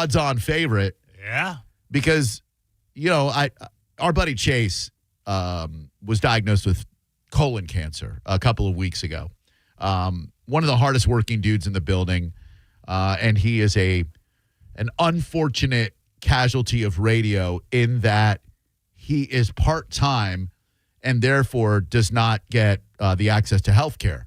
odds-on favorite. Yeah. Because, our buddy Chase was diagnosed with colon cancer a couple of weeks ago. One of the hardest working dudes in the building, and he is an unfortunate casualty of radio in that he is part-time and therefore does not get the access to health care.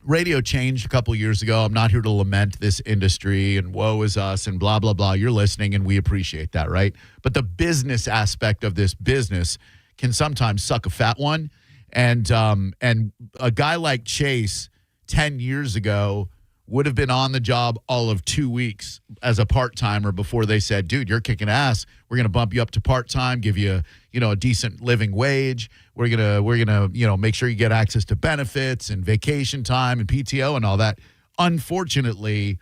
Radio changed a couple years ago. I'm not here to lament this industry and woe is us and blah, blah, blah. You're listening, and we appreciate that, right? But the business aspect of this business can sometimes suck a fat one. And a guy like Chase 10 years ago would have been on the job all of 2 weeks as a part-timer before they said, dude, you're kicking ass. We're going to bump you up to part-time, give you, a decent living wage. We're going to make sure you get access to benefits and vacation time and PTO and all that. Unfortunately,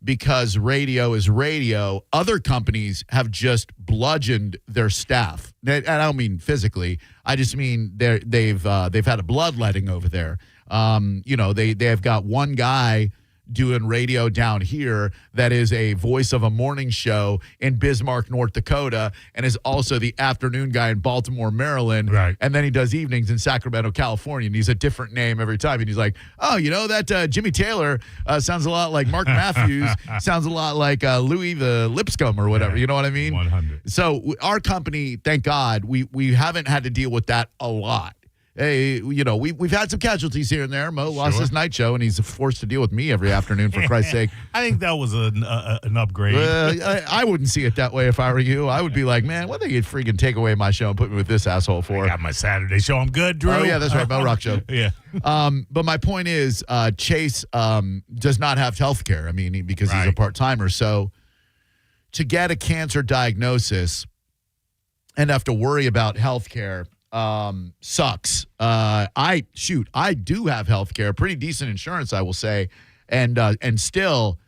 because radio is radio, other companies have just bludgeoned their staff. And I don't mean physically. I just mean they've had a bloodletting over there. They have got one guy doing radio down here that is a voice of a morning show in Bismarck, North Dakota, and is also the afternoon guy in Baltimore, Maryland. Right. And then he does evenings in Sacramento, California, and he's a different name every time. And he's like, oh, that Jimmy Taylor sounds a lot like Mark Matthews, sounds a lot like Louis the Lipscomb or whatever. You know what I mean? 100. So our company, thank God, we haven't had to deal with that a lot. Hey, we've had some casualties here and there. Mo lost his night show, and he's forced to deal with me every afternoon, for Christ's sake. I think that was an upgrade. I wouldn't see it that way if I were you. I would be like, man, what they freaking take away my show and put me with this asshole for? I got my Saturday show. I'm good, Drew. Oh, yeah, that's right, Mo Rock Show. Yeah. But my point is, Chase does not have health care. I mean, because he's a part-timer. So to get a cancer diagnosis and have to worry about health care sucks. I do have health care, pretty decent insurance, I will say. And still,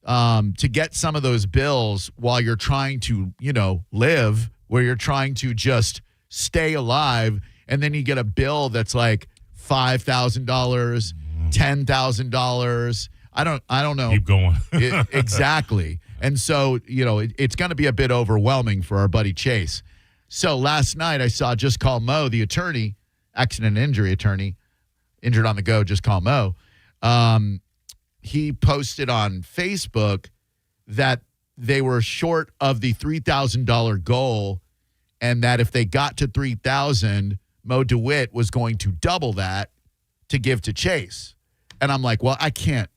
to get some of those bills while you're trying to, live, where you're trying to just stay alive, and then you get a bill that's like $5,000, $10,000. I don't know. Keep going. Exactly. And so, it's going to be a bit overwhelming for our buddy Chase. So last night I saw Just Call Mo, the attorney, accident and injury attorney, injured on the go, Just Call Mo. He posted on Facebook that they were short of the $3,000 goal, and that if they got to $3,000, Mo DeWitt was going to double that to give to Chase. And I'm like, well, I can't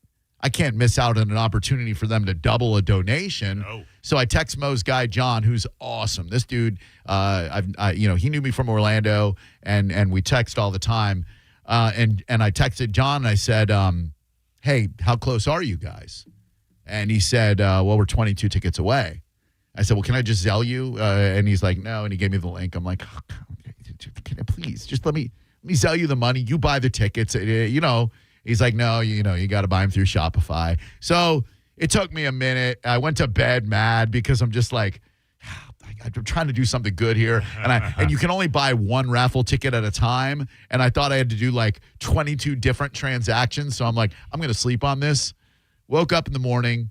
miss out on an opportunity for them to double a donation. No. So I text Mo's guy, John, who's awesome. This dude, he knew me from Orlando, and we text all the time. And I texted John, and I said, hey, how close are you guys? And he said, well, we're 22 tickets away. I said, well, can I just Zelle you? And he's like, no. And he gave me the link. I'm like, oh, can I please just let me Zelle you the money. You buy the tickets. He's like, no, you got to buy them through Shopify. So it took me a minute. I went to bed mad because I'm just like, I'm trying to do something good here. And you can only buy one raffle ticket at a time. And I thought I had to do like 22 different transactions. So I'm like, I'm going to sleep on this. Woke up in the morning,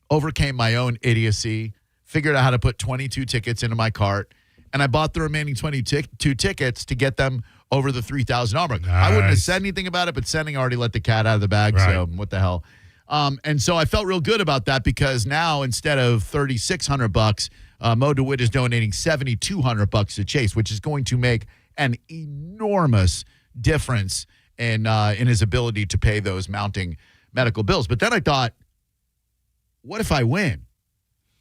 overcame my own idiocy, figured out how to put 22 tickets into my cart. And I bought the remaining 22 tickets to get them over the $3,000 mark. Nice. I wouldn't have said anything about it, but sending already let the cat out of the bag, right. So what the hell. And so I felt real good about that because now instead of $3,600, Mo DeWitt is donating $7,200 to Chase, which is going to make an enormous difference in his ability to pay those mounting medical bills. But then I thought, what if I win?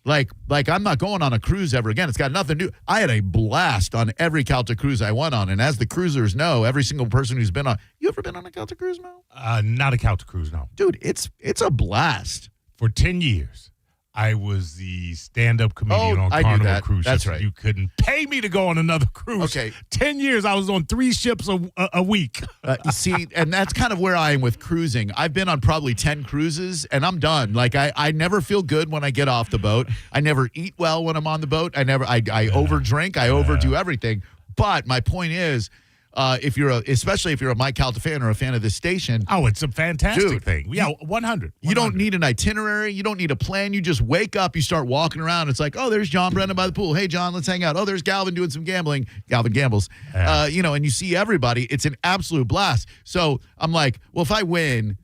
Like I'm not going on a cruise ever again. It's got nothing to do. I had a blast on every Celtic cruise I went on. And as the cruisers know, every single person who's been on, you ever been on a Celtic cruise, Mo? Not a Celtic cruise, no. Dude, it's a blast. For 10 years, I was the stand-up comedian on Carnival Cruise Ships. That's right. You couldn't pay me to go on another cruise. Okay. 10 years, I was on 3 ships a week. See, and that's kind of where I am with cruising. I've been on probably 10 cruises, and I'm done. Like, I never feel good when I get off the boat. I never eat well when I'm on the boat. I overdrink. I overdo everything. But my point is, especially if you're a Mike Calta fan or a fan of this station. Oh, it's a fantastic thing. Yeah, 100. You don't need an itinerary. You don't need a plan. You just wake up. You start walking around. It's like, oh, there's John Brennan by the pool. Hey, John, let's hang out. Oh, there's Galvin doing some gambling. Galvin gambles. And you see everybody. It's an absolute blast. So I'm like, well, if I win,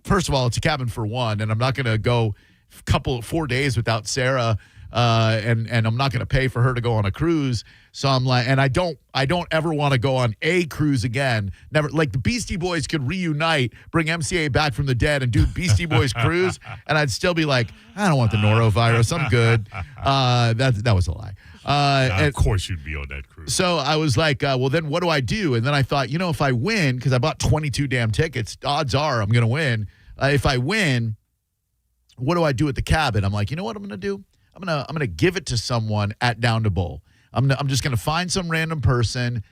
first of all, it's a cabin for one, and I'm not going to go 4 days without Sarah. And I'm not going to pay for her to go on a cruise. So I'm like, and I don't ever want to go on a cruise again. Never. Like the Beastie Boys could reunite, bring MCA back from the dead and do Beastie Boys cruise. And I'd still be like, I don't want the norovirus. I'm good. That was a lie. Of course you'd be on that cruise. So I was like, well, then what do I do? And then I thought, if I win, because I bought 22 damn tickets, odds are I'm going to win. If I win, what do I do at the cabin? I'm like, you know what I'm going to do? I'm gonna give it to someone at Down to Bowl. I'm just gonna find some random person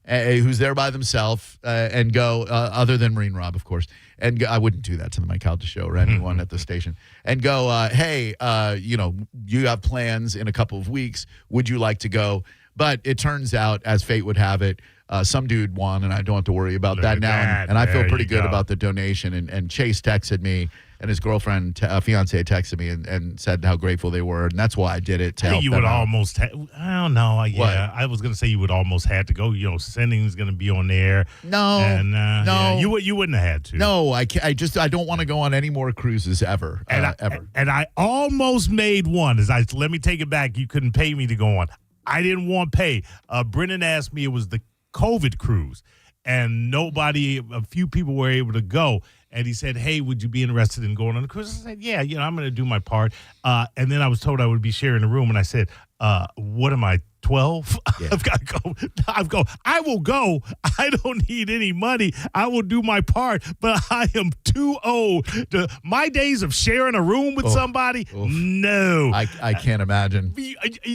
who's there by themselves and go other than Marine Rob, of course. And I wouldn't do that to the Mike Calta show or anyone at the station. And go, hey, you have plans in a couple of weeks. Would you like to go? But it turns out, as fate would have it, some dude won, and I don't have to worry about that now. And I feel pretty good about the donation. And Chase texted me, and his girlfriend, fiance, texted me and said how grateful they were, and that's why I did it to help them out. Almost. I don't know. Yeah, I was gonna say you would almost had to go. Sending's gonna be on there. No, and no, yeah, you wouldn't have had to. No, I don't want to go on any more cruises ever. And I almost made one. Let me take it back. You couldn't pay me to go on. I didn't want to pay. Brennan asked me. It was the COVID cruise, and a few people were able to go. And he said, hey, would you be interested in going on the cruise? I said, yeah, I'm going to do my part. And then I was told I would be sharing a room. And I said, what am I, 12? Yeah. I've got to go. I will go. I don't need any money. I will do my part. But I am too old. My days of sharing a room with somebody, no. I can't imagine.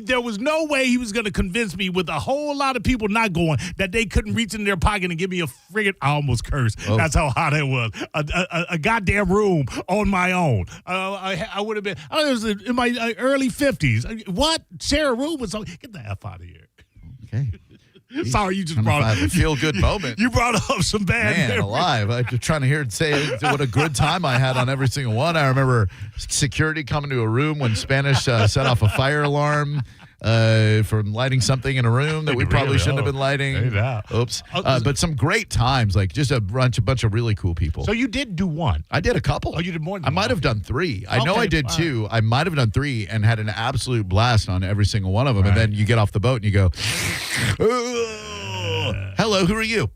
There was no way he was going to convince me with a whole lot of people not going that they couldn't reach in their pocket and give me a friggin', I almost cursed. That's how hot it was. A goddamn room on my own. I would have been, I was in my early 50s. What? Share a room with somebody? Get the F out of here. Okay. Sorry, you just brought up a feel-good moment. You brought up some bad Man, memories. Alive. I'm just trying to say what a good time I had on every single one. I remember security coming to a room when Spanish set off a fire alarm from lighting something in a room that we probably shouldn't have been lighting. Oops. But some great times, like just a bunch of really cool people. So you did do one? I did a couple. Oh, you did more than I might have done three. I know I did two. I might have done three and had an absolute blast on every single one of them. Right. And then you get off the boat and you go, hello, who are you?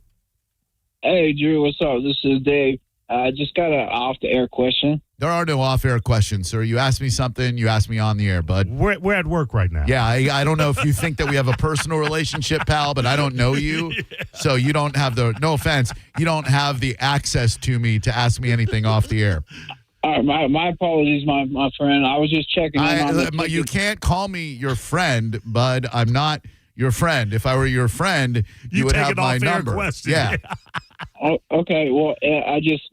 Hey, Drew, what's up? This is Dave. I just got an off-the-air question. There are no off-air questions, sir. You asked me something, you asked me on the air, bud. We're at work right now. Yeah, I don't know if you think that we have a personal relationship, pal, but I don't know you. So you don't have no offense, you don't have the access to me to ask me anything off the air. All right, my apologies, my friend. I was just checking in. You can't call me your friend, bud. I'm not your friend. If I were your friend, you would have my number. Question. Yeah. Oh, okay, well, I just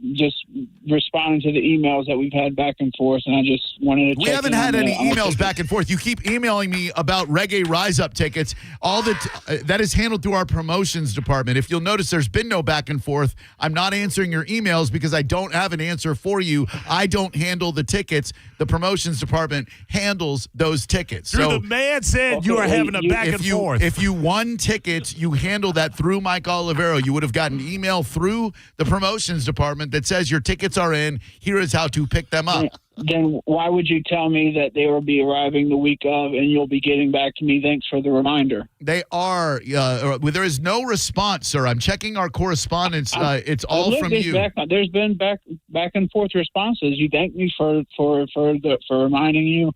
responding to the emails that we've had back and forth, and I just wanted to check. We haven't had any emails back and forth. You keep emailing me about Reggae Rise Up tickets. All that is handled through our promotions department. If you'll notice, there's been no back and forth. I'm not answering your emails because I don't have an answer for you. I don't handle the tickets. The promotions department handles those tickets. So the man said you are having a back and forth. If you won tickets, you handle that through Mike Olivero. You would have gotten email through the promotions department that says your tickets are in. Here is how to pick them up. Then why would you tell me that they will be arriving the week of and you'll be getting back to me? Thanks for the reminder. They are. There is no response, sir. I'm checking our correspondence. It's all from you. There's been back and forth responses. You thank me for reminding you.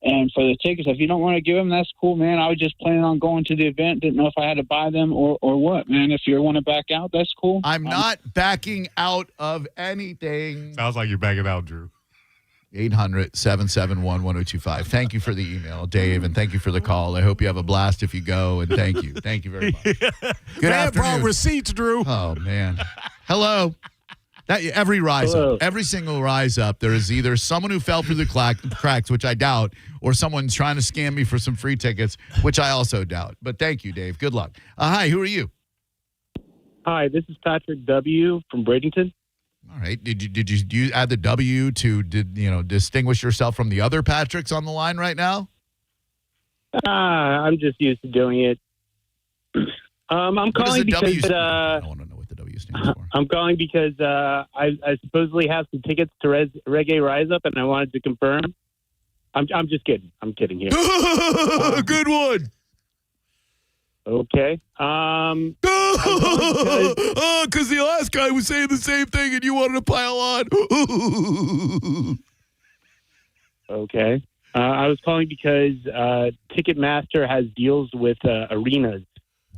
And for the tickets, if you don't want to give them, that's cool, man. I was just planning on going to the event. Didn't know if I had to buy them or what, man. If you want to back out, that's cool. I'm not backing out of anything. Sounds like you're backing out, Drew. 800-771-1025. Thank you for the email, Dave, and thank you for the call. I hope you have a blast if you go, and thank you. Thank you very much. Good afternoon. Receipts, Drew. Oh, man. Hello. Every rise up, every single rise up, there is either someone who fell through the cracks, which I doubt, or someone's trying to scam me for some free tickets, which I also doubt. But thank you, Dave. Good luck. Hi, who are you? Hi, this is Patrick W. from Bradenton. All right. Do you add the W to distinguish yourself from the other Patricks on the line right now? I'm just used to doing it. I'm calling because I want to know what the W stands for. I'm calling because I supposedly have some tickets to Reggae Rise Up, and I wanted to confirm. I'm just kidding. I'm kidding here. Good one. Okay. Because the last guy was saying the same thing, and you wanted to pile on. Okay. I was calling because Ticketmaster has deals with arenas.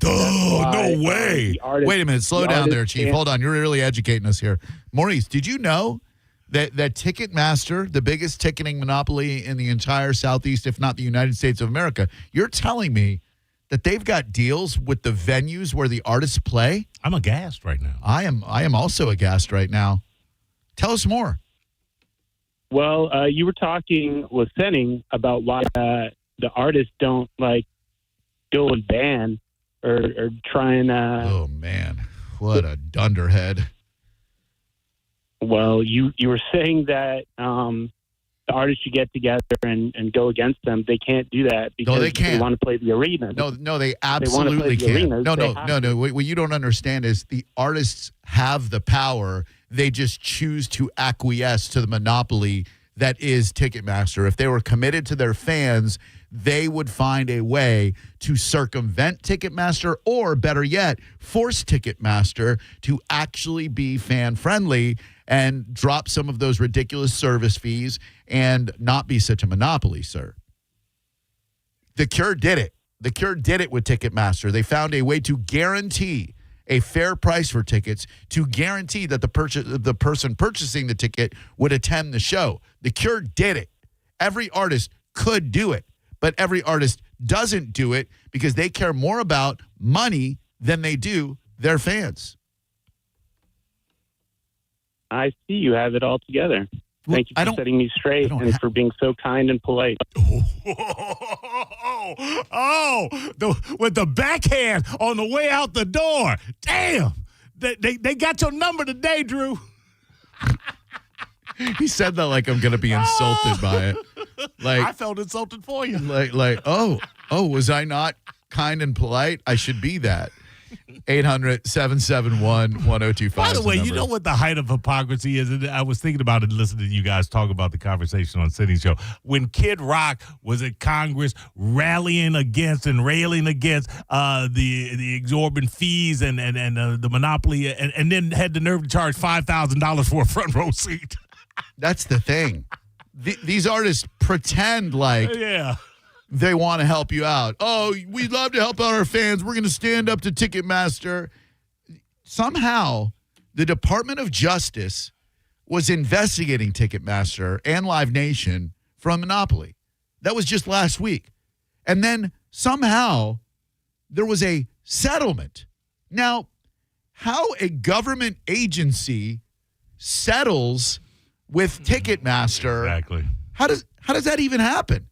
Oh, no way. Wait a minute. Slow down there, Chief. Hold on. You're really educating us here. Maurice, did you know that Ticketmaster, the biggest ticketing monopoly in the entire Southeast, if not the United States of America, you're telling me that they've got deals with the venues where the artists play? I'm aghast right now. I am also aghast right now. Tell us more. Well, you were talking with Senning about why the artists don't go and ban or try and. Oh man, what a dunderhead! Well, you were saying that the artists should get together and go against them. They can't do that because they want to play the arena. No, they absolutely can't. No. What you don't understand is the artists have the power. They just choose to acquiesce to the monopoly that is Ticketmaster. If they were committed to their fans, they would find a way to circumvent Ticketmaster, or better yet, force Ticketmaster to actually be fan-friendly and drop some of those ridiculous service fees and not be such a monopoly, sir. The Cure did it. The Cure did it with Ticketmaster. They found a way to guarantee a fair price for tickets, to guarantee that the person purchasing the ticket would attend the show. The Cure did it. Every artist could do it, but every artist doesn't do it because they care more about money than they do their fans. I see you have it all together. Thank you for setting me straight and for being so kind and polite. With the backhand on the way out the door. Damn. They got your number today, Drew. He said that like I'm going to be insulted by it. Like I felt insulted for you. Was I not kind and polite? I should be that. 800-771-1025. By the way, you know what the height of hypocrisy is? And I was thinking about it listening to you guys talk about the conversation on Sydney's show. When Kid Rock was at Congress rallying against and railing against the exorbitant fees and the monopoly, and then had the nerve to charge $5,000 for a front row seat. That's the thing. These artists pretend like they want to help you out. Oh, we'd love to help out our fans. We're going to stand up to Ticketmaster. Somehow, the Department of Justice was investigating Ticketmaster and Live Nation for a monopoly. That was just last week. And then somehow there was a settlement. Now, how a government agency settles with Ticketmaster. Exactly. How does that even happen?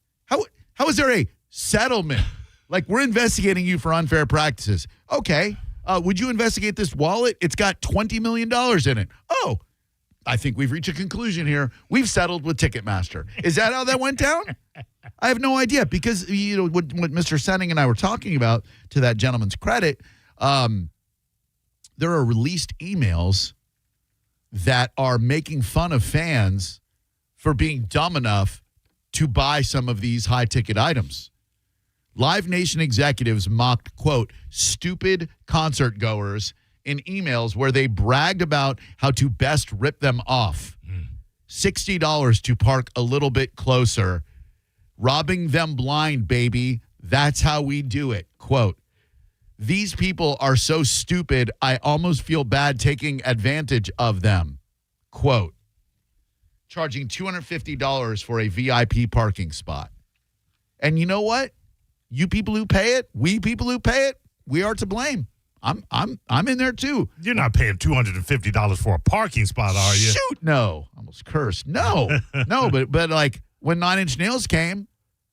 How is there a settlement? Like, we're investigating you for unfair practices. Okay. Would you investigate this wallet? It's got $20 million in it. Oh, I think we've reached a conclusion here. We've settled with Ticketmaster. Is that how that went down? I have no idea because, what Mr. Senning and I were talking about, to that gentleman's credit, there are released emails that are making fun of fans for being dumb enough to buy some of these high-ticket items. Live Nation executives mocked, quote, stupid concert goers in emails where they bragged about how to best rip them off. $60 to park a little bit closer. Robbing them blind, baby. That's how we do it. Quote, these people are so stupid, I almost feel bad taking advantage of them. Quote, charging $250 for a VIP parking spot. And you know what? You people who pay it, we people who pay it, we are to blame. I'm in there too. You're not paying $250 for a parking spot, are you? Shoot, no. Almost cursed. No. but like when 9 Inch Nails came,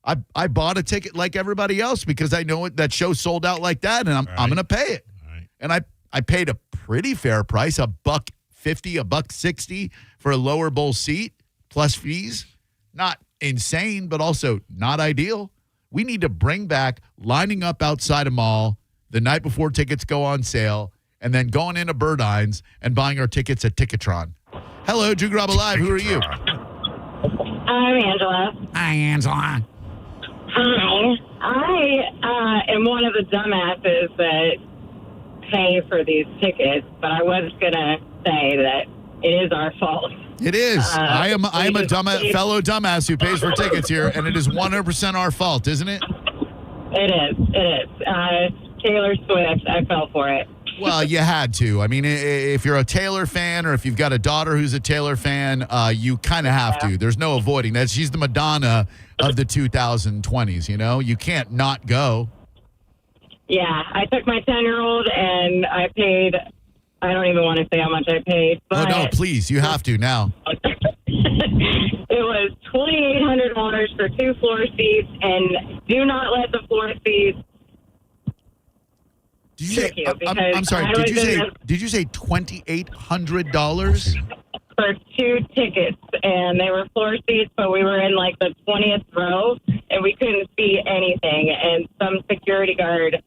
I bought a ticket like everybody else because I know that show sold out like that, and I'm going to pay it. Right. And I I paid a pretty fair price, $1.50, $1.60 for a lower bowl seat plus fees. Not insane, but also not ideal. We need to bring back lining up outside a mall the night before tickets go on sale and then going into Burdines and buying our tickets at Ticketron. Hello, Drew Garabo Live. Who are you? I'm Angela. Hi, Angela. Hi. I am one of the dumbasses that pay for these tickets, but I was going to say that it is our fault. It is. I am a fellow dumbass who pays for tickets here, and it is 100% our fault, isn't it? It is. Taylor Swift, I fell for it. Well, you had to. I mean, if you're a Taylor fan or if you've got a daughter who's a Taylor fan, you kind of have to. There's no avoiding that. She's the Madonna of the 2020s, you know? You can't not go. Yeah, I took my 10-year-old and I paid, I don't even want to say how much I paid. But Oh, no, please. You have to now. It was $2,800 for 2 floor seats, and do not let the floor seats Did you say, I'm sorry, did you say $2,800? for 2 tickets, and they were floor seats, but we were in like the 20th row, and we couldn't see anything, and some security guard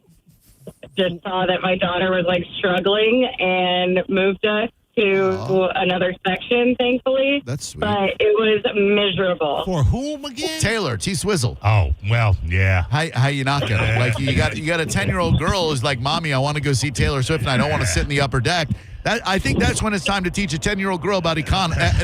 just saw that my daughter was like struggling and moved us to another section, thankfully. That's sweet. But it was miserable. For whom again? Taylor, T-Swizzle. Oh, well, yeah. How you not gonna? Like you got a 10-year-old girl who's like, Mommy, I want to go see Taylor Swift and I don't want to sit in the upper deck. I think that's when it's time to teach a 10-year-old girl about economics.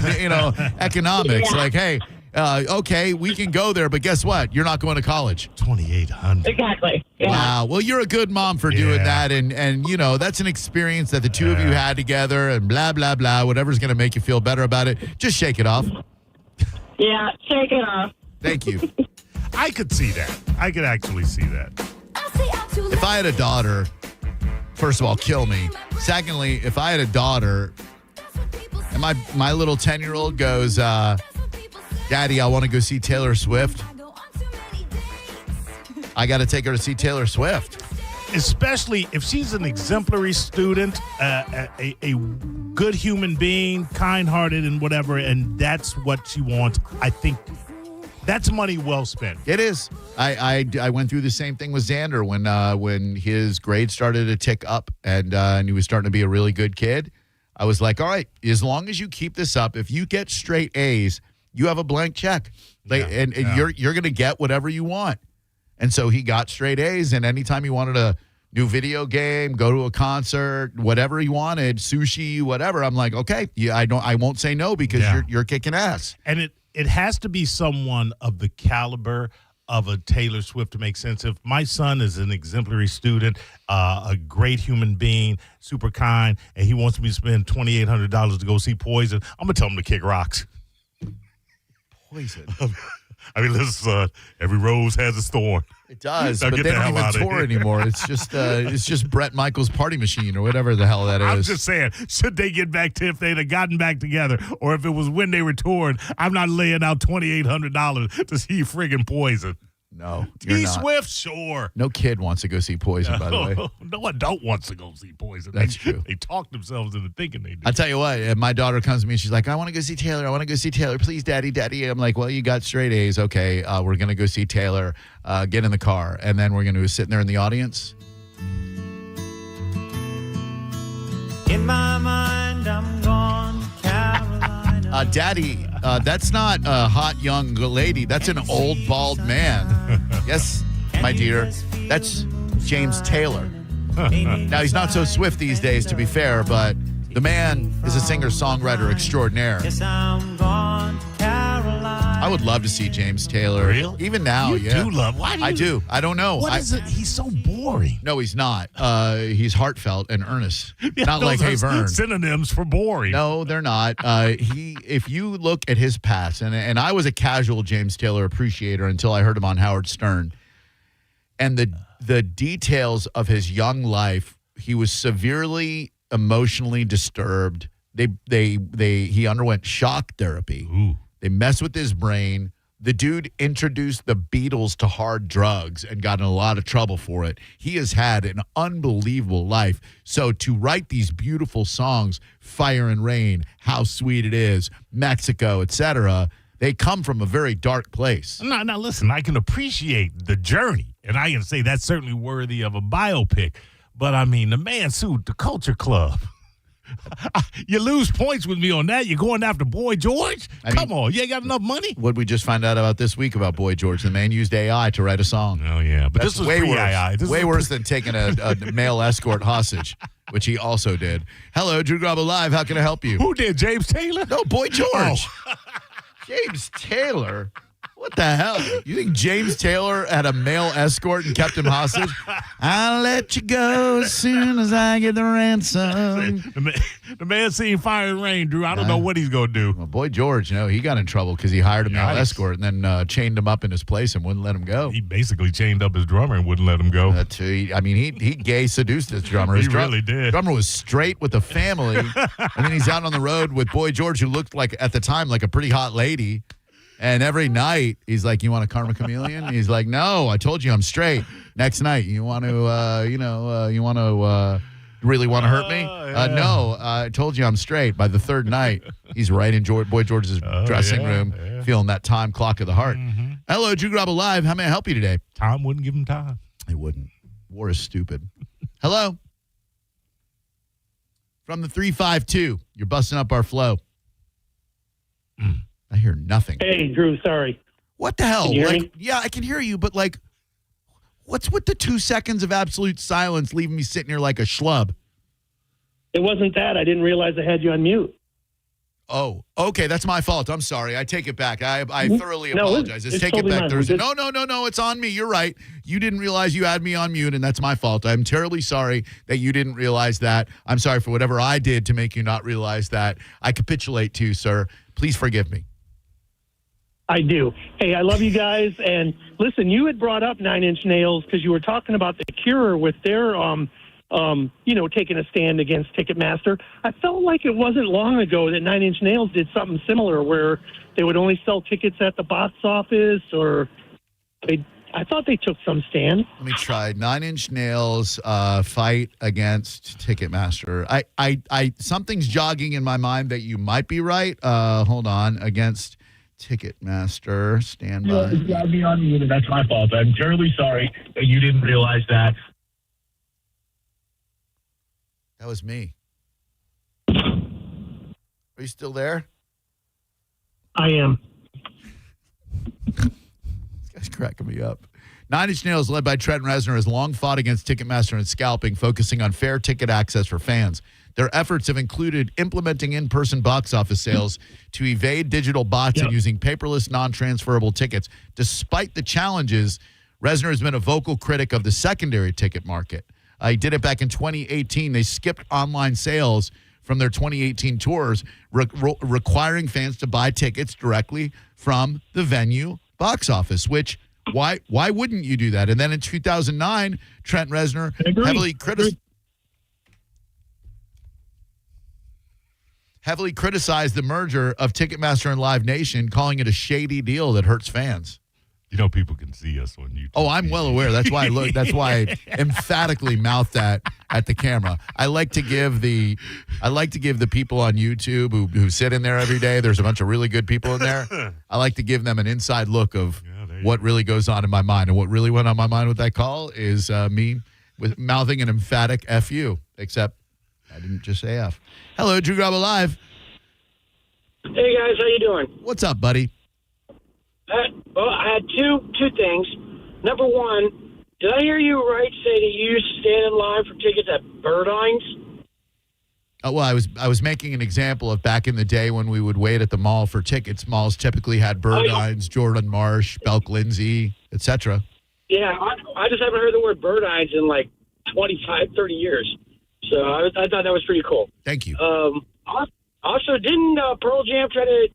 Yeah. Like, hey, okay, we can go there, but guess what? You're not going to college. $2,800. Exactly. Yeah. Wow. Well, you're a good mom for doing that, and you know that's an experience that the two of you had together, and blah blah blah. Whatever's going to make you feel better about it, just shake it off. Yeah, shake it off. Thank you. I could see that. I could actually see that. If I had a daughter, first of all, kill me. Secondly, if I had a daughter, and my little 10-year-old goes, Daddy, I want to go see Taylor Swift. I got to take her to see Taylor Swift. Especially if she's an exemplary student, a good human being, kind-hearted and whatever, and that's what she wants. I think that's money well spent. It is. I went through the same thing with Xander when his grades started to tick up and he was starting to be a really good kid. I was like, all right, as long as you keep this up, if you get straight A's, you have a blank check. And you're going to get whatever you want. And so he got straight A's, and anytime he wanted a new video game, go to a concert, whatever he wanted, sushi, whatever, I'm like, okay, I won't say no because you're kicking ass. And it has to be someone of the caliber of a Taylor Swift to make sense. If my son is an exemplary student, a great human being, super kind, and he wants me to spend $2,800 to go see Poison, I'm going to tell him to kick rocks. Poison. I mean, listen, every rose has its thorn. It does, Now but get they the don't hell even outta tour here. anymore. It's just Brett Michaels' Party Machine or whatever the hell that is. I'm just saying, should they get back to if they'd have gotten back together or if it was when they were touring, I'm not laying out $2,800 to see friggin' Poison. No, you're not. T-Swift, sure. No kid wants to go see Poison, by the way. No adult wants to go see Poison. That's true. They talk themselves into thinking they do. I'll tell you what, if my daughter comes to me and she's like, I want to go see Taylor. I want to go see Taylor. Please, Daddy. I'm like, well, you got straight A's. Okay, we're going to go see Taylor. Get in the car. And then we're going to be sitting there in the audience. In my mind, I'm gone, Carolina. Daddy, that's not a hot young lady. That's an old, bald man. Yes, my dear. That's James Taylor. Now, he's not so swift these days, to be fair, but the man is a singer-songwriter extraordinaire. Yes, I'm gone, Carolina. I would love to see James Taylor. Really? Even now, You yeah. do love. Why do you? I do. I don't know. What is it? He's so boring. No, he's not. He's heartfelt and earnest. Yeah, not like those Hey are Vern. synonyms for boring. No, they're not. If you look at his past, and I was a casual James Taylor appreciator until I heard him on Howard Stern, and the details of his young life, he was severely emotionally disturbed. He underwent shock therapy. Ooh. They messed with his brain. The dude introduced the Beatles to hard drugs and got in a lot of trouble for it. He has had an unbelievable life. So to write these beautiful songs, Fire and Rain, How Sweet It Is, Mexico, etc., they come from a very dark place. Now, listen, I can appreciate the journey, and I can say that's certainly worthy of a biopic. But, I mean, the man sued the Culture Club. You lose points with me on that. You're going after Boy George? Come on. You ain't got enough money? What we just find out about this week about Boy George? The man used AI to write a song. Oh, yeah. But That's this was way pre-AI. worse. Way worse than taking a male escort hostage, which he also did. Hello, Drew Garabo Live. How can I help you? Who did? James Taylor? No, Boy George. Oh. James Taylor? What the hell? You think James Taylor had a male escort and kept him hostage? I'll let you go as soon as I get the ransom. The man seen Fire and Rain, Drew. I don't know what he's going to do. Well, Boy George, he got in trouble because he hired a male escort and then chained him up in his place and wouldn't let him go. He basically chained up his drummer and wouldn't let him go. He gay seduced his drummer. His really did. Drummer was straight with the family, and then he's out on the road with Boy George, who looked like, at the time, like a pretty hot lady. And every night, he's like, you want a Karma Chameleon? He's like, no, I told you I'm straight. Next night, you want to, really want to hurt me? Yeah. No, I told you I'm straight. By the third night, he's right in Boy George's dressing room, feeling that time clock of the heart. Mm-hmm. Hello, Drew Garabo Live. How may I help you today? Time wouldn't give him time. He wouldn't. War is stupid. Hello? From the 352, you're busting up our flow. I hear nothing. Hey, Drew, sorry. What the hell? Can you hear me? Yeah, I can hear you, but what's with the 2 seconds of absolute silence leaving me sitting here like a schlub? It wasn't that. I didn't realize I had you on mute. Oh, okay. That's my fault. I'm sorry. I take it back. I thoroughly apologize. Let's it's take totally it back. fine. No. It's on me. You're right. You didn't realize you had me on mute, and that's my fault. I'm terribly sorry that you didn't realize that. I'm sorry for whatever I did to make you not realize that. I capitulate to you, sir. Please forgive me. I do. Hey, I love you guys. And listen, you had brought up Nine Inch Nails because you were talking about The Cure with their, taking a stand against Ticketmaster. I felt like it wasn't long ago that Nine Inch Nails did something similar where they would only sell tickets at the box office, or I thought they took some stand. Let me try. 9 Inch Nails fight against Ticketmaster. I something's jogging in my mind that you might be right. Hold on. Against Ticketmaster. Stand by. You got me on mute, and that's my fault. I'm terribly sorry that you didn't realize that. That was me. Are you still there? I am. This guy's cracking me up. 9 Inch Nails, led by Trent Reznor, has long fought against Ticketmaster and scalping, focusing on fair ticket access for fans. Their efforts have included implementing in-person box office sales to evade digital bots and using paperless, non-transferable tickets. Despite the challenges, Reznor has been a vocal critic of the secondary ticket market. He did it back in 2018. They skipped online sales from their 2018 tours, requiring fans to buy tickets directly from the venue box office, which why wouldn't you do that? And then in 2009, Trent Reznor heavily criticized the merger of Ticketmaster and Live Nation, calling it a shady deal that hurts fans. You know, people can see us on YouTube. Oh, I'm well aware. That's why I look. That's why I emphatically mouth that at the camera. I like to give the people on YouTube who sit in there every day. There's a bunch of really good people in there. I like to give them an inside look of what really goes on in my mind. And what really went on my mind with that call is me with mouthing an emphatic "fu." Except I didn't just say "f." Hello, Drew Garabo Live. Hey guys, how you doing? What's up, buddy? Well, I had two things. Number one, did I hear you right say that you used to stand in line for tickets at Burdines? Well, I was making an example of back in the day when we would wait at the mall for tickets. Malls typically had Burdines, Jordan Marsh, Belk Lindsay, etc. Yeah, I just haven't heard the word Burdines in like 25, 30 years. So I thought that was pretty cool. Thank you. Also, didn't Pearl Jam try to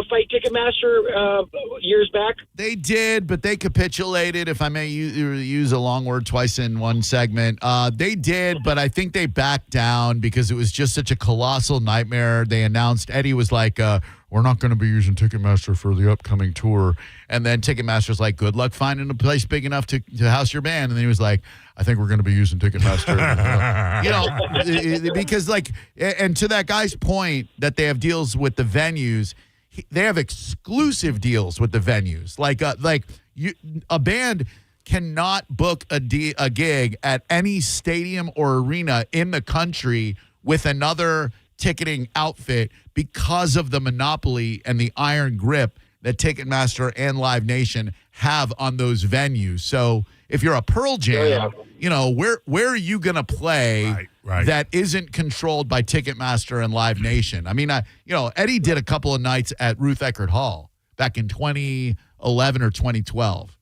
fight Ticketmaster years back? They did, but they capitulated, if I may use a long word twice in one segment. They did, but I think they backed down because it was just such a colossal nightmare. They announced Eddie was like, we're not going to be using Ticketmaster for the upcoming tour. And then Ticketmaster's like, good luck finding a place big enough to house your band. And then he was like, I think we're going to be using Ticketmaster. Because and to that guy's point that they have deals with the venues, they have exclusive deals with the venues. A band cannot book a gig at any stadium or arena in the country with another ticketing outfit because of the monopoly and the iron grip that Ticketmaster and Live Nation have on those venues. So if you're a Pearl Jam, where are you going to play that isn't controlled by Ticketmaster and Live Nation? I mean, Eddie did a couple of nights at Ruth Eckerd Hall back in 2011 or 2012.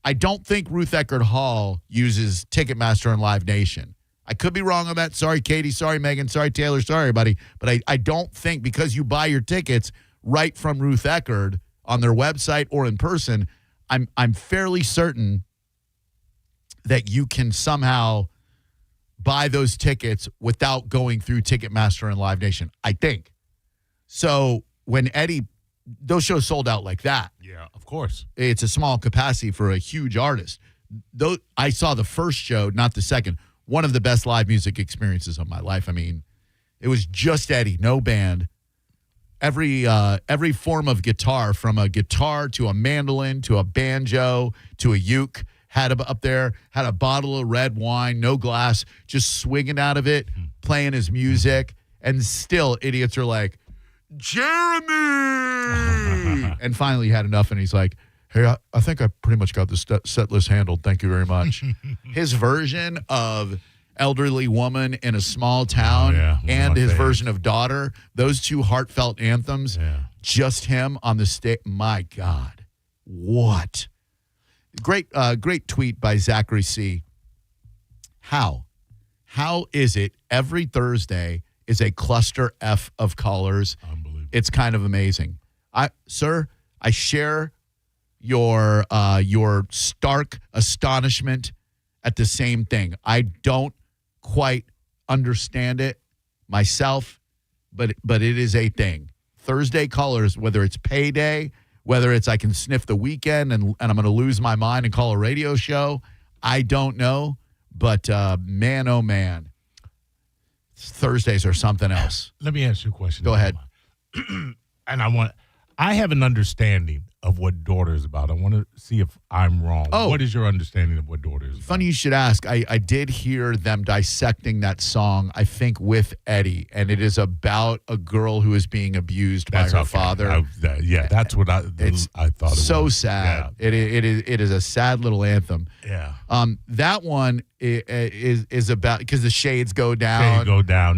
I don't think Ruth Eckerd Hall uses Ticketmaster and Live Nation. I could be wrong on that. Sorry, Katie. Sorry, Megan. Sorry, Taylor. Sorry, everybody. But I don't think, because you buy your tickets right from Ruth Eckerd on their website or in person, I'm fairly certain that you can somehow buy those tickets without going through Ticketmaster and Live Nation. I think. So when those shows sold out like that. Yeah, of course. It's a small capacity for a huge artist. I saw the first show, not the second. One of the best live music experiences of my life. I mean, it was just Eddie, no band. Every form of guitar, from a guitar to a mandolin to a banjo to a uke, had a bottle of red wine, no glass, just swinging out of it, playing his music, and still idiots are like, Jeremy! And finally he had enough, and he's like, hey, I think I pretty much got the set list handled. Thank you very much. His version of Elderly Woman in a Small Town and his version of Daughter, those two heartfelt anthems, just him on the stage. My God, what? Great tweet by Zachary C. How is it every Thursday is a cluster F of callers? Unbelievable. It's kind of amazing. I share your stark astonishment at the same thing. I don't quite understand it myself, but it is a thing. Thursday callers, whether it's payday, whether it's I can sniff the weekend and I'm going to lose my mind and call a radio show, I don't know. But man, oh man, Thursdays are something else. Let me ask you a question. Go ahead. And I have an understanding of what Daughter is about. I want to see if I'm wrong. Oh. What is your understanding of what Daughter is about? Funny you should ask. I did hear them dissecting that song, I think, with Eddie, and it is about a girl who is being abused by her father. That's what I thought it was. So sad. Yeah. It is a sad little anthem. Yeah. That one is about, because the shades go down.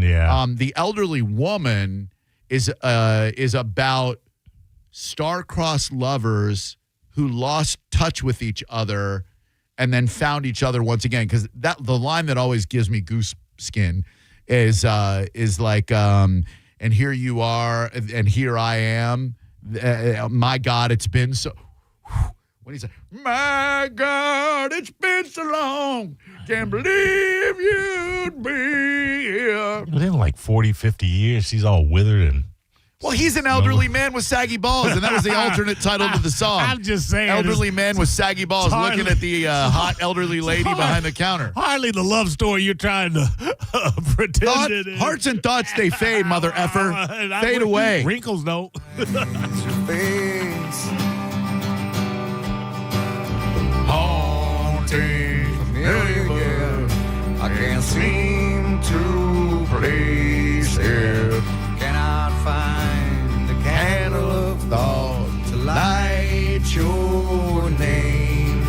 Yeah. The Elderly Woman is about star-crossed lovers who lost touch with each other and then found each other once again. Because the line that always gives me goose skin is like, and here you are, and here I am. My God, it's been so. When he said, my God, it's been so long. Can't believe you'd be here. Within like 40, 50 years, she's all withered and. Well, he's an elderly man with saggy balls, and that was the alternate title to the song. I'm just saying. Elderly man with saggy balls looking at the hot elderly lady behind the counter. Hardly the love story you're trying to pretend it is. Hearts and thoughts, they fade, mother effer. Fade away. Wrinkles, though. Haunting, familiar, I can't seem to place it. Cannot find the candle of thought to light your name.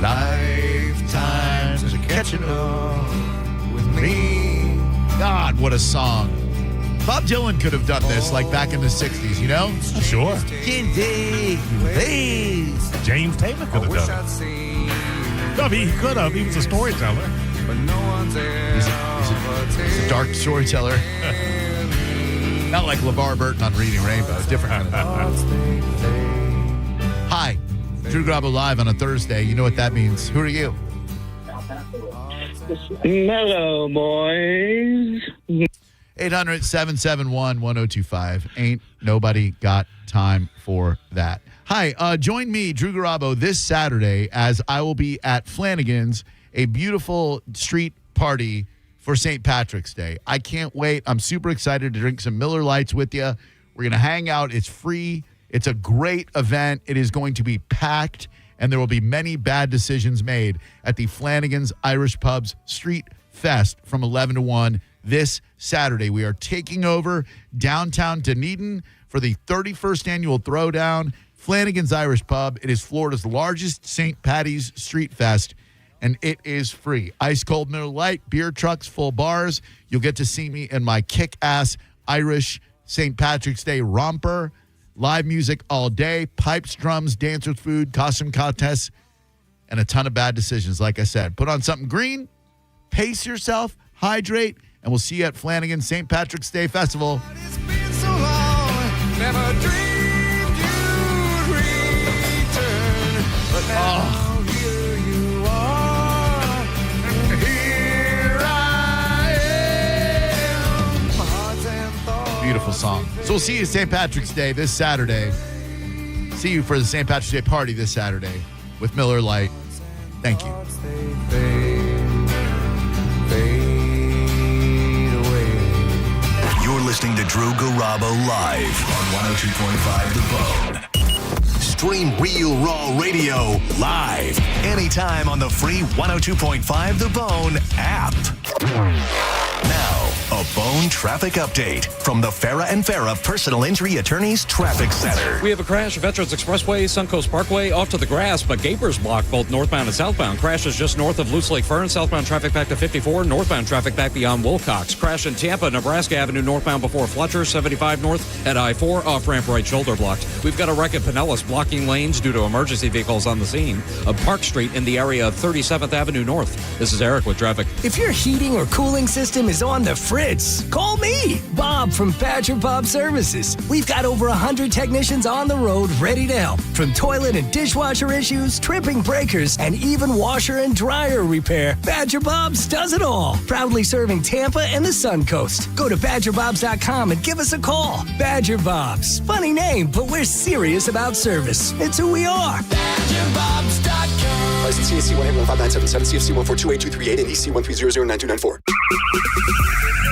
Lifetimes are catching up with me. God, what a song. Bob Dylan could have done this like back in the 60s, you know? Sure. James James Taylor could have done it. No, he could have. He was a storyteller. But no one's he's a dark storyteller. Not like LeVar Burton on Reading Rainbow. Different kind of thing. Hi. Drew Garabo live on a Thursday. You know what that means. Who are you? Hello, boys. 800-771-1025. Ain't nobody got time for that. Hi, join me, Drew Garabo, this Saturday as I will be at Flanagan's, a beautiful street party for St. Patrick's Day. I can't wait. I'm super excited to drink some Miller Lights with you. We're going to hang out. It's free. It's a great event. It is going to be packed, and there will be many bad decisions made at the Flanagan's Irish Pub's Street Fest from 11 to 1 this Saturday. We are taking over downtown Dunedin for the 31st annual Throwdown. Flanagan's Irish Pub. It is Florida's largest St. Patty's Street Fest, and it is free. Ice cold Miller Lite, beer trucks, full bars. You'll get to see me in my kick-ass Irish St. Patrick's Day romper. Live music all day, pipes, drums, dancers, food, costume contests, and a ton of bad decisions, like I said. Put on something green, pace yourself, hydrate, and we'll see you at Flanagan St. Patrick's Day Festival. It's been so long, never dreamed you'd return. But now here you are, and here I am. My hearts and thoughts. Beautiful song. So we'll see you St. Patrick's Day this Saturday. See you for the St. Patrick's Day party this Saturday with Miller Lite. Thank you. You're listening to Drew Garabo live on 102.5 The Bone. Stream Real Raw Radio live anytime on the free 102.5 The Bone app. Now, a Bone traffic update from the Farah and Farah Personal Injury Attorneys Traffic Center. We have a crash, Veterans Expressway, Suncoast Parkway, off to the grass, but Gapers blocked both northbound and southbound. Crash is just north of Loose Lake Fern, southbound traffic back to 54, northbound traffic back beyond Wilcox. Crash in Tampa, Nebraska Avenue northbound before Fletcher, 75 north at I-4, off-ramp right shoulder blocked. We've got a wreck at Pinellas blocking lanes due to emergency vehicles on the scene of Park Street in the area of 37th Avenue North. This is Eric with traffic. If your heating or cooling system is on the fritz, call me, Bob from Badger Bob Services. We've got over 100 technicians on the road ready to help. From toilet and dishwasher issues, tripping breakers, and even washer and dryer repair, Badger Bob's does it all. Proudly serving Tampa and the Suncoast. Go to BadgerBobs.com and give us a call. Badger Bobs. Funny name, but we're serious about service. It's who we are. BadgerBobs.com. License CAC 11597, CFC 1428238, and EC 1309294.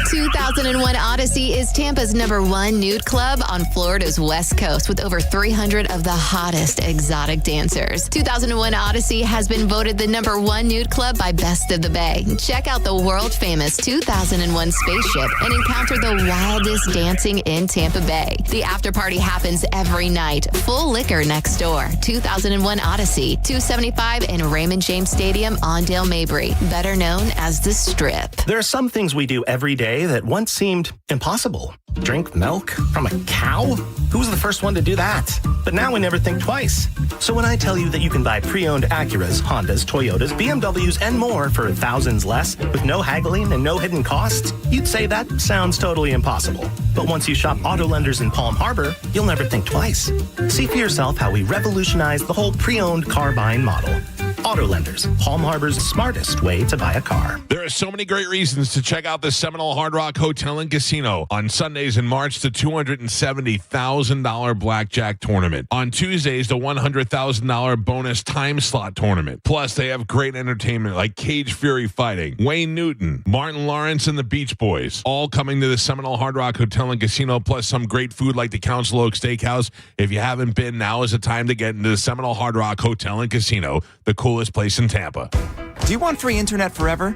2001 Odyssey is Tampa's #1 nude club on Florida's West Coast with over 300 of the hottest exotic dancers. 2001 Odyssey has been voted the #1 nude club by Best of the Bay. Check out the world-famous 2001 spaceship and encounter the wildest dancing in Tampa Bay. The after party happens every night. Full liquor next door. 2001 Odyssey, 275 in Raymond James Stadium on Dale Mabry, better known as the Strip. There are some things we do every day that once seemed impossible. Drink milk from a cow? Who was the first one to do that? But now we never think twice. So when I tell you that you can buy pre-owned Acuras, Hondas, Toyotas, BMWs, and more for thousands less with no haggling and no hidden costs, you'd say that sounds totally impossible. But once you shop Auto Lenders in Palm Harbor, you'll never think twice. See for yourself how we revolutionized the whole pre-owned car buying model. Auto Lenders, Palm Harbor's smartest way to buy a car. There are so many great reasons to check out the Seminole Hard Rock Hotel and Casino. On Sundays in March, the $270,000 blackjack tournament. On Tuesdays, the $100,000 bonus time slot tournament. Plus, they have great entertainment like Cage Fury Fighting, Wayne Newton, Martin Lawrence, and the Beach Boys. All coming to the Seminole Hard Rock Hotel and Casino, plus some great food like the Council Oak Steakhouse. If you haven't been, now is the time to get into the Seminole Hard Rock Hotel and Casino, the coolest place in Tampa. Do you want free internet forever?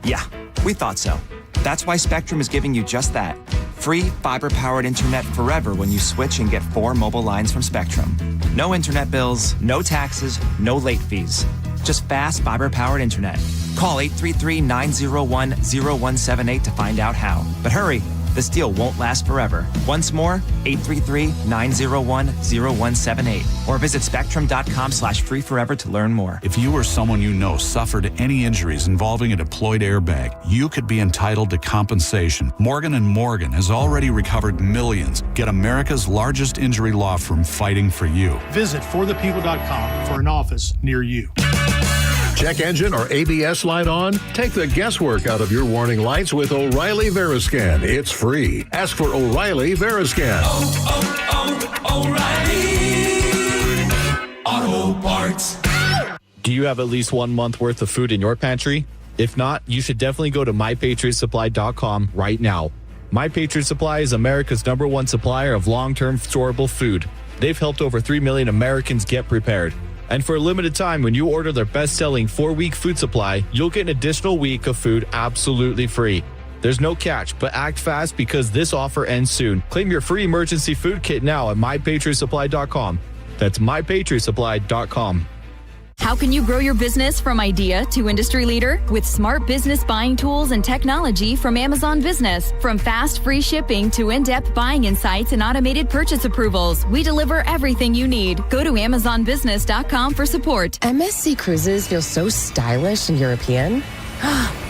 Yeah, we thought so. That's why Spectrum is giving you just that. Free fiber-powered internet forever when you switch and get 4 mobile lines from Spectrum. No internet bills, no taxes, no late fees. Just fast fiber-powered internet. Call 833-901-0178 to find out how. But hurry, this deal won't last forever. Once more, 833-901-0178. Or visit spectrum.com/freeforever to learn more. If you or someone you know suffered any injuries involving a deployed airbag, you could be entitled to compensation. Morgan & Morgan has already recovered millions. Get America's largest injury law firm fighting for you. Visit forthepeople.com for an office near you. Check engine or ABS light on? Take the guesswork out of your warning lights with O'Reilly Veriscan. It's free. Ask for O'Reilly Veriscan. O'Reilly Auto Parts. Do you have at least 1 month worth of food in your pantry? If not, you should definitely go to mypatriotsupply.com right now. My Patriot Supply is America's #1 supplier of long-term storable food. They've helped over 3 million Americans get prepared. And for a limited time, when you order their best-selling 4-week food supply, you'll get an additional week of food absolutely free. There's no catch, but act fast because this offer ends soon. Claim your free emergency food kit now at mypatriotsupply.com. That's mypatriotsupply.com. How can you grow your business from idea to industry leader? With smart business buying tools and technology from Amazon Business. From fast, free shipping to in-depth buying insights and automated purchase approvals, we deliver everything you need. Go to amazonbusiness.com for support. MSC Cruises feel so stylish and European.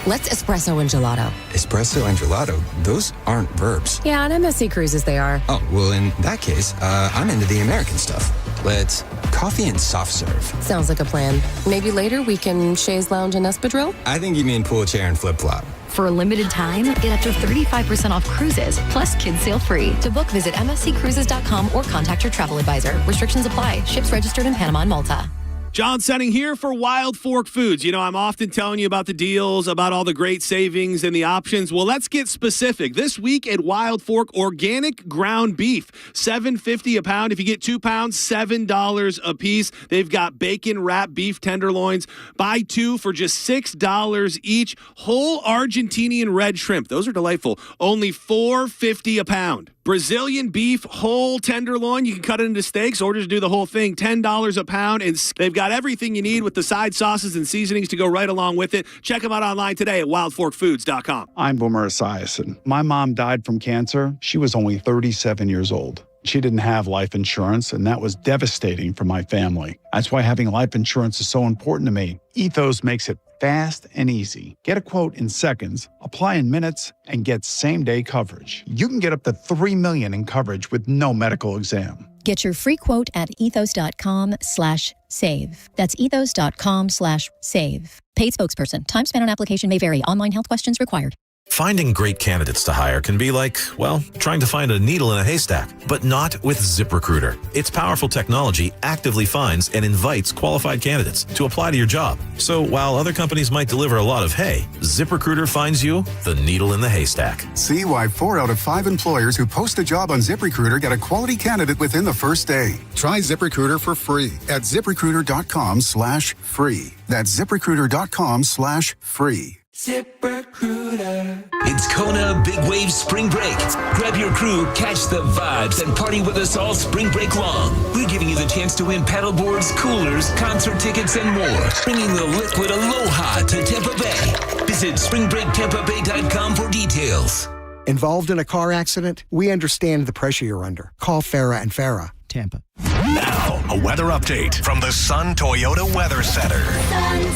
Let's espresso and gelato. Espresso and gelato? Those aren't verbs. Yeah, on MSC Cruises they are. Oh, well, in that case, I'm into the American stuff. Let's coffee and soft serve. Sounds like a plan. Maybe later we can chaise lounge and espadrille? I think you mean pool chair and flip-flop. For a limited time, get up to 35% off cruises, plus kids sail free. To book, visit msccruises.com or contact your travel advisor. Restrictions apply. Ships registered in Panama and Malta. John Senning here for Wild Fork Foods. You know, I'm often telling you about the deals, about all the great savings and the options. Well, let's get specific. This week at Wild Fork, organic ground beef, $7.50 a pound. If you get 2 pounds, $7 a piece. They've got bacon wrapped beef tenderloins. Buy 2 for just $6 each. Whole Argentinian red shrimp. Those are delightful. Only $4.50 a pound. Brazilian beef whole tenderloin. You can cut it into steaks or just do the whole thing. $10 a pound. And they've got everything you need with the side sauces and seasonings to go right along with it. Check them out online today at wildforkfoods.com. I'm Boomer Esiason. My mom died from cancer. She was only 37 years old. She didn't have life insurance, and that was devastating for my family. That's why having life insurance is so important to me. Ethos makes it fast and easy. Get a quote in seconds, apply in minutes, and get same-day coverage. You can get up to $3 million in coverage with no medical exam. Get your free quote at ethos.com/save. That's ethos.com/save. Paid spokesperson. Time spent on application may vary. Online health questions required. Finding great candidates to hire can be like, well, trying to find a needle in a haystack, but not with ZipRecruiter. Its powerful technology actively finds and invites qualified candidates to apply to your job. So while other companies might deliver a lot of hay, ZipRecruiter finds you the needle in the haystack. See why 4 out of 5 employers who post a job on ZipRecruiter get a quality candidate within the first day. Try ZipRecruiter for free at ZipRecruiter.com/free. That's ZipRecruiter.com/free. ZipRecruiter. It's Kona Big Wave Spring Break. Grab your crew, catch the vibes, and party with us all spring break long. We're giving you the chance to win paddleboards, coolers, concert tickets, and more. Bringing the liquid aloha to Tampa Bay. Visit springbreaktampabay.com for details. Involved in a car accident? We understand the pressure you're under. Call Farah and Farah, Tampa. Now, a weather update from the Sun Toyota Weather Center.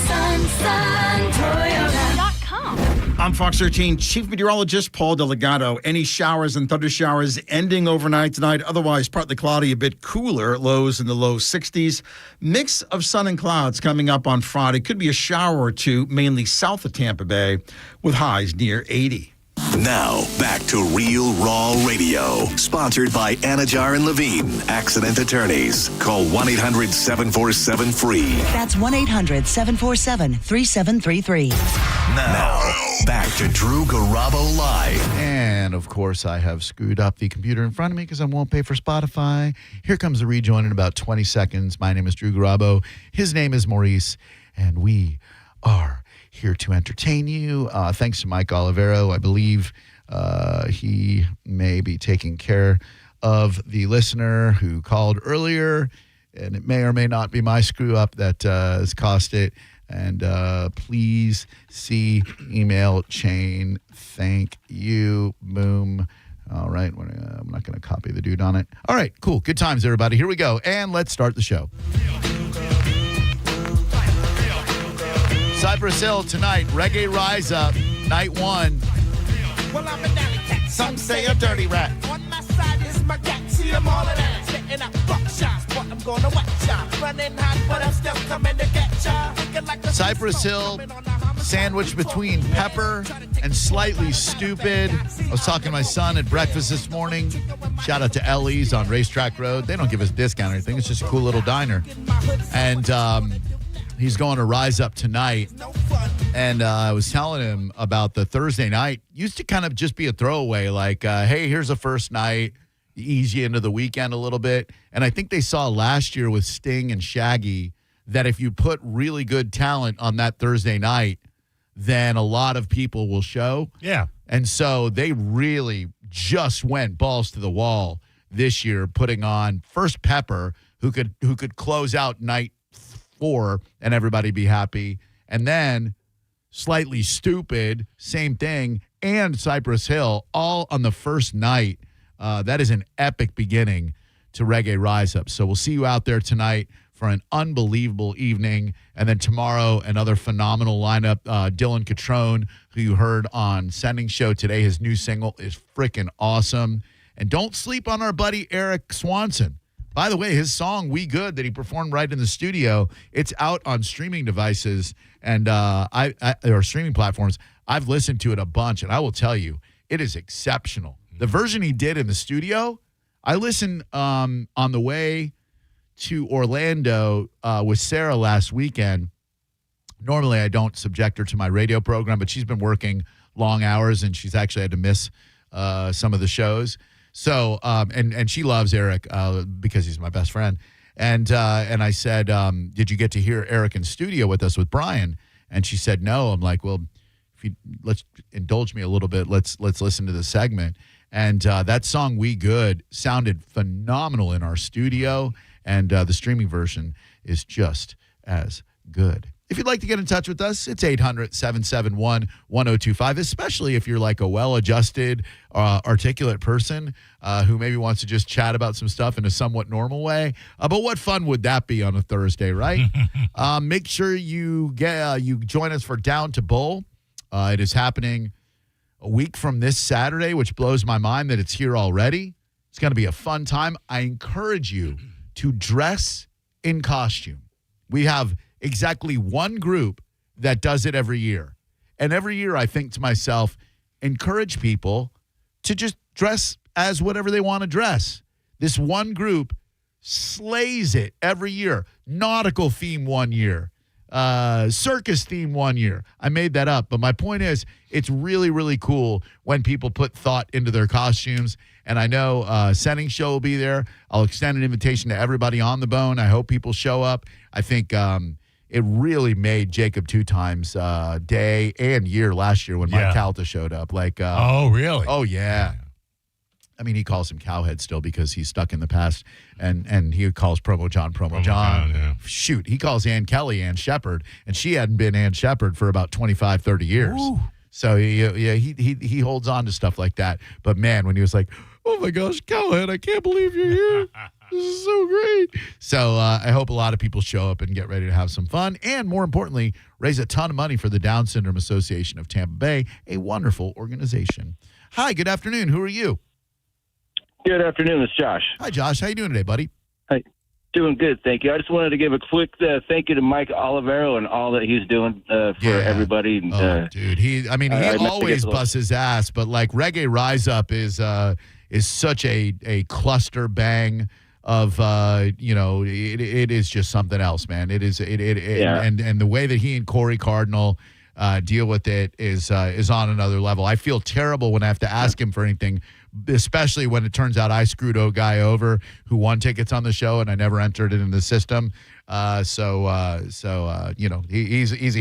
Sun, Toyota.com. I'm Fox 13 Chief Meteorologist Paul Delgado. Any showers and thunder showers ending overnight tonight. Otherwise, partly cloudy, a bit cooler. Lows in the low 60s. Mix of sun and clouds coming up on Friday. Could be a shower or two, mainly south of Tampa Bay, with highs near 80. Now, back to Real Raw Radio. Sponsored by Anajar and Levine, accident attorneys. Call 1-800-747-FREE. That's 1-800-747-3733. Now, back to Drew Garabo Live. And, of course, I have screwed up the computer in front of me because I won't pay for Spotify. Here comes the rejoin in about 20 seconds. My name is Drew Garabo. His name is Maurice, and we are here to entertain you. Thanks to Mike Olivero. I believe he may be taking care of the listener who called earlier, and it may or may not be my screw up that has caused it. And please see email chain. Thank you. Boom. All right. I'm not going to copy the dude on it. All right. Cool. Good times, everybody. Here we go. And let's start the show. Cypress Hill tonight, Reggae Rise Up, night 1. Well, I'm an alley cat. Some say a dirty rat. On my side is my cat. See them all of that. Setting up buckshots. what, I'm gonna watch ya. Running hot, but I'm still coming to get ya. Thinking like a Cypress Hill, sandwiched between pepper and slightly stupid. I was talking to my son at breakfast this morning. Shout out to Ellie's on Racetrack Road. They don't give us discount or anything. It's just a cool little diner. And he's going to Rise Up tonight. And I was telling him about the Thursday night. Used to kind of just be a throwaway, like, hey, here's a first night. Ease you into the weekend a little bit. And I think they saw last year with Sting and Shaggy that if you put really good talent on that Thursday night, then a lot of people will show. Yeah. And so they really just went balls to the wall this year, putting on first Pepper, who could close out night 4 and everybody be happy. And then Slightly Stupid, same thing, and Cypress Hill, all on the first night. That is an epic beginning to Reggae Rise Up. So we'll see you out there tonight for an unbelievable evening. And then tomorrow, another phenomenal lineup. Dylan Catrone, who you heard on Sending Show today, his new single is freaking awesome. And don't sleep on our buddy Eric Swanson. By the way, his song "We Good" that he performed right in the studio, it's out on streaming devices and or streaming platforms. I've listened to it a bunch, and I will tell you, it is exceptional. The version he did in the studio, I listened on the way to Orlando with Sarah last weekend. Normally, I don't subject her to my radio program, but she's been working long hours, and she's actually had to miss some of the shows. So, and she loves Eric because he's my best friend. And I said, did you get to hear Eric in studio with us with Brian? And she said, no. I'm like, well, let's indulge me a little bit. Let's listen to the segment. And that song "We Good" sounded phenomenal in our studio, and the streaming version is just as good. If you'd like to get in touch with us, it's 800-771-1025, especially if you're like a well-adjusted, articulate person who maybe wants to just chat about some stuff in a somewhat normal way. But what fun would that be on a Thursday, right? Make sure you join us for Down to Bowl. It is happening a week from this Saturday, which blows my mind that it's here already. It's going to be a fun time. I encourage you to dress in costume. We have exactly one group that does it every year. And every year I think to myself, encourage people to just dress as whatever they want to dress. This one group slays it every year. Nautical theme one year. Circus theme one year. I made that up. But my point is, it's really, really cool when people put thought into their costumes. And I know Sending Show will be there. I'll extend an invitation to everybody on the bone. I hope people show up. I think it really made Jacob 2 times day and year last year when Mike Calta showed up. Like, oh, really? Oh, yeah. I mean, he calls him Cowhead still because he's stuck in the past, and he calls Promo John. Yeah. Shoot, he calls Ann Kelly Ann Shepard, and she hadn't been Ann Shepard for about 25, 30 years. Ooh. So, he holds on to stuff like that. But, man, when he was like, oh, my gosh, Cowhead, I can't believe you're here. This is so great. So I hope a lot of people show up and get ready to have some fun and, more importantly, raise a ton of money for the Down Syndrome Association of Tampa Bay, a wonderful organization. Hi, good afternoon. Who are you? Good afternoon. It's Josh. Hi, Josh. How you doing today, buddy? Hi. Doing good, thank you. I just wanted to give a quick thank you to Mike Olivero and all that he's doing for everybody. Dude, he always busts his ass, but like Reggae Rise Up is such a cluster bang of it is just something else, man. It is and the way that he and Corey Cardinal deal with it is on another level. I feel terrible when I have to ask him for anything, especially when it turns out I screwed a guy over who won tickets on the show and I never entered it in the system. He's a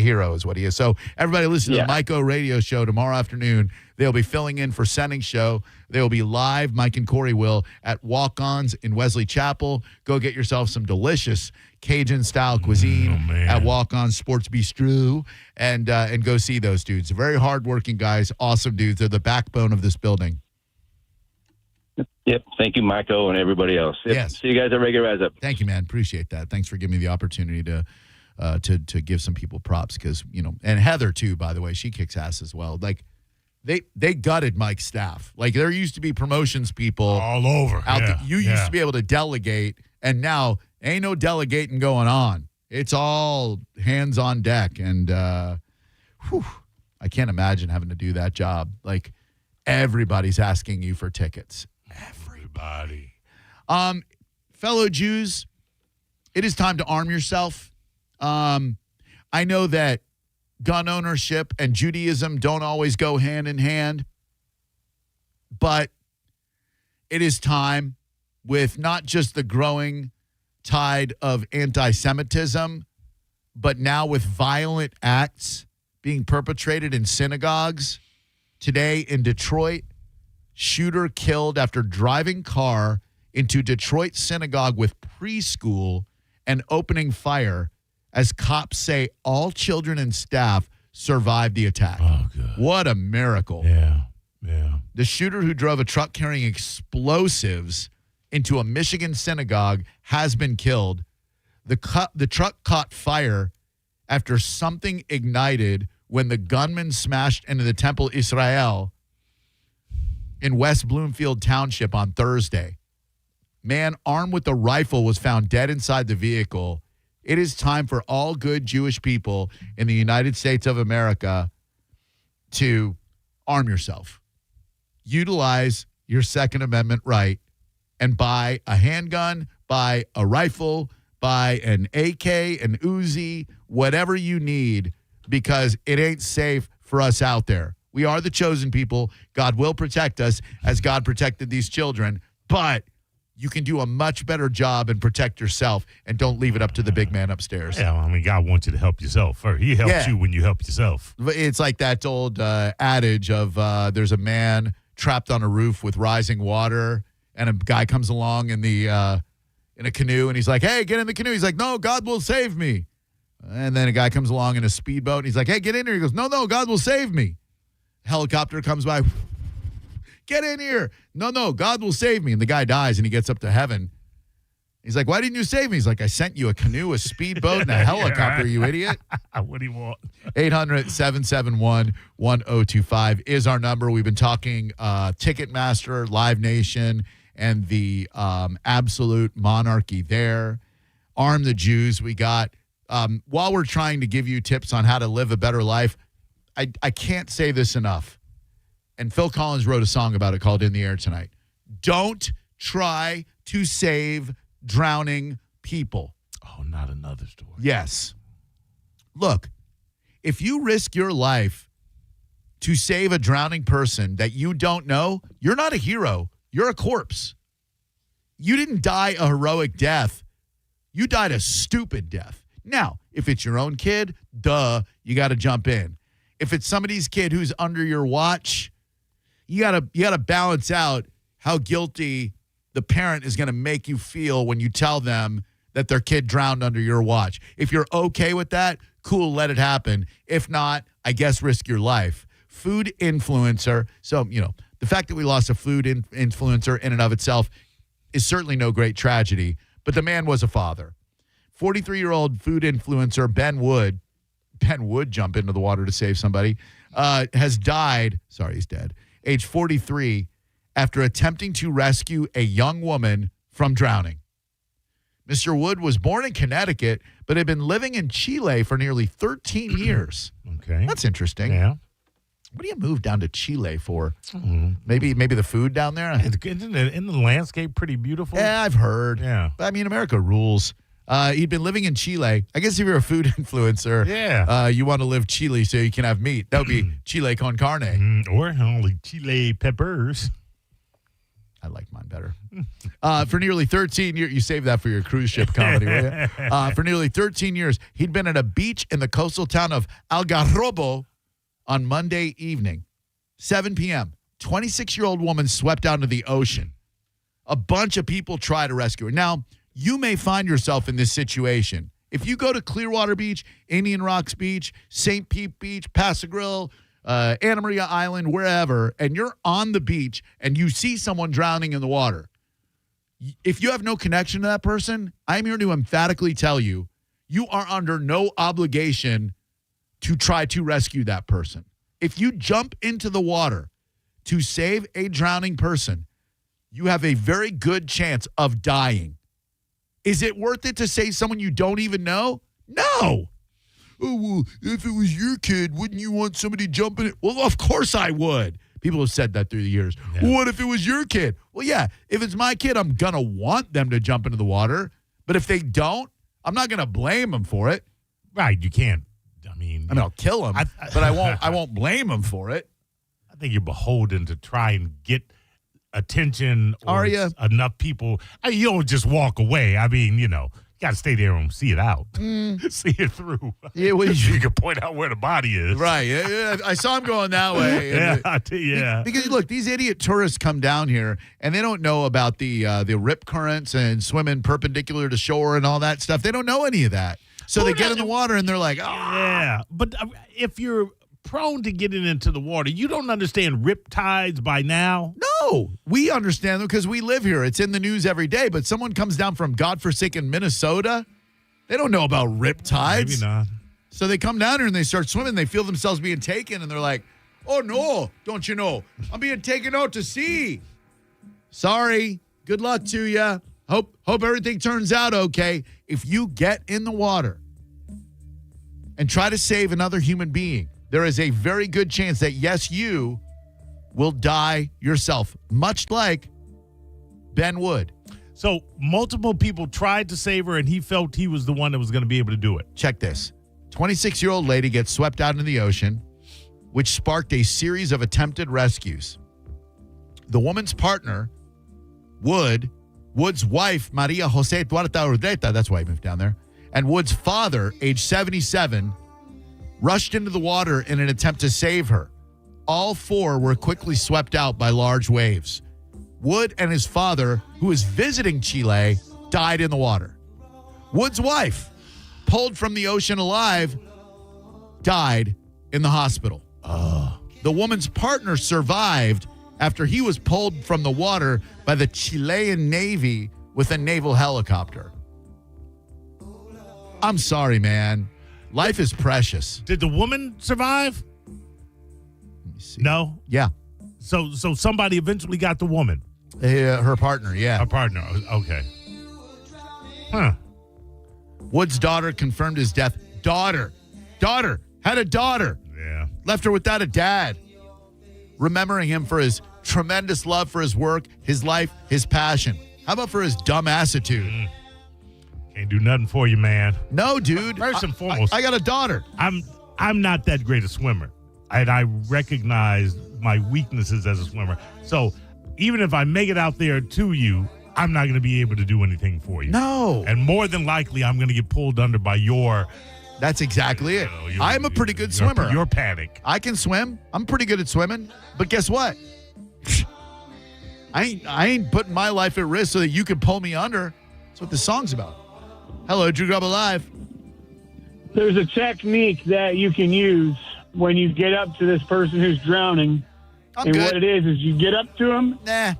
hero is what he is. So everybody listen to the Mike O radio show tomorrow afternoon. They'll be filling in for Sending Show. They will be live, Mike and Corey will, at Walk-Ons in Wesley Chapel. Go get yourself some delicious Cajun-style cuisine at Walk-Ons Sports Bistro and go see those dudes. Very hardworking guys, awesome dudes. They're the backbone of this building. Yep. Thank you, Michael, and everybody else. Yep. Yes. See you guys at Reggae Rise Up. Thank you, man. Appreciate that. Thanks for giving me the opportunity to give some people props because, and Heather, too, by the way, she kicks ass as well. Like, they gutted Mike's staff. Like, there used to be promotions people all over. Out there. You used to be able to delegate, and now Ain't no delegating going on. It's all hands on deck. And I can't imagine having to do that job. Like, everybody's asking you for tickets. Everybody. Fellow Jews, it is time to arm yourself. I know that gun ownership and Judaism don't always go hand in hand, but it is time, with not just the growing tide of anti-Semitism, but now with violent acts being perpetrated in synagogues. Today in Detroit, shooter killed after driving car into Detroit synagogue with preschool and opening fire, as cops say all children and staff survived the attack. Oh, good. What a miracle. Yeah. The shooter, who drove a truck carrying explosives into a Michigan synagogue, has been killed. The truck caught fire after something ignited when the gunman smashed into the Temple Israel in West Bloomfield Township on Thursday. Man armed with a rifle was found dead inside the vehicle. It is time for all good Jewish people in the United States of America to arm yourself. Utilize your Second Amendment right and buy a handgun, buy a rifle, buy an AK, an Uzi, whatever you need, because it ain't safe for us out there. We are the chosen people. God will protect us as God protected these children, but you can do a much better job and protect yourself, and don't leave it up to the big man upstairs. Yeah, I mean, God wants you to help yourself first. He helps you when you help yourself. It's like that old adage of there's a man trapped on a roof with rising water, and a guy comes along in a canoe, and he's like, hey, get in the canoe. He's like, no, God will save me. And then a guy comes along in a speedboat, and he's like, hey, get in here. He goes, no, God will save me. Helicopter comes by. Get in here. No, God will save me. And the guy dies, and he gets up to heaven. He's like, why didn't you save me? He's like, I sent you a canoe, a speedboat, and a helicopter, you idiot. What do you want? 800-771-1025 is our number. We've been talking Ticketmaster, Live Nation, and the absolute monarchy there. Arm the Jews. We got, while we're trying to give you tips on how to live a better life, I can't say this enough. And Phil Collins wrote a song about it called In the Air Tonight. Don't try to save drowning people. Oh, not another story. Yes. Look, if you risk your life to save a drowning person that you don't know, you're not a hero. You're a corpse. You didn't die a heroic death. You died a stupid death. Now, if it's your own kid, you got to jump in. If it's somebody's kid who's under your watch, you gotta balance out how guilty the parent is going to make you feel when you tell them that their kid drowned under your watch. If you're okay with that, cool, let it happen. If not, I guess risk your life. Food influencer. So, the fact that we lost a food influencer in and of itself is certainly no great tragedy, but the man was a father. 43-year-old food influencer Ben Wood jump into the water to save somebody, has died. Sorry, he's dead. Age 43, after attempting to rescue a young woman from drowning. Mr. Wood was born in Connecticut, but had been living in Chile for nearly 13 years. Okay. That's interesting. Yeah. What do you move down to Chile for? Maybe the food down there? Isn't the landscape pretty beautiful? Yeah, I've heard. Yeah. But, I mean, America rules. He'd been living in Chile. I guess if you're a food influencer, you want to live Chile so you can have meat. That would be chile con carne. Or only chile peppers. I like mine better. For nearly 13 years, you save that for your cruise ship comedy, will you? For nearly 13 years, he'd been at a beach in the coastal town of Garabo on Monday evening. 7 p.m., 26-year-old woman swept out into the ocean. A bunch of people try to rescue her. Now, you may find yourself in this situation. If you go to Clearwater Beach, Indian Rocks Beach, St. Pete Beach, Paso Grill, Anna Maria Island, wherever, and you're on the beach and you see someone drowning in the water, if you have no connection to that person, I'm here to emphatically tell you, you are under no obligation to try to rescue that person. If you jump into the water to save a drowning person, you have a very good chance of dying. Is it worth it to save someone you don't even know? No. Oh, well, if it was your kid, wouldn't you want somebody jumping it? Well, of course I would. People have said that through the years. Yeah. Well, what if it was your kid? Well, yeah, if it's my kid, I'm going to want them to jump into the water. But if they don't, I'm not going to blame them for it. Right, you can't. I mean, I'll kill them, but I won't blame them for it. I think you're beholden to try and get attention or Are you? Enough people. You don't just walk away. I mean, you got to stay there and see it out. See it through. Yeah, well, you can point out where the body is. Right. Yeah, I saw him going that way. Yeah. Because, look, these idiot tourists come down here, and they don't know about the rip currents and swimming perpendicular to shore and all that stuff. They don't know any of that. So they get in the water, and they're like, Yeah, but if you're prone to getting into the water, you don't understand rip tides by now? No, we understand them because we live here. It's in the news every day. But someone comes down from godforsaken Minnesota, they don't know about rip tides. Maybe not. So they come down here and they start swimming. They feel themselves being taken, and they're like, oh, no, don't you know? I'm being taken out to sea. Sorry. Good luck to you. Hope everything turns out okay. If you get in the water and try to save another human being, there is a very good chance that, yes, you will die yourself, much like Ben Wood. So multiple people tried to save her, and he felt he was the one that was going to be able to do it. Check this. 26-year-old lady gets swept out into the ocean, which sparked a series of attempted rescues. The woman's partner, Wood's wife, Maria Jose Duarte Urdeta, that's why he moved down there, and Wood's father, age 77, rushed into the water in an attempt to save her. All four were quickly swept out by large waves. Wood and his father, who was visiting Chile, died in the water. Wood's wife, pulled from the ocean alive, died in the hospital. The woman's partner survived after he was pulled from the water by the Chilean Navy with a naval helicopter. I'm sorry, man. Life is precious. Did the woman survive? Let me see. No? Yeah. So somebody eventually got the woman? Her partner, yeah. Her partner, okay. Huh. Wood's daughter confirmed his death. Daughter. Had a daughter. Yeah. Left her without a dad. Remembering him for his tremendous love for his work, his life, his passion. How about for his dumb attitude? Can't do nothing for you, man. No, dude. First and foremost, I got a daughter. I'm not that great a swimmer, and I recognize my weaknesses as a swimmer. So even if I make it out there to you, I'm not going to be able to do anything for you. No. And more than likely, I'm going to get pulled under by your... That's exactly it. I'm a pretty good swimmer. Your panic. I can swim. I'm pretty good at swimming. But guess what? I ain't putting my life at risk so that you can pull me under. That's what the song's about. Hello, Drew Garabo Live. There's a technique that you can use when you get up to this person who's drowning. I'm good. What it is you get up to him. Nah.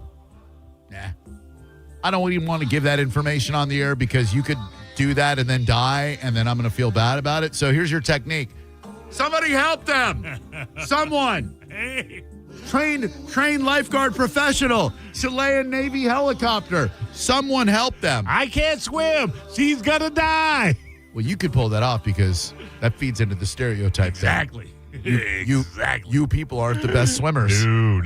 I don't even want to give that information on the air because you could do that and then die, and then I'm going to feel bad about it. So here's your technique. Somebody help them. Someone. Hey. Trained lifeguard professional. Chilean Navy helicopter. Someone help them. I can't swim. She's going to die. Well, you could pull that off because that feeds into the stereotype. Exactly. You people aren't the best swimmers. No.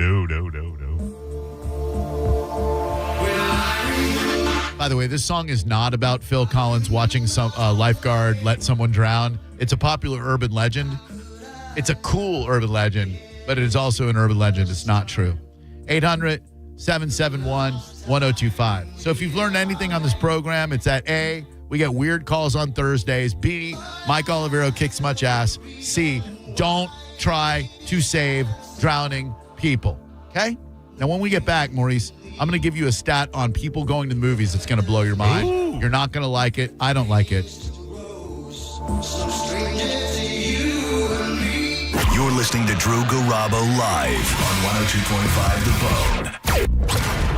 By the way, this song is not about Phil Collins watching some lifeguard let someone drown. It's a popular urban legend. It's a cool urban legend, but it is also an urban legend. It's not true. 800-771-1025. So if you've learned anything on this program, it's that A, we get weird calls on Thursdays. B, Mike Olivero kicks much ass. C, don't try to save drowning people. Okay? Now, when we get back, Maurice, I'm going to give you a stat on people going to the movies that's going to blow your mind. Ooh. You're not going to like it. I don't like it. You're listening to Drew Garabo live on 102.5 The Bone.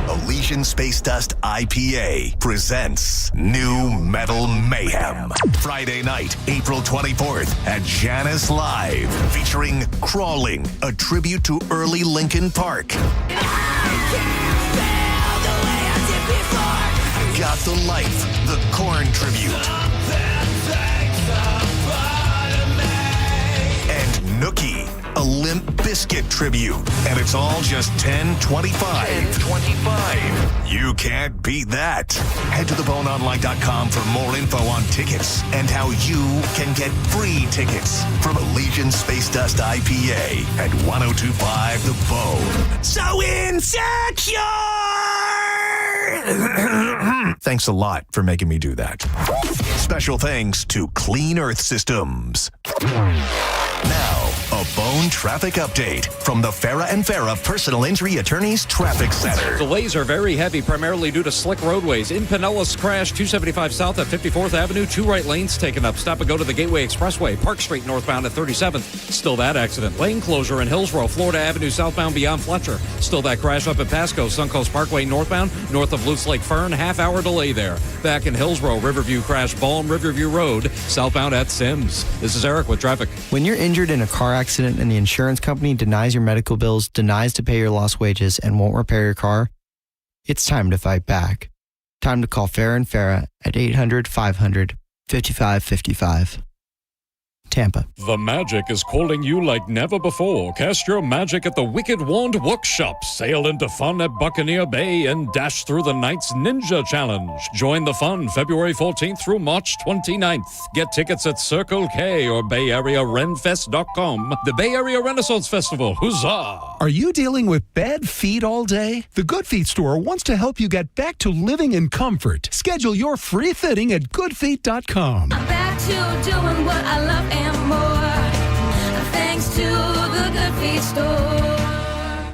Elysian Space Dust IPA presents New Metal Mayhem. Friday night, April 24th at Janus Live, featuring Crawling, a tribute to early Linkin Park. Got the Life, the Corn Tribute. And Nookie, a Limp Bizkit tribute. And it's all just $10.25. $10.25. You can't beat that. Head to theboneonline.com for more info on tickets and how you can get free tickets from Elysian Space Dust IPA at 102.5 The Bone. So insecure! Thanks a lot for making me do that. Special thanks to Clean Earth Systems. Now, a Bone traffic update from the Farah and Farah Personal Injury Attorneys Traffic Center. Delays are very heavy, primarily due to slick roadways. In Pinellas, crash 275 south at 54th Avenue, 2 right lanes taken up. Stop and go to the Gateway Expressway, Park Street northbound at 37th. Still that accident. Lane closure in Hillsborough, Florida Avenue southbound beyond Fletcher. Still that crash up at Pasco, Suncoast Parkway northbound, north of Lutz Lake Fern, half-hour delay there. Back in Hillsborough, Riverview crash, Balm Riverview Road, southbound at Sims. This is Eric with traffic. When you're injured in a car accident and the insurance company denies your medical bills, denies to pay your lost wages, and won't repair your car, it's time to fight back. Time to call Farah and Farah at 800-500-5555. Tampa. The magic is calling you like never before. Cast your magic at the Wicked Wand Workshop. Sail into fun at Buccaneer Bay and dash through the night's Ninja Challenge. Join the fun February 14th through March 29th. Get tickets at Circle K or BayAreaRenFest.com. The Bay Area Renaissance Festival. Huzzah! Are you dealing with bad feet all day? The Good Feet store wants to help you get back to living in comfort. Schedule your free fitting at goodfeet.com. I'm back to doing what I love and more, thanks to the Good Feet store.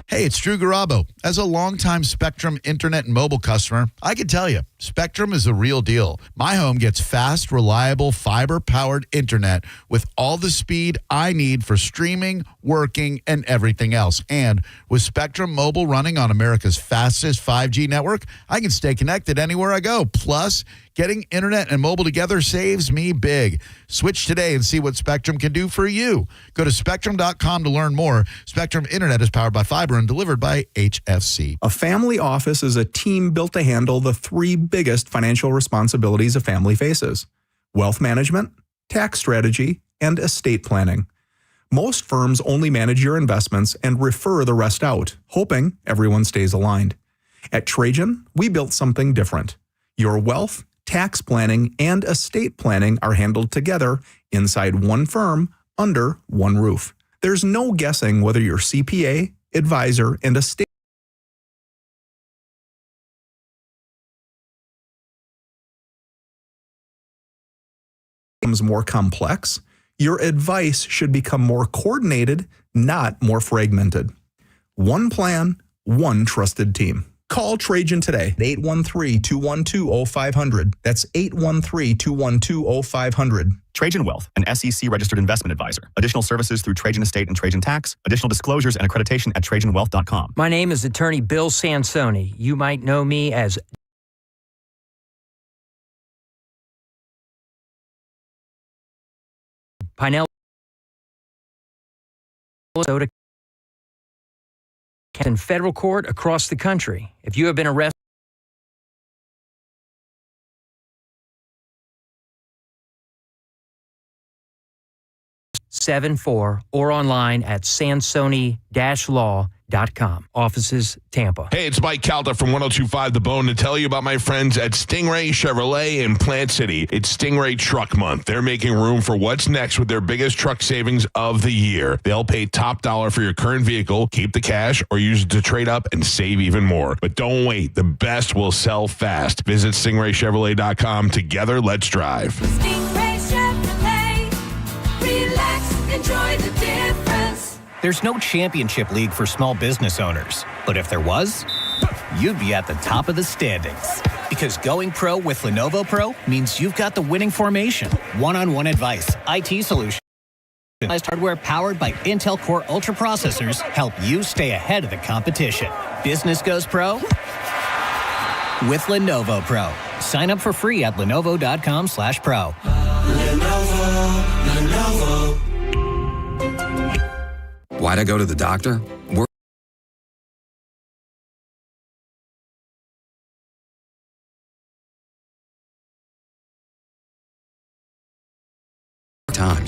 Hey, it's Drew Garabo. As a longtime Spectrum internet and mobile customer, I can tell you, Spectrum is a real deal. My home gets fast, reliable, fiber-powered internet with all the speed I need for streaming, working, and everything else. And with Spectrum Mobile running on America's fastest 5G network, I can stay connected anywhere I go. Plus, getting internet and mobile together saves me big. Switch today and see what Spectrum can do for you. Go to Spectrum.com to learn more. Spectrum Internet is powered by fiber and delivered by HFC. A family office is a team built to handle the 3 biggest financial responsibilities a family faces: wealth management, tax strategy, and estate planning. Most firms only manage your investments and refer the rest out, hoping everyone stays aligned. At Trajan, we built something different. Your wealth, tax planning, and estate planning are handled together inside one firm under one roof. There's no guessing whether your CPA, advisor, and estate becomes more complex. Your advice should become more coordinated, not more fragmented. One plan, one trusted team. Call Trajan today at 813-212-0500. That's 813-212-0500. Trajan Wealth, an SEC registered investment advisor. Additional services through Trajan Estate and Trajan Tax. Additional disclosures and accreditation at TrajanWealth.com. My name is attorney Bill Sansoni. You might know me as Pinellas in federal court across the country. If you have been arrested, 74 or online at sansoni-law.com. Offices, Tampa. Hey, it's Mike Calda from 102.5 The Bone to tell you about my friends at Stingray Chevrolet in Plant City. It's Stingray Truck Month. They're making room for what's next with their biggest truck savings of the year. They'll pay top dollar for your current vehicle, keep the cash, or use it to trade up and save even more. But don't wait. The best will sell fast. Visit StingrayChevrolet.com. Together, let's drive. Stingray Chevrolet, relax, enjoy the difference. There's no championship league for small business owners, but if there was, you'd be at the top of the standings. Because going pro with Lenovo Pro means you've got the winning formation, one-on-one advice, IT solutions, hardware powered by Intel Core Ultra processors help you stay ahead of the competition. Business goes pro with Lenovo Pro. Sign up for free at lenovo.com/pro. Lenovo. Why'd I go to the doctor?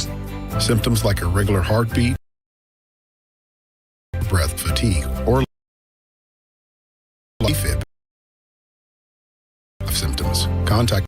symptoms. Symptoms like irregular heartbeat, breath fatigue, or AFib of symptoms. Contact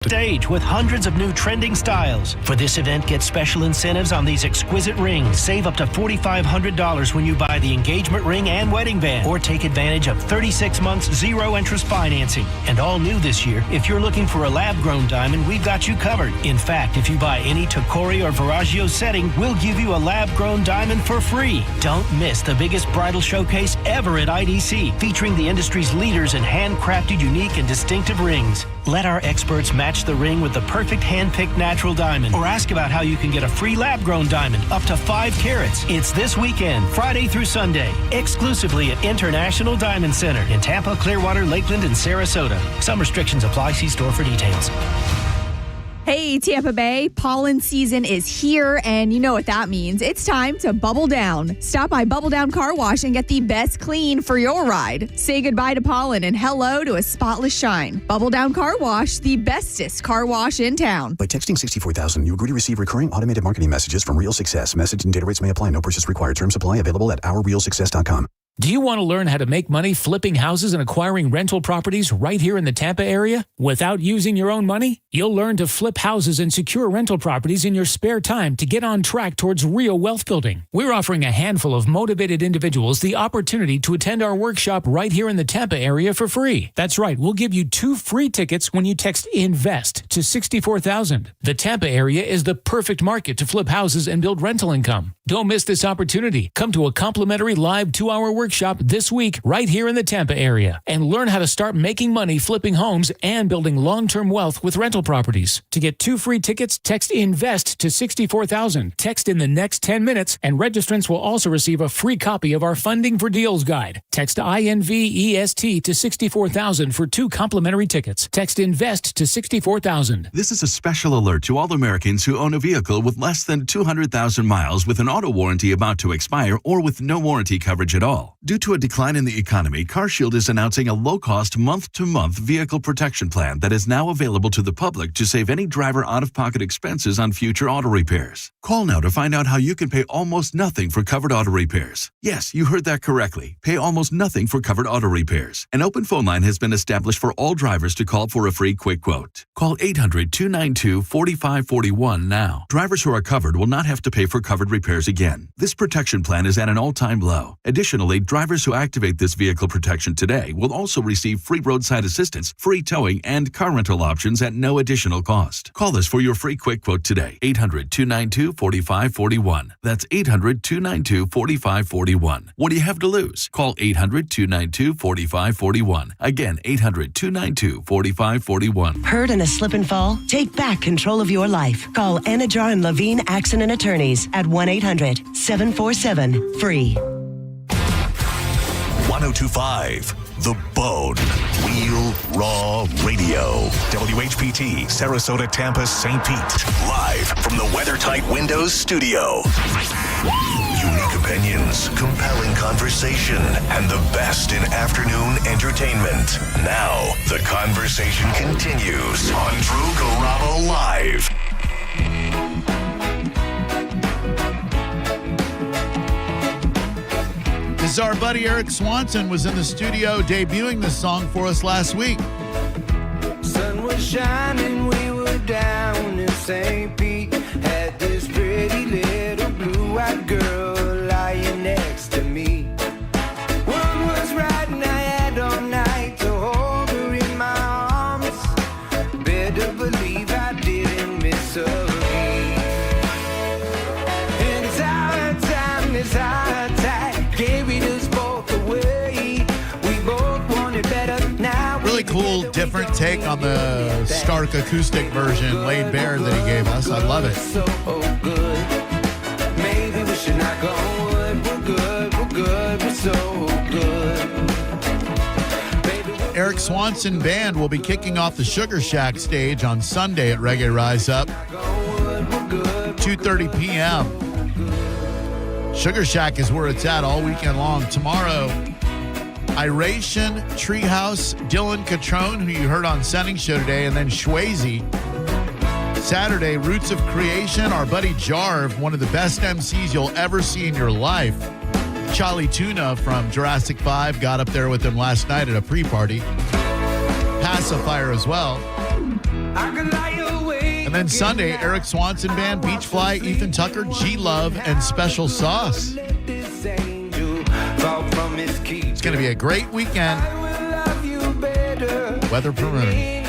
stage with hundreds of new trending styles. For this event, get special incentives on these exquisite rings. Save up to $4,500 when you buy the engagement ring and wedding band, or take advantage of 36 months zero-interest financing. And all new this year, if you're looking for a lab-grown diamond, we've got you covered. In fact, if you buy any Tacori or Veragio setting, we'll give you a lab-grown diamond for free. Don't miss the biggest bridal showcase ever at IDC, featuring the industry's leaders in handcrafted, unique, and distinctive rings. Let our experts match the ring with the perfect hand-picked natural diamond, or ask about how you can get a free lab-grown diamond up to 5 carats. It's this weekend, Friday through Sunday, exclusively at International Diamond Center in Tampa, Clearwater, Lakeland, and Sarasota. Some restrictions apply. See store for details. Hey, Tampa Bay, pollen season is here, and you know what that means. It's time to bubble down. Stop by Bubble Down Car Wash and get the best clean for your ride. Say goodbye to pollen and hello to a spotless shine. Bubble Down Car Wash, the bestest car wash in town. By texting 64000, you agree to receive recurring automated marketing messages from Real Success. Message and data rates may apply. No purchase required. Terms apply. Available at ourrealsuccess.com. Do you want to learn how to make money flipping houses and acquiring rental properties right here in the Tampa area without using your own money? You'll learn to flip houses and secure rental properties in your spare time to get on track towards real wealth building. We're offering a handful of motivated individuals the opportunity to attend our workshop right here in the Tampa area for free. That's right, we'll give you 2 free tickets when you text INVEST to 64,000. The Tampa area is the perfect market to flip houses and build rental income. Don't miss this opportunity. Come to a complimentary live 2-hour workshop this week right here in the Tampa area and learn how to start making money flipping homes and building long-term wealth with rental properties. To get 2 free tickets, text INVEST to 64,000. Text in the next 10 minutes, and registrants will also receive a free copy of our Funding for Deals guide. Text INVEST to 64,000 for 2 complimentary tickets. Text INVEST to 64,000. This is a special alert to all Americans who own a vehicle with less than 200,000 miles with an auto warranty about to expire or with no warranty coverage at all. Due to a decline in the economy, CarShield is announcing a low-cost month-to-month vehicle protection plan that is now available to the public to save any driver out-of-pocket expenses on future auto repairs. Call now to find out how you can pay almost nothing for covered auto repairs. Yes, you heard that correctly. Pay almost nothing for covered auto repairs. An open phone line has been established for all drivers to call for a free quick quote. Call 800-292-4541 now. Drivers who are covered will not have to pay for covered repairs again. This protection plan is at an all-time low. Additionally, drivers who activate this vehicle protection today will also receive free roadside assistance, free towing, and car rental options at no additional cost. Call us for your free quick quote today. 800-292-4541. That's 800-292-4541. What do you have to lose? Call 800-292-4541. Again, 800-292-4541. Hurt in a slip and fall? Take back control of your life. Call Anajar and Levine Accident Attorneys at 1-800-747-FREE. 1025 The Bone. Real Raw Radio. WHPT, Sarasota, Tampa, St. Pete. Live from the WeatherTight Windows studio. Unique opinions, compelling conversation, and the best in afternoon entertainment. Now, the conversation continues on Drew Garabo Live. This is our buddy Eric Swanson was in the studio debuting this song for us last week. Sun was shining, we were down in St. Pete. Had this pretty little blue-eyed girl lying next to me. One was right and I had all night to hold her in my arms. Better believe I didn't miss a beat. It's our time, it's our time. Carried us both away. We both wanted better now. Really cool, different take on the Stark acoustic version, laid bare, that he gave us. I love it. So good. Maybe we should knock on wood. We're good, we're so good. Eric Swanson Band will be kicking off the Sugar Shack stage on Sunday at Reggae Rise Up, 2:30 p.m. Sugar Shack is where it's at all weekend long. Tomorrow, Iration, Treehouse, Dylan Catrone, who you heard on Sending Show today, and then Shwazy. Saturday, Roots of Creation, our buddy Jarv, one of the best MCs you'll ever see in your life. Charlie Tuna from Jurassic 5 got up there with them last night at a pre-party. Pacifier as well. And then Sunday, Eric Swanson Band, Beachfly, Ethan Tucker, G-Love, and Special Sauce. It's going to be a great weekend. Weather permitting.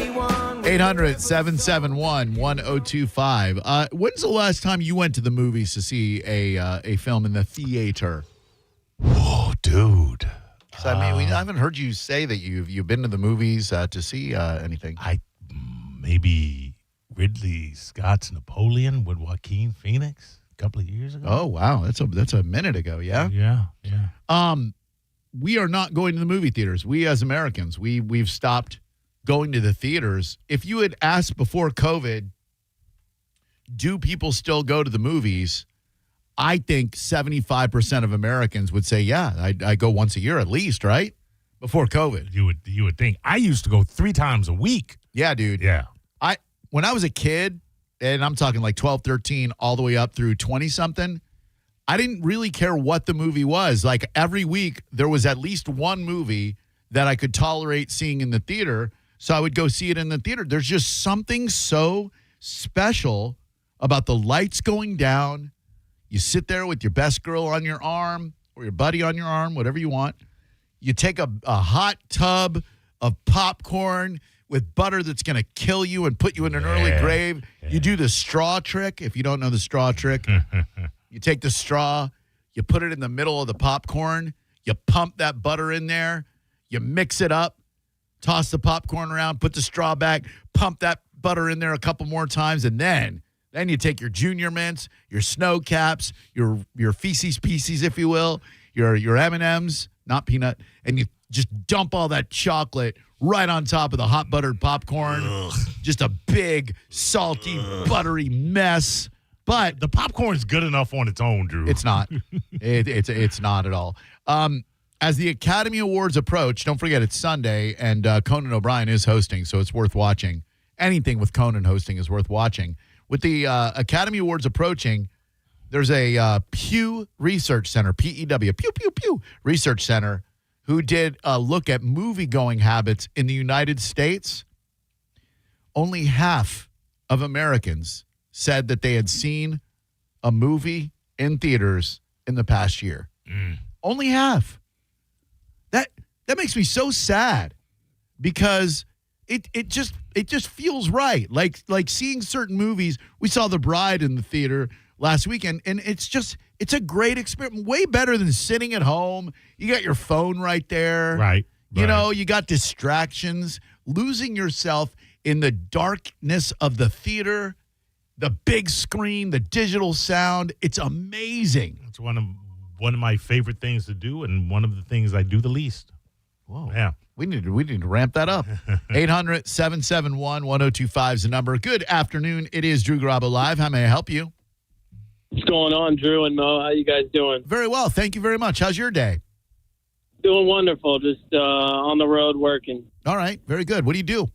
800-771-1025. When's the last time you went to the movies to see a film in the theater? Oh, dude. I mean, I haven't heard you say that you've been to the movies to see anything. Maybe Ridley Scott's Napoleon with Joaquin Phoenix a couple of years ago. Oh, wow. That's a minute ago, yeah? Yeah. We are not going to the movie theaters. We as Americans, we've stopped going to the theaters. If you had asked before COVID, do people still go to the movies? I think 75% of Americans would say, yeah, I go once a year at least, right? Before COVID. You would think. I used to go 3 times a week. Yeah, dude. Yeah. When I was a kid, and I'm talking like 12, 13, all the way up through 20-something, I didn't really care what the movie was. Like every week, there was at least one movie that I could tolerate seeing in the theater, so I would go see it in the theater. There's just something so special about the lights going down. You sit there with your best girl on your arm or your buddy on your arm, whatever you want. You take a hot tub of popcorn with butter that's going to kill you and put you in an early grave. Yeah. You do the straw trick. If you don't know the straw trick, you take the straw, you put it in the middle of the popcorn, you pump that butter in there, you mix it up, toss the popcorn around, put the straw back, pump that butter in there a couple more times, and then you take your Junior Mints, your Snow Caps, your feces pieces, if you will, your M&Ms, not peanut, and you just dump all that chocolate right on top of the hot buttered popcorn. Ugh. Just a big, salty, buttery mess. But the popcorn's good enough on its own, Drew. It's not. It's not at all. As the Academy Awards approach, don't forget it's Sunday, and Conan O'Brien is hosting, so it's worth watching. Anything with Conan hosting is worth watching. With the Academy Awards approaching, there's a Pew Research Center, P-E-W, Pew Research Center, who did a look at movie-going habits in the United States. Only half of Americans said that they had seen a movie in theaters in the past year. Only half. That makes me so sad because it just feels right. Like seeing certain movies. We saw The Bride in the theater last weekend, and it's a great experience. Way better than sitting at home. You got your phone right there. Right. You know, you got distractions. Losing yourself in the darkness of the theater, the big screen, the digital sound. It's amazing. It's one of my favorite things to do, and one of the things I do the least. Whoa. Yeah. We need to ramp that up. 800-771-1025 is the number. Good afternoon. It is Drew Garabo Live. How may I help you? What's going on, Drew and Mo? How you guys doing? Very well. Thank you very much. How's your day? Doing wonderful. Just on the road working. All right. Very good. What do you do?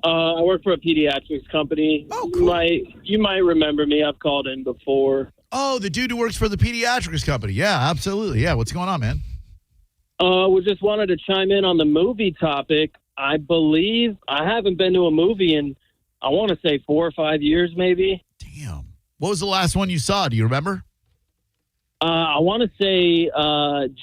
I work for a pediatrics company. Oh, cool. You might remember me. I've called in before. Oh, the dude who works for the pediatrics company. Yeah, absolutely. Yeah. What's going on, man? We just wanted to chime in on the movie topic. I believe I haven't been to a movie in, I want to say 4 or 5 years, maybe. Damn. What was the last one you saw? Do you remember? I want to say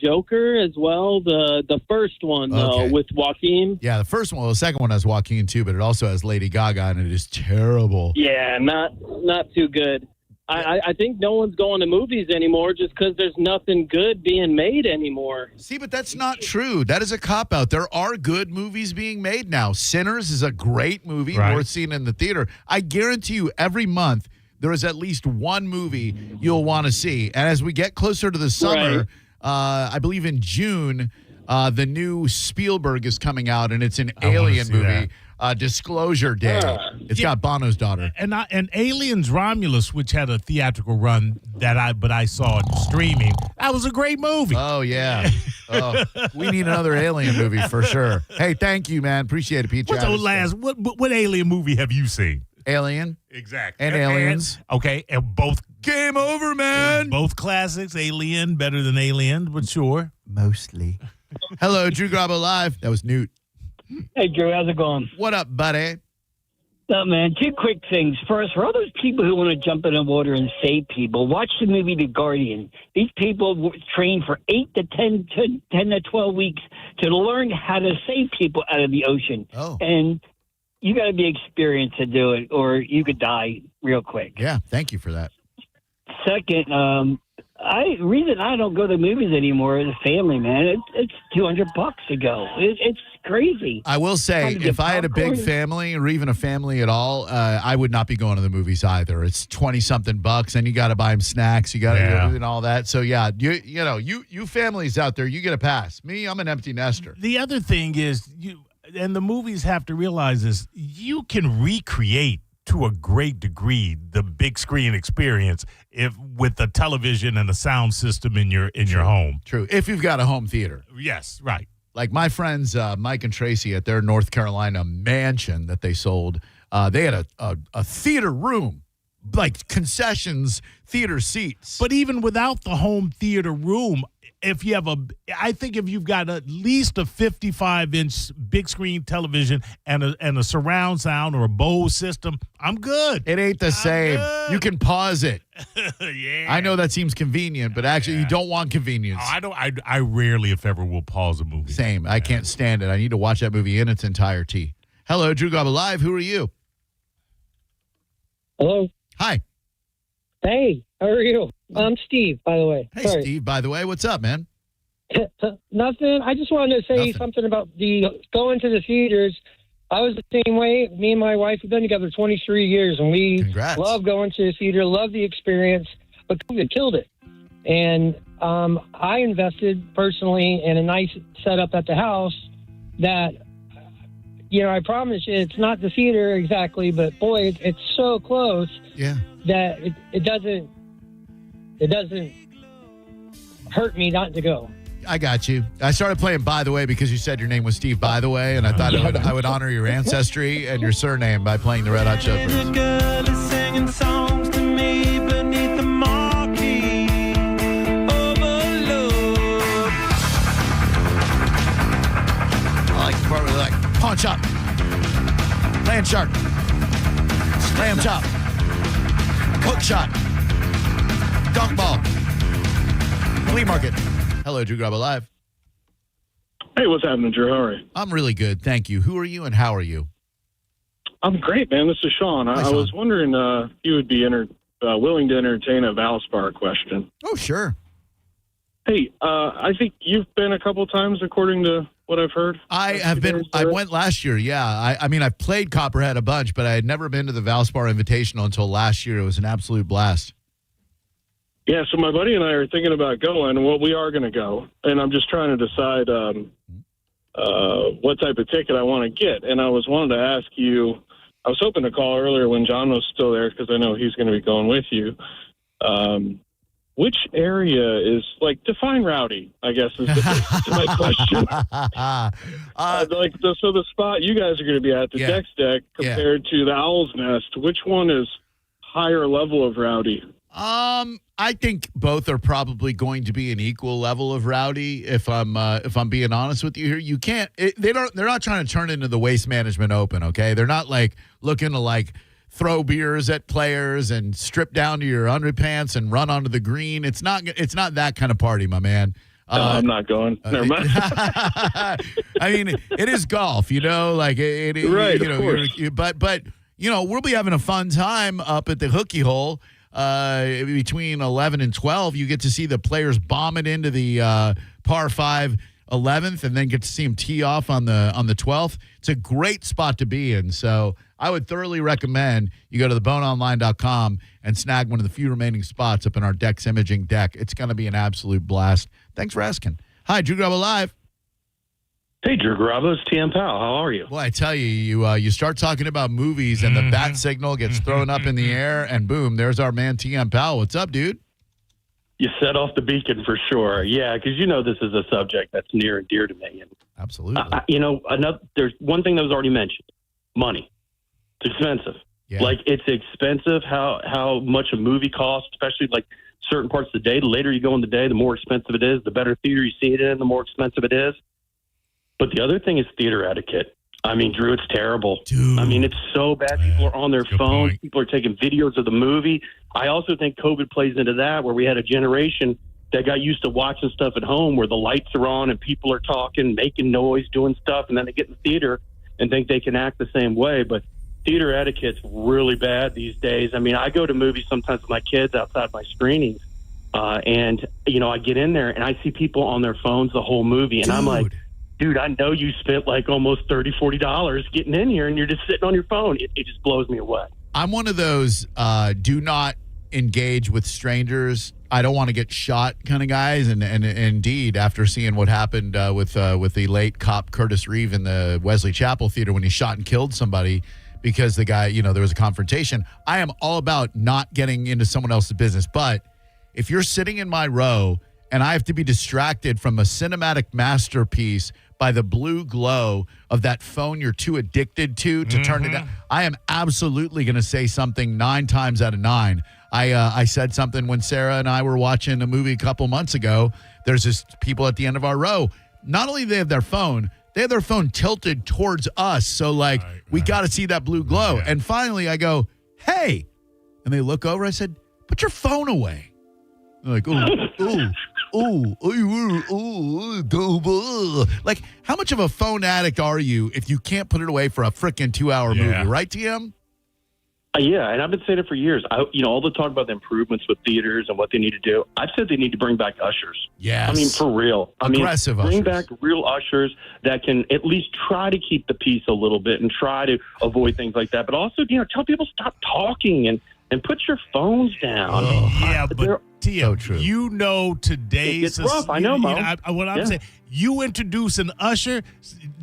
Joker as well. The first one, though, with Joaquin. Yeah, the first one. Well, the second one has Joaquin, too, but it also has Lady Gaga, and it is terrible. Yeah, not too good. I think no one's going to movies anymore just because there's nothing good being made anymore. See, but that's not true. That is a cop-out. There are good movies being made now. Sinners is a great movie worth seeing in the theater. I guarantee you every month there is at least one movie you'll want to see. And as we get closer to the summer, I believe in June, The new Spielberg is coming out, and it's an I wanna alien see movie. Disclosure Day. It's got Bono's daughter. And Aliens Romulus, which had a theatrical run but I saw it streaming. That was a great movie. Oh, yeah. We need another alien movie for sure. Hey, thank you, man. Appreciate it, Pete. What's the last? What alien movie have you seen? Alien. Exactly. And Aliens. Okay, and both. Game over, man. Both classics. Alien, better than Alien, but sure. Mostly. Hello, Drew Garabo Live. That was Newt. Hey, Drew, how's it going? What up, buddy? No, man, two quick things. First, for all those people who want to jump in the water and save people, watch the movie The Guardian. These people were trained for 8 to 10 to 12 weeks to learn how to save people out of the ocean. Oh. And you got to be experienced to do it, or you could die real quick. Yeah, thank you for that. Second, reason I don't go to movies anymore is family, man. It's $200 to go. It's crazy. I will say, if I had a big family or even a family at all, I would not be going to the movies either. It's 20-something bucks, and you got to buy them snacks, you got to do and all that. So yeah, you families out there, you get a pass. Me, I'm an empty nester. The other thing is and the movies have to realize this: you can recreate to a great degree the big screen experience with the television and the sound system in your home. True. If you've got a home theater. Yes, right. Like my friends Mike and Tracy at their North Carolina mansion that they sold, they had a theater room, like concessions, theater seats. But even without the home theater room, if you've got at least a 55-inch big screen television and a surround sound or a Bose system, I'm good. It ain't the same. Good. You can pause it. Yeah. I know that seems convenient, but actually you don't want convenience. I rarely, if ever, will pause a movie. Same. I can't stand it. I need to watch that movie in its entirety. Hello, Drew Garabo Live. Who are you? Hello. Hi. Hey, how are you? I'm Steve, by the way. Hey, Sorry. Steve, by the way. What's up, man? Nothing. I just wanted to say something about going to the theaters. I was the same way. Me and my wife have been together 23 years, and we love going to the theater, love the experience, but COVID killed it. And I invested personally in a nice setup at the house that, I promise you, it's not the theater exactly, but boy, it's so close. Yeah. That it doesn't hurt me not to go. I got you. I started playing By the Way because you said your name was Steve By the Way, and I thought I would honor your ancestry and your surname by playing the Red Hot Chili Peppers. Singing songs to me beneath the marquee. Overload. I like the part where they're like, pawn shop, land shark, slam chop, hook shot, dunk ball, flea market. Hello, Drew Garabo Live. Hey, what's happening, Drew? How are you? I'm really good, thank you. Who are you and how are you? I'm great, man. This is Sean. Hi, I Sean. was wondering if you would be willing to entertain a Valspar question. Oh, sure. Hey, I think you've been a couple times, according to what I've heard. I have been. I went last year, yeah. I mean, I've played Copperhead a bunch, but I had never been to the Valspar Invitational until last year. It was an absolute blast. Yeah, so my buddy and I are thinking about going, and we are going to go. And I'm just trying to decide what type of ticket I want to get. And I was wanting to ask you, I was hoping to call earlier when John was still there because I know he's going to be going with you. Which area is, define rowdy, I guess, is my question. So the spot you guys are going to be at, the Dex Deck, compared to the Owl's Nest, which one is higher level of rowdy? I think both are probably going to be an equal level of rowdy. If I'm being honest with you here, you can't. They're not trying to turn into the Waste Management Open. Okay, they're not looking to throw beers at players and strip down to your underpants and run onto the green. It's not that kind of party, my man. No, I'm not going. Never mind. I mean, it is golf, right? But we'll be having a fun time up at the hooky hole. Between 11 and 12, you get to see the players bomb it into the par 5 11th, and then get to see them tee off on the 12th. It's a great spot to be in. So I would thoroughly recommend you go to theboneonline.com and snag one of the few remaining spots up in our Dex Imaging deck. It's going to be an absolute blast. Thanks for asking. Hi, Drew Garabo Live. Hey, Drew Garabo, it's TM Powell. How are you? Well, I tell you, you start talking about movies and the bat signal gets thrown up in the air, and boom, there's our man TM Powell. What's up, dude? You set off the beacon for sure. Yeah, because this is a subject that's near and dear to me. And absolutely. There's one thing that was already mentioned: money. It's expensive. Yeah. Like, it's expensive how much a movie costs, especially like certain parts of the day. The later you go in the day, the more expensive it is. The better theater you see it in, the more expensive it is. But the other thing is theater etiquette. I mean, Drew, it's terrible. Dude. I mean, it's so bad. People are on their phones. People are taking videos of the movie. I also think COVID plays into that, where we had a generation that got used to watching stuff at home where the lights are on and people are talking, making noise, doing stuff, and then they get in the theater and think they can act the same way. But theater etiquette's really bad these days. I mean, I go to movies sometimes with my kids outside my screenings, and, I get in there and I see people on their phones the whole movie, and I'm like, dude, I know you spent like almost $30, $40 getting in here and you're just sitting on your phone. It just blows me away. I'm one of those do not engage with strangers. I don't want to get shot kind of guys. And indeed, after seeing what happened with the late cop Curtis Reeve in the Wesley Chapel Theater when he shot and killed somebody because the guy, there was a confrontation, I am all about not getting into someone else's business. But if you're sitting in my row and I have to be distracted from a cinematic masterpiece by the blue glow of that phone you're too addicted to turn it down, I am absolutely going to say something 9 times out of 9. I said something when Sarah and I were watching a movie a couple months ago. There's just people at the end of our row. Not only do they have their phone, they have their phone tilted towards us. So, we got to see that blue glow. Yeah. And finally, I go, hey. And they look over. I said, put your phone away. They're like, like, how much of a phone addict are you if you can't put it away for a freaking 2-hour movie, right, TM? Yeah, and I've been saying it for years. All the talk about the improvements with theaters and what they need to do. I've said they need to bring back ushers. Yes. I mean, for real. Aggressive bring ushers. back real ushers that can at least try to keep the peace a little bit and try to avoid things like that. But also, tell people stop talking and put your phones down. Yeah, but Tia, so true. Today's it's rough. I know, Mo. What I'm saying, you introduce an usher,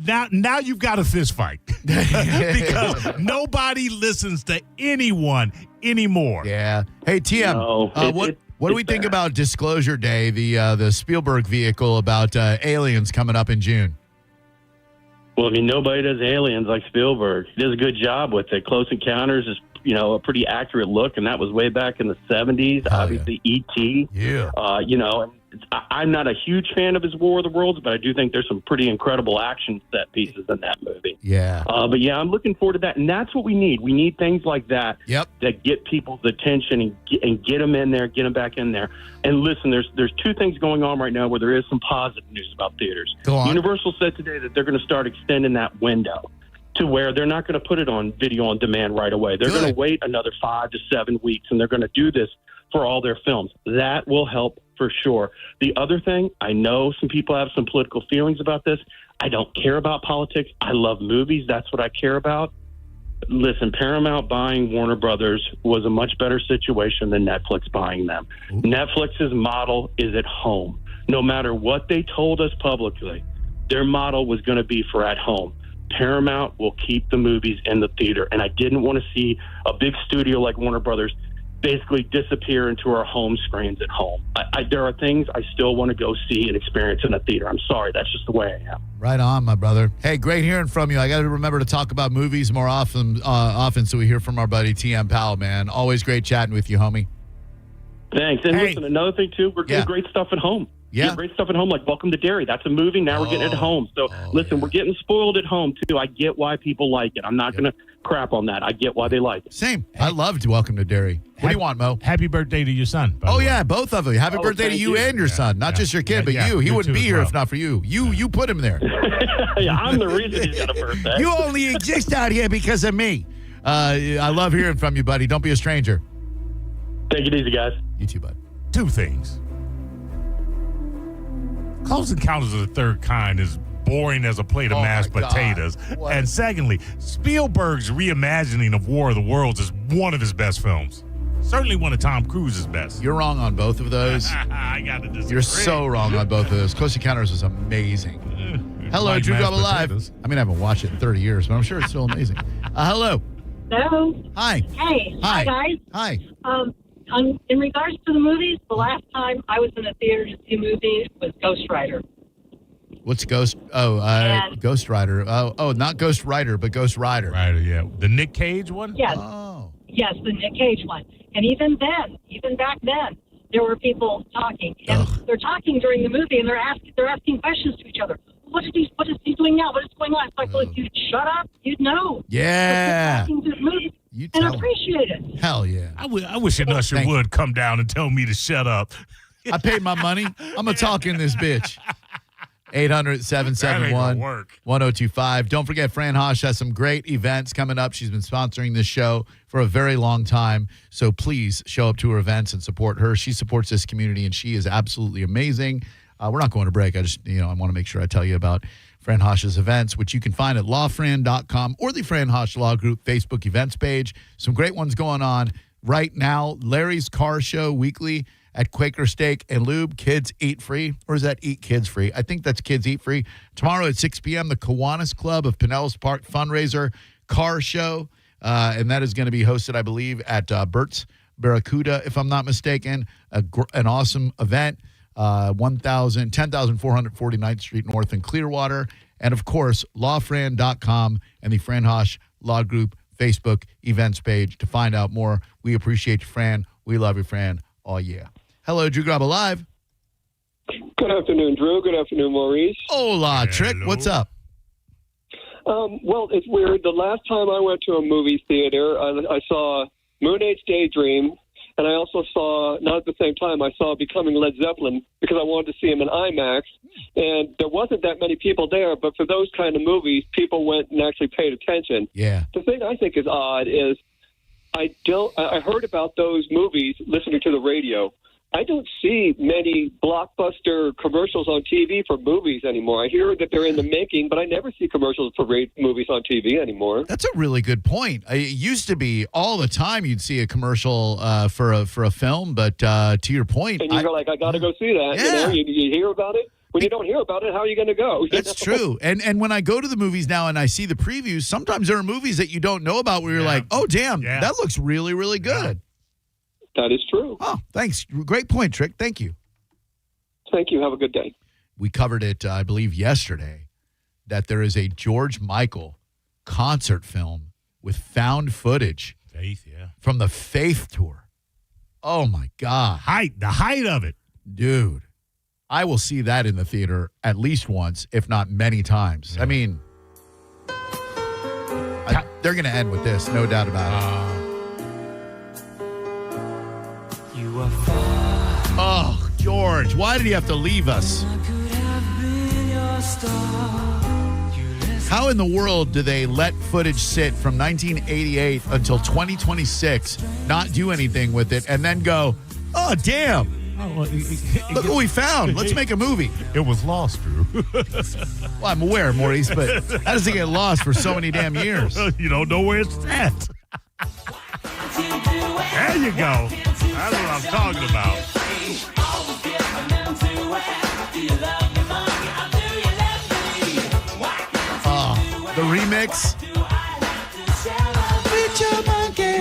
now you've got a fist fight because nobody listens to anyone anymore. Yeah. Hey, TM, what do we think about Disclosure Day, the Spielberg vehicle about aliens coming up in June? Well, nobody does aliens like Spielberg. He does a good job with it. Close Encounters is, a pretty accurate look, and that was way back in the 70s. Obviously, E.T. Yeah. I'm not a huge fan of his War of the Worlds, but I do think there's some pretty incredible action set pieces in that movie. Yeah. But I'm looking forward to that, and that's what we need. We need things like that that get people's attention and get them in there, get them back in there. And listen, there's 2 things going on right now where there is some positive news about theaters. Go on. Universal said today that they're going to start extending that window to where they're not going to put it on video on demand right away. They're going to wait another 5 to 7 weeks, and they're going to do this for all their films. That will help for sure. The other thing, I know some people have some political feelings about this. I don't care about politics. I love movies. That's what I care about. Listen, Paramount buying Warner Brothers was a much better situation than Netflix buying them. Ooh. Netflix's model is at home. No matter what they told us publicly, their model was going to be for at home. Paramount will keep the movies in the theater, and I didn't want to see a big studio like Warner Brothers basically disappear into our home screens at home. There are things I still want to go see and experience in a theater. I'm sorry, that's just the way I am. Right on, my brother. Hey, great hearing from you. I got to remember to talk about movies more often so we hear from our buddy TM Powell, man. Always great chatting with you, homie. Thanks. And listen, another thing, too, we're getting great stuff at home. Yeah. Great stuff at home, like Welcome to Derry. That's a movie. Now we're getting it at home. So, listen, we're getting spoiled at home, too. I get why people like it. I'm not going to crap on that. I get why they like it. Same. I loved Welcome to Derry. What do you want, Mo? Happy birthday to your son. Oh, yeah, both of you. Happy birthday to you and your son. Not just your kid, but you. He wouldn't be here if not for you. You put him there. Yeah, I'm the reason he's got a birthday. You only exist out here because of me. I love hearing from you, buddy. Don't be a stranger. Take it easy, guys. You too, bud. 2 things. Close Encounters of the Third Kind is boring as a plate of mashed potatoes. And secondly, Spielberg's reimagining of War of the Worlds is one of his best films. Certainly one of Tom Cruise's best. You're wrong on both of those. I got to disagree. You're so wrong on both of those. Close Encounters was amazing. Hello, Drew mashed Garabo Live. potatoes. I mean, I haven't watched it in 30 years, but I'm sure it's still amazing. Hello. Hello. Hi. Hey. Hi. Guys. Hi. In regards to the movies, the last time I was in a theater to see a movie was Ghost Rider. What's Ghost? Ghost Rider. Oh, not Ghost Rider, but Ghost Rider. Rider, yeah. The Nick Cage one? Yes. Oh. Yes, the Nick Cage one. And even back then, there were people talking, and they're talking during the movie, and they're asking questions to each other. What is he doing now? What is going on? It's like, well, if you'd shut up, you'd know. Yeah. Talking to the movie and appreciate it. Hell yeah. I wish an usher would come down and tell me to shut up. I paid my money. I'm going to talk in this bitch. 800-771-1025. Don't forget, Fran Hosh has some great events coming up. She's been sponsoring this show for a very long time. So please show up to her events and support her. She supports this community, and she is absolutely amazing. We're not going to break. I just, I want to make sure I tell you about Fran Hosh's events, which you can find at lawfran.com or the Fran Hosh Law Group Facebook events page. Some great ones going on right now. Larry's Car Show weekly at Quaker Steak and Lube. Kids eat free. Or is that eat kids free? I think that's kids eat free. Tomorrow at 6 p.m., the Kiwanis Club of Pinellas Park fundraiser car show. And that is going to be hosted, I believe, at Bert's Barracuda, if I'm not mistaken. An awesome event. 10,449th Street North in Clearwater. And, of course, lawfran.com and the Fran Hosh Law Group Facebook events page to find out more. We appreciate you, Fran. We love you, Fran. Oh, yeah. Hello, Drew Garabo Live. Good afternoon, Drew. Good afternoon, Maurice. Hola, Trick. What's up? Well, it's weird. The last time I went to a movie theater, I saw Moon Age Daydream, and I also saw, not at the same time, I saw Becoming Led Zeppelin because I wanted to see him in IMAX. And there wasn't that many people there, but for those kind of movies, people went and actually paid attention. Yeah. The thing I think is odd is I heard about those movies listening to the radio. I don't see many blockbuster commercials on TV for movies anymore. I hear that they're in the making, but I never see commercials for movies on TV anymore. That's a really good point. It used to be all the time you'd see a commercial for a film, but to your point, and you're like, I got to go see that. Yeah. You hear about it. When you don't hear about it, how are you going to go? That's true. And when I go to the movies now and I see the previews, sometimes there are movies that you don't know about where you're like, oh, damn, that looks really, really good. That is true. Oh, thanks. Great point, Trick. Thank you. Thank you. Have a good day. We covered it, I believe, yesterday, that there is a George Michael concert film with found footage. Faith, yeah. From the Faith Tour. Oh, my God. The height of it. Dude, I will see that in the theater at least once, if not many times. Yeah. I mean, they're going to end with this, no doubt about it. You are far. Oh, George, why did he have to leave us? How in the world do they let footage sit from 1988 until 2026, not do anything with it, and then go, oh, damn. Look what we found. Let's make a movie. It was lost, Drew. Well, I'm aware, Maurice, but how does it get lost for so many damn years? You don't know where it's at. There you go. That's what I'm talking about. The remix. With your monkey.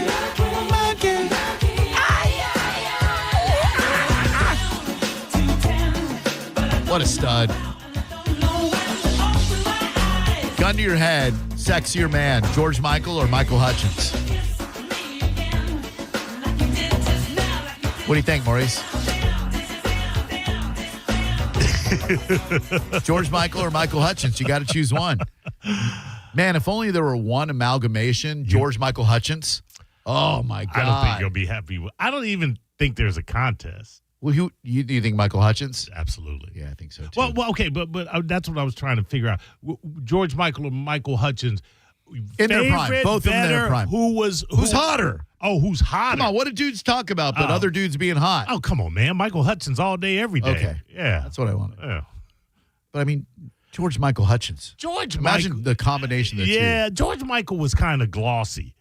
What a stud. Gun to your head, sexier man, George Michael or Michael Hutchence? What do you think, Maurice? George Michael or Michael Hutchence? You got to choose one. Man, if only there were one amalgamation, George Michael Hutchence. Oh, my God. I don't think you'll be happy with. I don't even think there's a contest. Well, do you think Michael Hutchence? Absolutely. Yeah, I think so, too. Well, okay, but that's what I was trying to figure out. George Michael or Michael Hutchence. In their prime. Both of them in their prime. Who's hotter? Oh, who's hotter? Come on, what do dudes talk about but other dudes being hot? Oh, come on, man. Michael Hutchence all day, every day. Okay. Yeah. That's what I wanted. Yeah. But, I mean, George Michael Hutchence. Imagine the combination of the two. Yeah, George Michael was kind of glossy.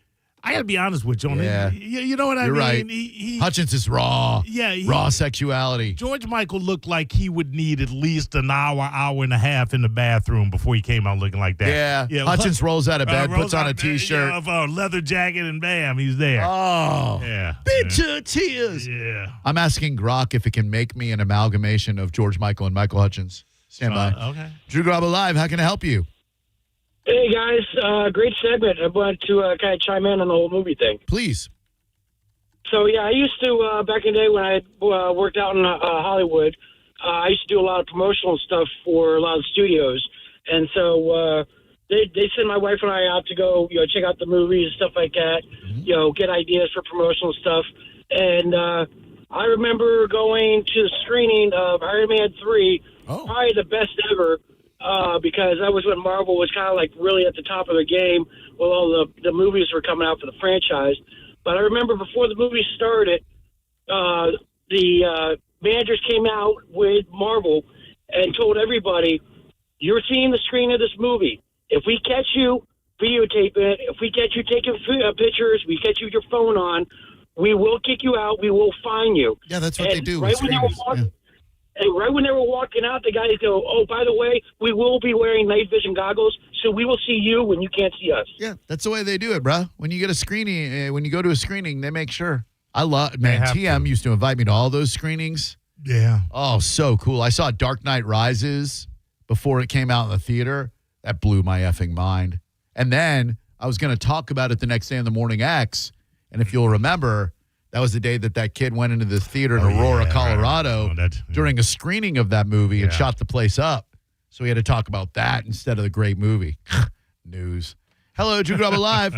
I got to be honest with you. Yeah. You know what I You're mean? right. Hutchins is raw. Yeah. Raw sexuality. George Michael looked like he would need at least an hour and a half in the bathroom before he came out looking like that. Yeah. Hutchins rolls out of bed, puts on a T-shirt. Leather jacket, and bam, he's there. Oh. Yeah. Bitter tears. Yeah. I'm asking Grok if it can make me an amalgamation of George Michael and Michael Hutchins. Stand by. Okay. Drew Garabo Live, how can I help you? Hey, guys. Great segment. I wanted to kind of chime in on the whole movie thing. Please. So, yeah, I used to, back in the day when I worked out in Hollywood, I used to do a lot of promotional stuff for a lot of studios. And so they send my wife and I out to go, check out the movies and stuff like that, get ideas for promotional stuff. And I remember going to the screening of Iron Man 3, probably the best ever. Because that was when Marvel was kind of like really at the top of the game while all the movies were coming out for the franchise. But I remember before the movie started, the managers came out with Marvel and told everybody, you're seeing the screen of this movie. If we catch you videotaping it, if we catch you taking pictures, we catch you with your phone on, we will kick you out, we will fine you. Yeah, that's what they do. Right And right when they were walking out, the guys go, oh, by the way, we will be wearing night vision goggles, so we will see you when you can't see us. Yeah, that's the way they do it, bro. When you get a screening, when you go to a screening, they make sure. TM used to invite me to all those screenings. Yeah. Oh, so cool. I saw Dark Knight Rises before it came out in the theater. That blew my effing mind. And then I was going to talk about it the next day in the Morning X, and if you'll remember, that was the day that kid went into the theater in Aurora, Colorado during a screening of that movie and shot the place up. So we had to talk about that instead of the great movie. News. Hello, Drew Garabo Live.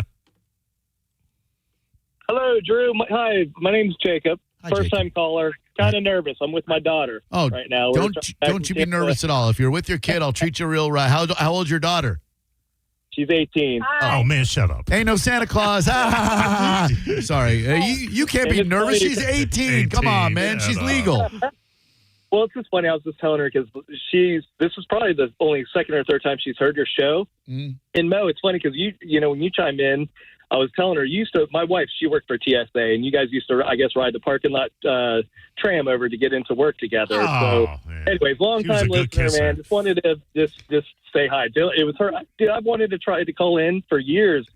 Hello, Drew. Hi, my name's Jacob. First-time caller. Kind of nervous. I'm with my daughter right now. Don't you be nervous at all. If you're with your kid, I'll treat you real right. How old's your daughter? She's 18. Oh, man, shut up. Ain't no Santa Claus. Sorry. You can't be nervous. She's 18. Come on, man. She's legal. Well, it's just funny. I was just telling her because this is probably the only second or third time she's heard your show. And Mo, it's funny because when you chime in, I was telling her, my wife, she worked for TSA, and you guys used to, I guess, ride the parking lot tram over to get into work together. Anyways, long time listener, man. Just wanted to just say hi. It was her. Dude, I've wanted to try to call in for years,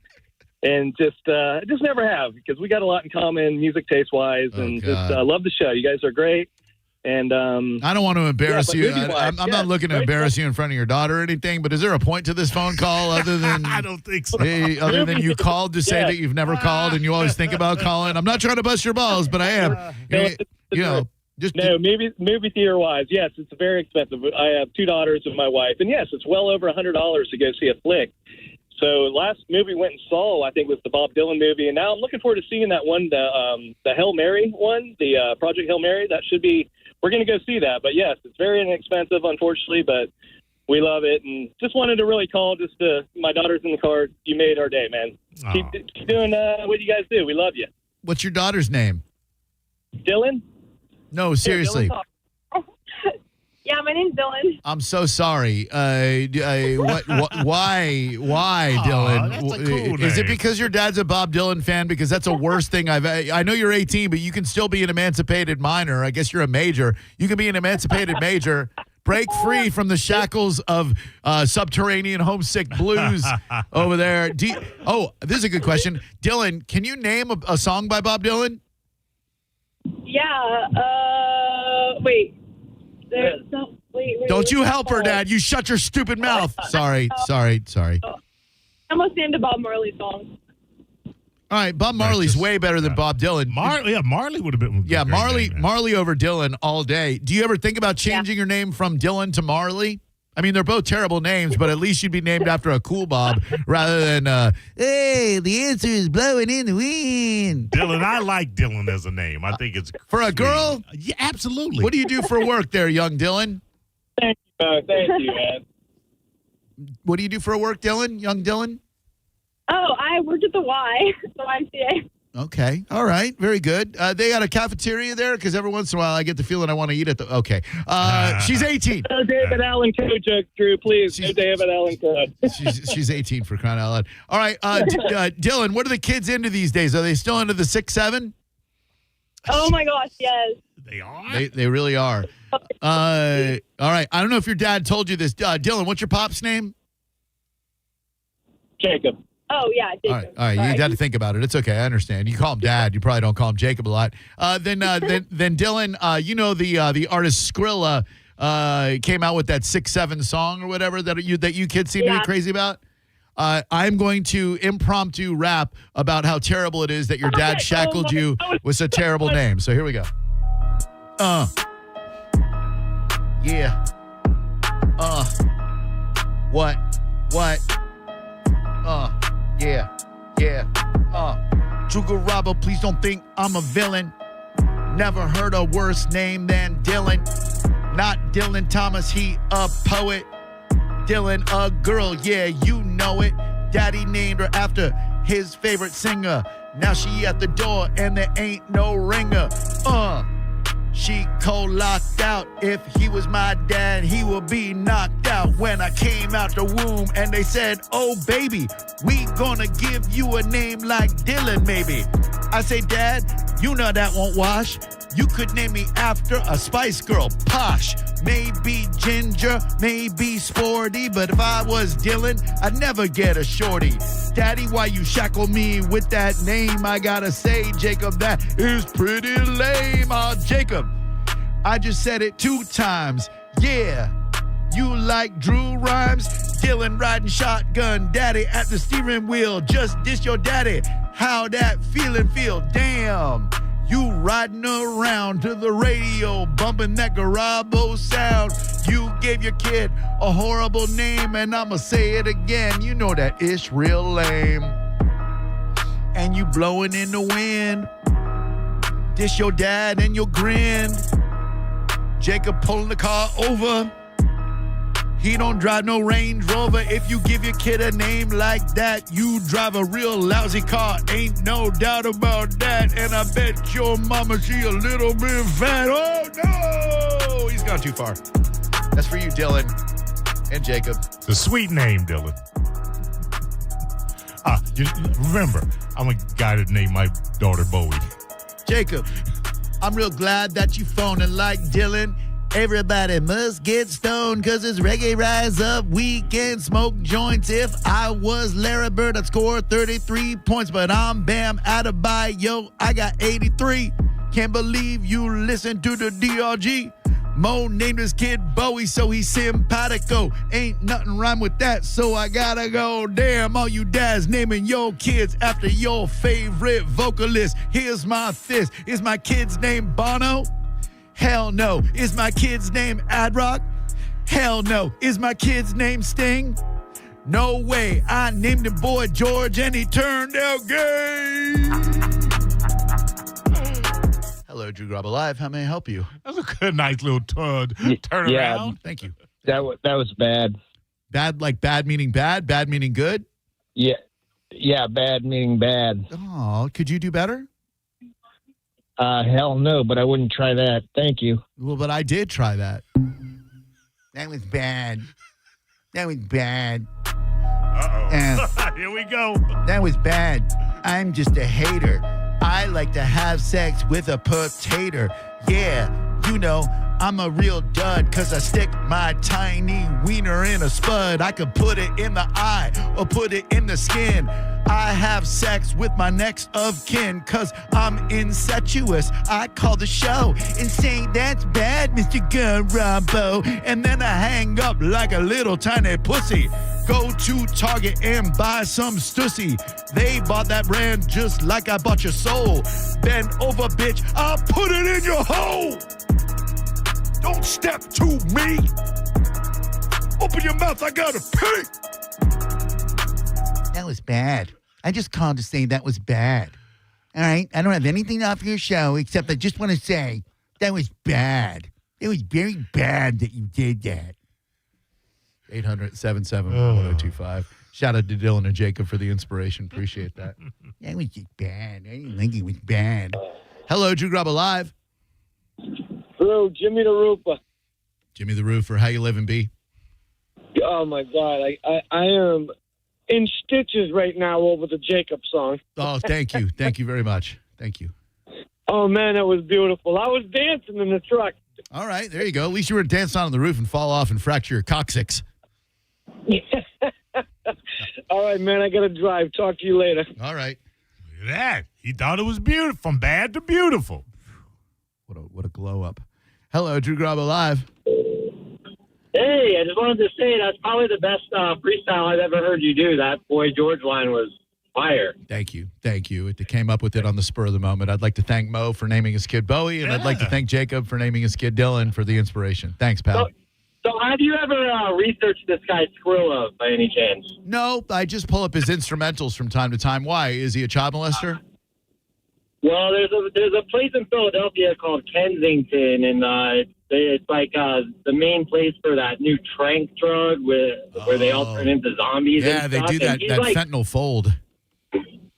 and just never have because we got a lot in common, music taste wise, and love the show. You guys are great. And I don't want to embarrass you. I'm not looking to embarrass you in front of your daughter or anything, but is there a point to this phone call other than I don't think so. Other than you called to say that you've never called and you always think about calling? I'm not trying to bust your balls, but I am. Movie theater wise, yes, it's very expensive. I have two daughters and my wife, and yes, it's well over $100 to go see a flick. So last movie went and saw, I think, was the Bob Dylan movie, and now I'm looking forward to seeing that one, the Hail Mary one, the Project Hail Mary. That should be. We're going to go see that. But, yes, it's very inexpensive, unfortunately, but we love it. And just wanted to really call my daughter's in the car. You made our day, man. Keep doing what you guys do. We love you. What's your daughter's name? Dylan? No, seriously. Yeah, my name's Dylan. I'm so sorry. Why, Dylan? That's a cool Is it name. because your dad's a Bob Dylan fan? Because that's the worst thing I know you're 18, but you can still be an emancipated minor. I guess you're a major. You can be an emancipated major. Break free from the shackles of subterranean homesick blues over there. This is a good question. Dylan, can you name a song by Bob Dylan? Yeah. Wait. Don't you help her, Dad. You shut your stupid mouth. Sorry. I almost named a Bob Marley song. All right, Bob Marley's way better than Bob Dylan. Marley would have been. Yeah, Marley over Dylan all day. Do you ever think about changing your name from Dylan to Marley? I mean, they're both terrible names, but at least you'd be named after a cool Bob rather than, hey, the answer is blowing in the wind. Dylan, I like Dylan as a name. I think it's for a sweet. girl? Yeah, absolutely. What do you do for work there, young Dylan? Thank you, man. What do you do for work, Dylan, young Dylan? Oh, I worked at the YMCA. Okay. All right. Very good. They got a cafeteria there? Because every once in a while I get the feeling I want to eat at the... Okay. She's 18. No David Allen Code joke, Drew, please. No David Allen Code. She's 18 for crying out loud. All right. Dylan, what are the kids into these days? Are they still into the 6-7? Oh, my gosh, yes. They are? They really are. All right. I don't know if your dad told you this. Dylan, what's your pop's name? Jacob. Oh, yeah, Jacob. All right. You got to think about it. It's okay. I understand. You call him Dad. You probably don't call him Jacob a lot. Then Dylan, you know the artist Skrilla came out with that 6-7 song or whatever that you kids seem to be crazy about. I'm going to impromptu rap about how terrible it is that your dad shackled you with a terrible name. So here we go. Yeah. What? Yeah. Drew Garabo, please don't think I'm a villain. Never heard a worse name than Dylan. Not Dylan Thomas, he a poet. Dylan, a girl, yeah, you know it. Daddy named her after his favorite singer. Now she at the door and there ain't no ringer. She cold locked out. If he was my dad, he would be knocked out. When I came out the womb and they said, oh baby, we gonna give you a name like Dylan maybe. I say, Dad, you know that won't wash. You could name me after a Spice Girl, Posh. Maybe Ginger, maybe Sporty, but if I was Dylan, I'd never get a shorty. Daddy, why you shackle me with that name? I gotta say, Jacob, that is pretty lame. Jacob, I just said it 2 times. Yeah, you like Drew rhymes? Dylan riding shotgun, daddy at the steering wheel. Just dish your daddy. How that feeling feel? Damn. You riding around to the radio, bumping that Garabo sound. You gave your kid a horrible name, and I'ma say it again. You know that it's real lame. And you blowing in the wind. Dish your dad and your grin. Jacob pulling the car over. He don't drive no Range Rover. If you give your kid a name like that, you drive a real lousy car. Ain't no doubt about that. And I bet your mama, she a little bit fat. Oh, no! He's gone too far. That's for you, Dylan and Jacob. It's a sweet name, Dylan. Remember, I'm a guy that named my daughter Bowie. Jacob, I'm real glad that you phoning like Dylan. Everybody must get stoned because it's Reggae Rise Up weekend. Smoke joints. If I was Larry Bird, I'd score 33 points. But I'm Bam Adebayo. I got 83. Can't believe you listen to the DRG. Mo named his kid Bowie, so he's simpatico. Ain't nothing rhyme with that, so I gotta go. Damn, all you dads naming your kids after your favorite vocalist. Here's my fist. Is my kid's name Bono? Hell no. Is my kid's name Ad-Rock? Hell no. Is my kid's name Sting? No way. I named him Boy George and he turned out gay. Hello, Drew Garabo Live. How may I help you? That was a good, nice little turn around. Thank you. That was bad. Bad like bad meaning bad? Bad meaning good? Yeah, bad meaning bad. Oh, could you do better? Hell no, but I wouldn't try that. Thank you. Well, but I did try that. That was bad. That was bad. Uh-oh. Here we go. That was bad. I'm just a hater. I like to have sex with a potato. Yeah, you know, I'm a real dud because I stick my tiny wiener in a spud. I could put it in the eye or put it in the skin. I have sex with my next of kin because I'm incestuous. I call the show and say, that's bad, Mr. Garabo. And then I hang up like a little tiny pussy. Go to Target and buy some stussy. They bought that brand just like I bought your soul. Bend over, bitch, I'll put it in your hole. Don't step to me. Open your mouth, I gotta pee. That was bad. I just called to say that was bad. All right? I don't have anything off your show except I just want to say that was bad. It was very bad that you did that. 800-771-1025. Shout out to Dylan and Jacob for the inspiration. Appreciate that. That was just bad. I didn't think it was bad. Hello, Drew Garabo Live. Hello, Jimmy the Roofer. Jimmy the Roofer. How you living, B? Oh, my God. I am in stitches right now over the Jacob song. Oh, thank you. Thank you very much. Thank you. Oh, man, that was beautiful. I was dancing in the truck. All right, there you go. At least you were dancing on the roof and fall off and fracture your coccyx. All right, man, I got to drive. Talk to you later. All right. Look at that. He thought it was beautiful, from bad to beautiful. What a glow up. Hello, Drew Garabo Live. Hey, I just wanted to say that's probably the best freestyle I've ever heard you do. That Boy George line was fire. Thank you. Thank you. It came up with it on the spur of the moment. I'd like to thank Mo for naming his kid Bowie, and I'd like to thank Jacob for naming his kid Dylan for the inspiration. Thanks, pal. So have you ever researched this guy Skrilla by any chance? No, I just pull up his instrumentals from time to time. Why? Is he a child molester? Well, there's a place in Philadelphia called Kensington, and it's like the main place for that new trank drug where they all turn into zombies. Yeah, and they stuff. do that fentanyl fold.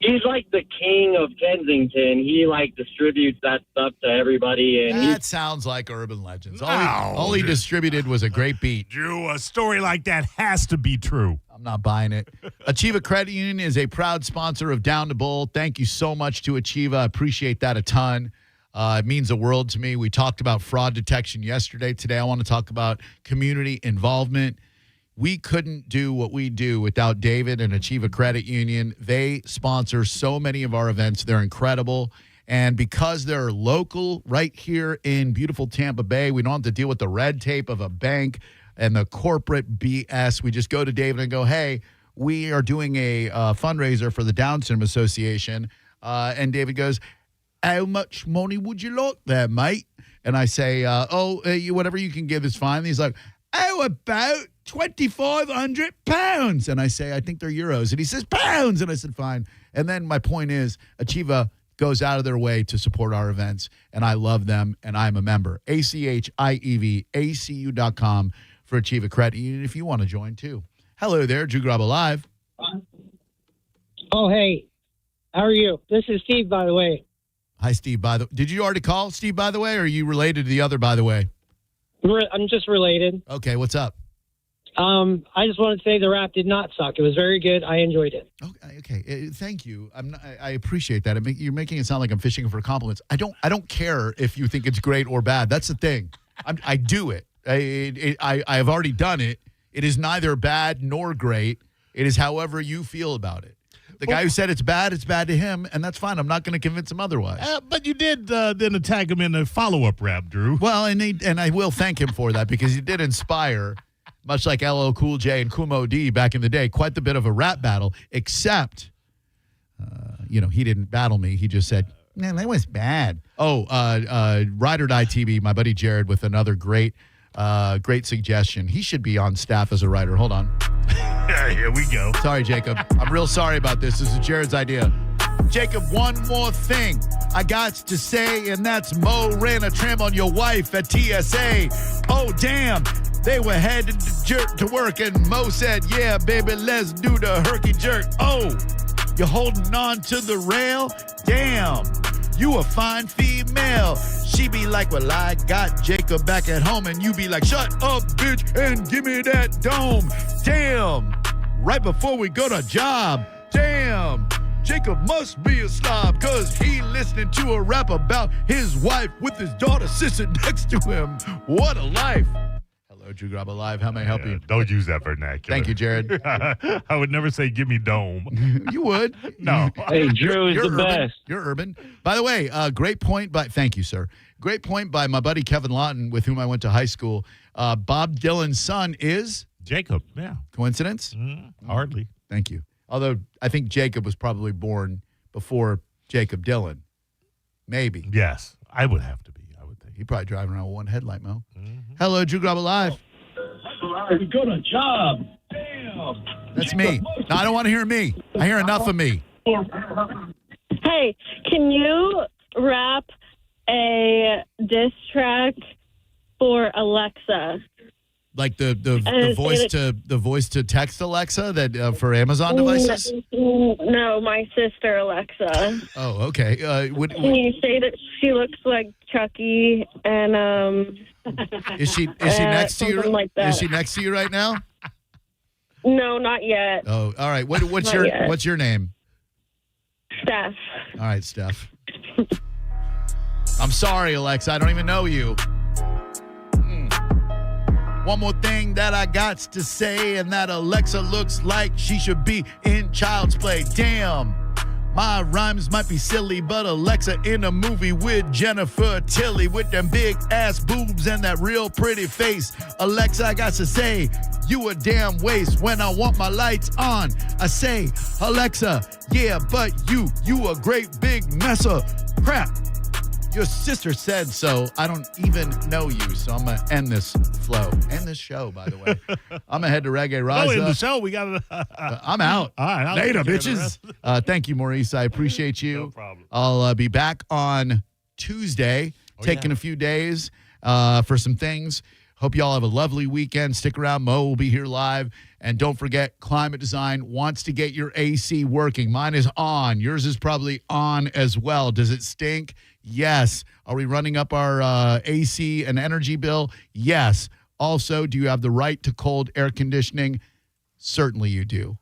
He's like the king of Kensington. He distributes that stuff to everybody, and that sounds like urban legends. All he distributed was a great beat. Drew, a story like that has to be true. I'm not buying it. Achieva Credit Union is a proud sponsor of Down to Bowl. Thank you so much to Achieva. I appreciate that a ton. It means the world to me. We talked about fraud detection yesterday. Today, I want to talk about community involvement. We couldn't do what we do without David and Achieva Credit Union. They sponsor so many of our events. They're incredible. And because they're local right here in beautiful Tampa Bay, we don't have to deal with the red tape of a bank and the corporate BS. We just go to David and go, hey, we are doing a fundraiser for the Down Syndrome Association. And David goes, how much money would you like there, mate? And I say, whatever you can give is fine. And he's like, how about £2,500? And I say, I think they're euros. And he says, pounds. And I said, fine. And then my point is, Achieva goes out of their way to support our events, and I love them, and I'm a member. ACHIEVACU.com for Achieva Credit Union if you want to join, too. Hello there, Drew Garabo Live. Oh, hey. How are you? This is Steve, by the way. Hi, Steve. Did you already call Steve, by the way, or are you related to the other, by the way? I'm just related. Okay, what's up? I just wanted to say the rap did not suck. It was very good. I enjoyed it. Okay. Thank you. I appreciate that. You're making it sound like I'm fishing for compliments. I don't care if you think it's great or bad. That's the thing. I do it. I have already done it. It is neither bad nor great. It is however you feel about it. The guy who said it's bad to him, and that's fine. I'm not going to convince him otherwise. But you did then attack him in the follow-up rap, Drew. Well, and I will thank him for that because he did inspire, much like LL Cool J and Kumo D back in the day, quite the bit of a rap battle, except, he didn't battle me. He just said, man, that was bad. Ride or Die TV, my buddy Jared with another great suggestion. He should be on staff as a writer. Hold on. Here we go. Sorry, Jacob. I'm real sorry about this. This is Jared's idea. Jacob, one more thing I got to say, and that's Mo ran a tram on your wife at TSA. Oh, damn. They were headed to work, and Mo said, yeah, baby, let's do the herky jerk. Oh, you're holding on to the rail? Damn. You a fine female. She be like, well, I got Jacob back at home. And you be like, shut up, bitch, and give me that dome. Damn. Right before we go to job. Damn. Jacob must be a slob because he listening to a rap about his wife with his daughter sitting next to him. What a life. Hello, Drew Garabo Live. How may I help you? Don't use that vernacular. Thank you, Jared. I would never say, give me dome. You would. No. Hey, Drew is the urban. best. You're urban. By the way, great point thank you, sir. Great point by my buddy Kevin Lawton, with whom I went to high school. Bob Dylan's son is? Jacob, yeah. Coincidence? Hardly. Thank you. Although I think Jacob was probably born before Jacob Dylan. Maybe. Yes, I would have to be, I would think. He probably driving around with one headlight, Mo. Hello, Drew Garabo Live. Go to job. Damn. That's me. No, I don't want to hear me. I hear enough of me. Hey, can you rap a diss track for Alexa? Like the voice to text Alexa that for Amazon devices? No, my sister Alexa. Oh, okay. Can you say that she looks like Chucky and is she next to you? Like that. Is she next to you right now? No, not yet. Oh, all right. What's your name? Steph. All right, Steph. I'm sorry, Alexa. I don't even know you. One more thing that I got to say, and that Alexa looks like she should be in Child's Play. Damn. My rhymes might be silly, but Alexa in a movie with Jennifer Tilly with them big ass boobs and that real pretty face. Alexa, I got to say, you a damn waste when I want my lights on. I say, Alexa, yeah, but you a great big mess of crap. Your sister said so. I don't even know you, so I'm going to end this flow. End this show, by the way. I'm going to head to Reggae Rise Up. In the show, we got to... I'm out. All right. Later, bitches. Thank you, Maurice. I appreciate you. No problem. I'll be back on Tuesday, taking a few days for some things. Hope you all have a lovely weekend. Stick around. Mo will be here live. And don't forget, Climate Design wants to get your AC working. Mine is on. Yours is probably on as well. Does it stink? Yes. Are we running up our AC and energy bill? Yes. Also, do you have the right to cold air conditioning? Certainly you do.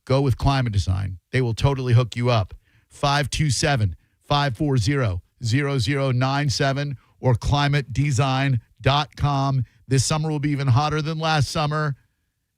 Go with Climate Design. They will totally hook you up. 527-540-0097 or climatedesign.com. This summer will be even hotter than last summer.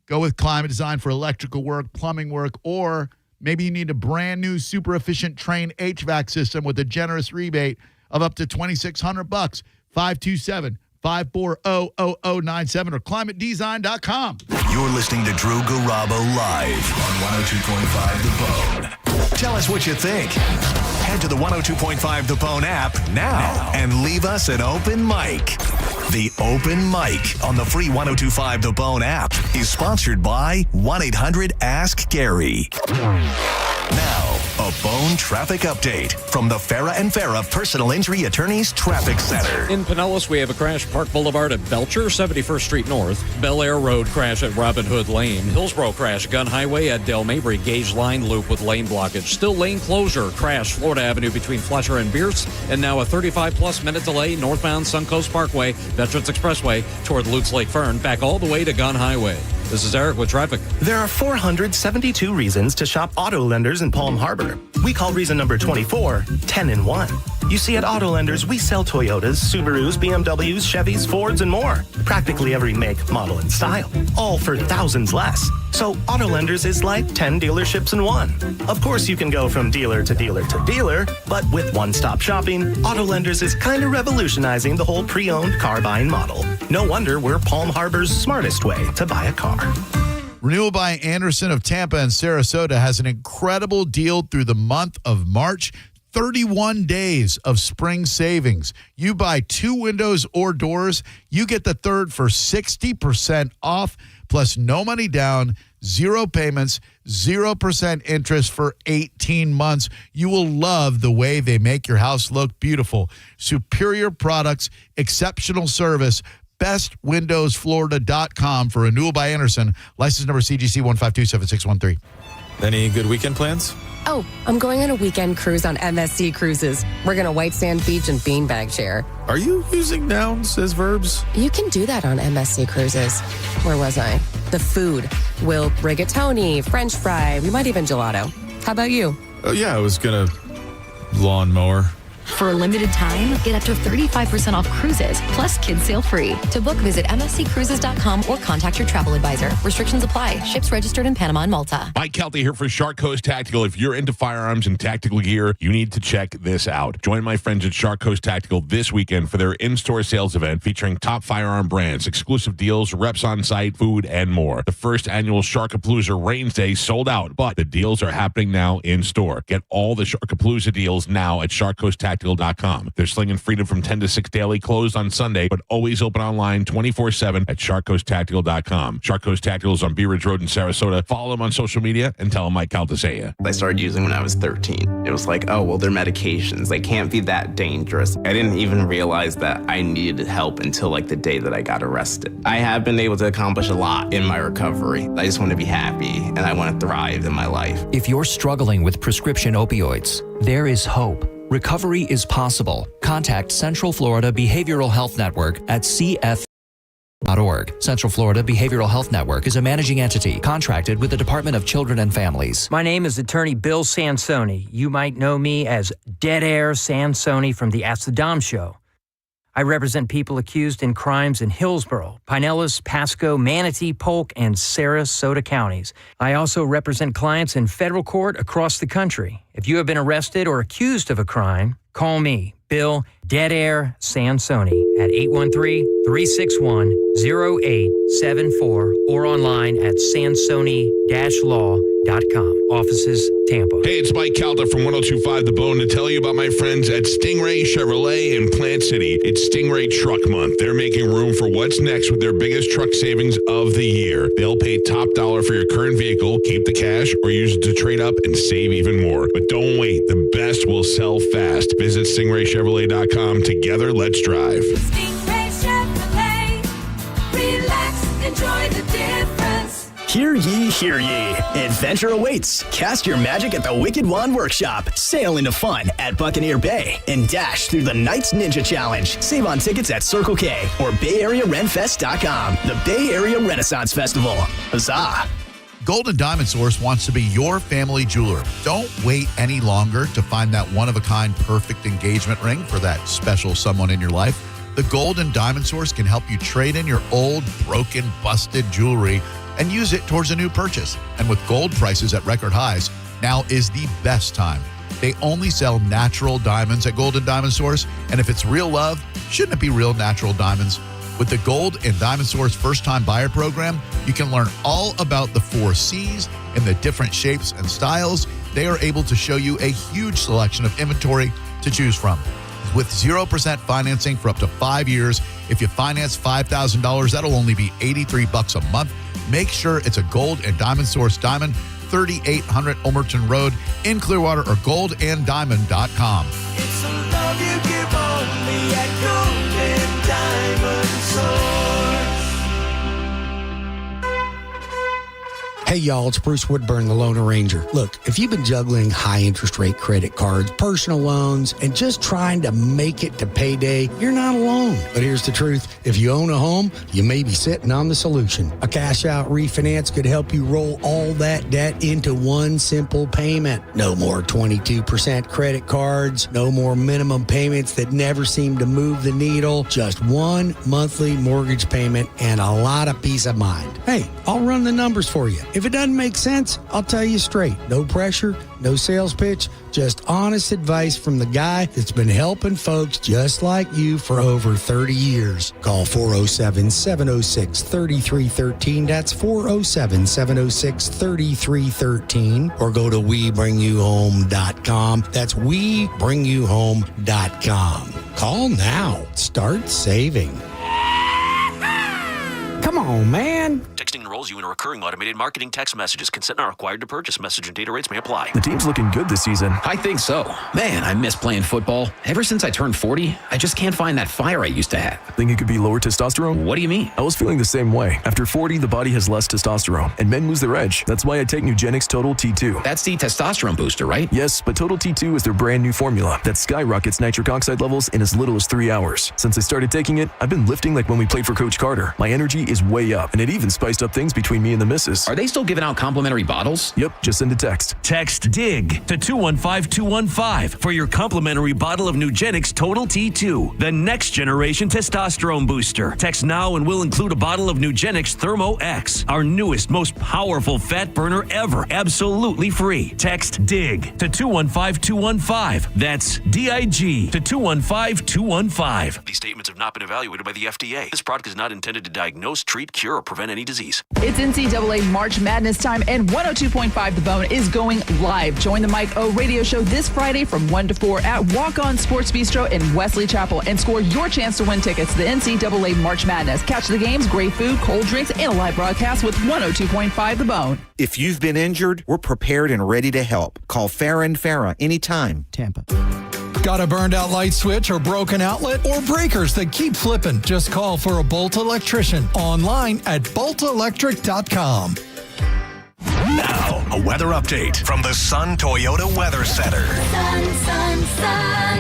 Go with Climate Design for electrical work, plumbing work, or maybe you need a brand new super efficient Train HVAC system with a generous rebate of up to $2,600. 527-540-0097 or climatedesign.com. You're listening to Drew Garabo live on 102.5 The Bone. Tell us what you think. Head to the 102.5 The Bone app now and leave us an open mic. The Open Mic on the free 102.5 The Bone app is sponsored by 1-800-ASK-GARY. Now, a Bone traffic update from the Farah and Farah Personal Injury Attorneys Traffic Center. In Pinellas, we have a crash Park Boulevard at Belcher, 71st Street North. Bel Air Road crash at Robin Hood Lane. Hillsborough crash, Gun Highway at Del Mabry. Gauge line loop with lane blockage. Still lane closure. Crash Florida Avenue between Fletcher and Bierce. And now a 35-plus minute delay northbound Suncoast Parkway, Veterans Expressway toward Lutz Lake Fern, back all the way to Gun Highway. This is Eric with traffic. There are 472 reasons to shop auto lenders in Palm Harbor. We call reason number 24, 10 in 1. You see, at auto lenders, we sell Toyotas, Subarus, BMWs, Chevys, Fords, and more. Practically every make, model, and style. All for thousands less. So auto lenders is like 10 dealerships in one. Of course, you can go from dealer to dealer to dealer, but with one-stop shopping, auto lenders is kind of revolutionizing the whole pre-owned car buying model. No wonder we're Palm Harbor's smartest way to buy a car. Renewal by Anderson of Tampa and Sarasota has an incredible deal through the month of March. 31 days of spring savings. You buy 2 windows or doors, you get the third for 60% off, plus no money down, 0 payments, 0% interest for 18 months. You will love the way they make your house look beautiful. Superior products, exceptional service. bestwindowsflorida.com for Renewal by Anderson. License number CGC 1527613. Any good weekend plans? Oh, I'm going on a weekend cruise on MSC Cruises. We're going to White Sand Beach and Beanbag Share. Are you using nouns as verbs? You can do that on MSC Cruises. Where was I? The food. We'll rigatoni, French fry, we might even gelato. How about you? Oh, yeah, I was going to lawnmower. For a limited time, get up to 35% off cruises, plus kids sail free. To book, visit msccruises.com or contact your travel advisor. Restrictions apply. Ships registered in Panama and Malta. Mike Kelty here for Shark Coast Tactical. If you're into firearms and tactical gear, you need to check this out. Join my friends at Shark Coast Tactical this weekend for their in-store sales event featuring top firearm brands, exclusive deals, reps on site, food, and more. The first annual Sharkapalooza Rains Day sold out, but the deals are happening now in store. Get all the Sharkapalooza deals now at Shark Coast Tactical SharkCoastTactical.com. They're slinging freedom from 10 to 6 daily, closed on Sunday, but always open online 24/7 at SharkCoastTactical.com. Shark Coast Tactical is on Bee Ridge Road in Sarasota. Follow them on social media and tell them Mike Caltasea. I started using when I was 13. It was like, oh, well, they're medications. They can't be that dangerous. I didn't even realize that I needed help until like the day that I got arrested. I have been able to accomplish a lot in my recovery. I just want to be happy and I want to thrive in my life. If you're struggling with prescription opioids, there is hope. Recovery is possible. Contact Central Florida Behavioral Health Network at CF.org. Central Florida Behavioral Health Network is a managing entity contracted with the Department of Children and Families. My name is Attorney Bill Sansoni. You might know me as Dead Air Sansoni from the Ask the Dom Show. I represent people accused in crimes in Hillsborough, Pinellas, Pasco, Manatee, Polk, and Sarasota counties. I also represent clients in federal court across the country. If you have been arrested or accused of a crime, call me, Bill Dead Air Sansoni, at 813-361-0874 or online at sansoni-law.com. Offices, Tampa. Hey, it's Mike Calta from 102.5 The Bone to tell you about my friends at Stingray Chevrolet in Plant City. It's Stingray Truck Month. They're making room for what's next with their biggest truck savings of the year. They'll pay top dollar for your current vehicle, keep the cash, or use it to trade up and save even more. But don't wait. The best will sell fast. Visit StingrayChevrolet.com. Together, let's drive. Stingray Chevrolet. Relax, enjoy the difference. Hear ye, hear ye. Adventure awaits. Cast your magic at the Wicked Wand Workshop. Sail into fun at Buccaneer Bay and dash through the Knights Ninja Challenge. Save on tickets at Circle K or BayAreaRenFest.com. The Bay Area Renaissance Festival. Huzzah! Golden Diamond Source wants to be your family jeweler. Don't wait any longer to find that one-of-a-kind perfect engagement ring for that special someone in your life. The Golden Diamond Source can help you trade in your old, broken, busted jewelry and use it towards a new purchase. And with gold prices at record highs, now is the best time. They only sell natural diamonds at Golden Diamond Source, and if it's real love, shouldn't it be real natural diamonds? With the Gold and Diamond Source First-Time Buyer Program, you can learn all about the 4 C's and the different shapes and styles. They are able to show you a huge selection of inventory to choose from. With 0% financing for up to 5 years, if you finance $5,000, that'll only be $83 a month. Make sure it's a Gold and Diamond Source diamond, 3800 Omerton Road in Clearwater, or goldanddiamond.com. It's a love you give only at Golden Diamond Source. Hey, y'all, it's Bruce Woodburn, the Loner Ranger. Look, if you've been juggling high interest rate credit cards, personal loans, and just trying to make it to payday, you're not alone. But here's the truth. If you own a home, you may be sitting on the solution. A cash out refinance could help you roll all that debt into one simple payment. No more 22% credit cards, no more minimum payments that never seem to move the needle, just one monthly mortgage payment and a lot of peace of mind. Hey, I'll run the numbers for you. If it doesn't make sense, I'll tell you straight. No pressure, no sales pitch, just honest advice from the guy that's been helping folks just like you for over 30 years. Call 407-706-3313. That's 407-706-3313. Or go to WeBringYouHome.com. That's WeBringYouHome.com. Call now. Start saving. Come on, man. Texting enrolls you in a recurring automated marketing text messages. Consent not required to purchase. Message and data rates may apply. The team's looking good this season. I think so. Man, I miss playing football. Ever since I turned 40, I just can't find that fire I used to have. Think it could be lower testosterone? What do you mean? I was feeling the same way. After 40, the body has less testosterone, and men lose their edge. That's why I take Nugenix Total T2. That's the testosterone booster, right? Yes, but Total T2 is their brand new formula that skyrockets nitric oxide levels in as little as 3 hours. Since I started taking it, I've been lifting like when we played for Coach Carter. My energy is way up, and it even spiced up things between me and the missus. Are they still giving out complimentary bottles? Yep, just send a text. Text DIG to 215-215 for your complimentary bottle of Nugenix Total T2, the next generation testosterone booster. Text now and we'll include a bottle of Nugenix Thermo X, our newest, most powerful fat burner ever, absolutely free. Text DIG to 215-215. That's DIG to 215-215. These statements have not been evaluated by the FDA. This product is not intended to diagnose, treat, treat, cure, or prevent any disease. It's NCAA March Madness time, and 102.5 The Bone is going live. Join the Mike O radio show this Friday from 1 to 4 at Walk On Sports Bistro in Wesley Chapel and score your chance to win tickets to the NCAA March Madness. Catch the games, great food, cold drinks, and a live broadcast with 102.5 The Bone. If you've been injured, we're prepared and ready to help. Call Farah and Farah anytime. Tampa. Got a burned out light switch or broken outlet or breakers that keep flipping? Just call for a Bolt electrician online at boltelectric.com. Now, a weather update from the Sun Toyota Weather Center. Sun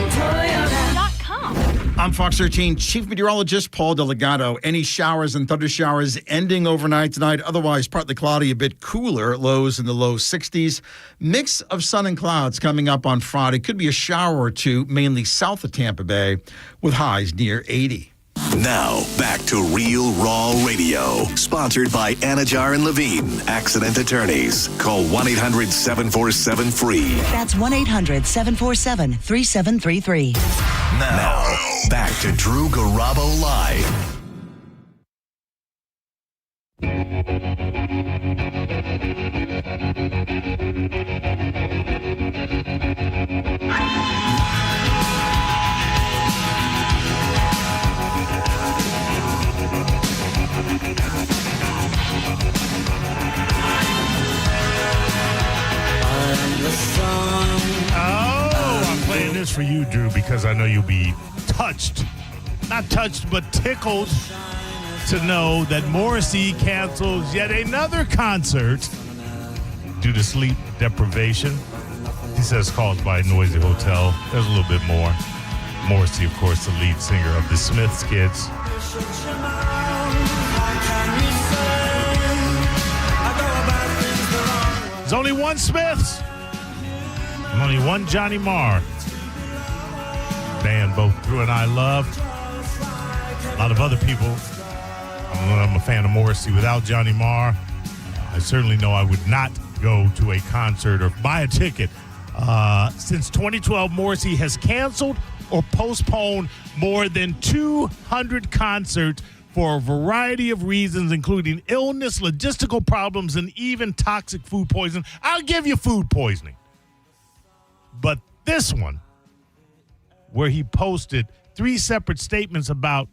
Toyota.com. I'm Fox 13 Chief Meteorologist Paul Delgado. Any showers and thunder showers ending overnight tonight. Otherwise, partly cloudy, a bit cooler. Lows in the low 60s. Mix of sun and clouds coming up on Friday. Could be a shower or two, mainly south of Tampa Bay, with highs near 80. Now, back to Real Raw Radio. Sponsored by Anajar and Levine, Accident Attorneys. Call 1-800-747-FREE. That's 1-800-747-3733. Now, back to Drew Garabo Live. I'm playing this for you, Drew, because I know you'll be not touched, but tickled to know that Morrissey cancels yet another concert due to sleep deprivation. He says caused by a noisy hotel. There's a little bit more. Morrissey, of course, the lead singer of the Smiths Kids. There's only one Smiths and only one Johnny Marr. Band both Drew and I loved. A lot of other people. I'm a fan of Morrissey without Johnny Marr. I certainly know I would not go to a concert or buy a ticket. Since 2012, Morrissey has canceled or postponed more than 200 concerts for a variety of reasons, including illness, logistical problems, and even toxic food poisoning. I'll give you food poisoning. But this one, where he posted 3 separate statements about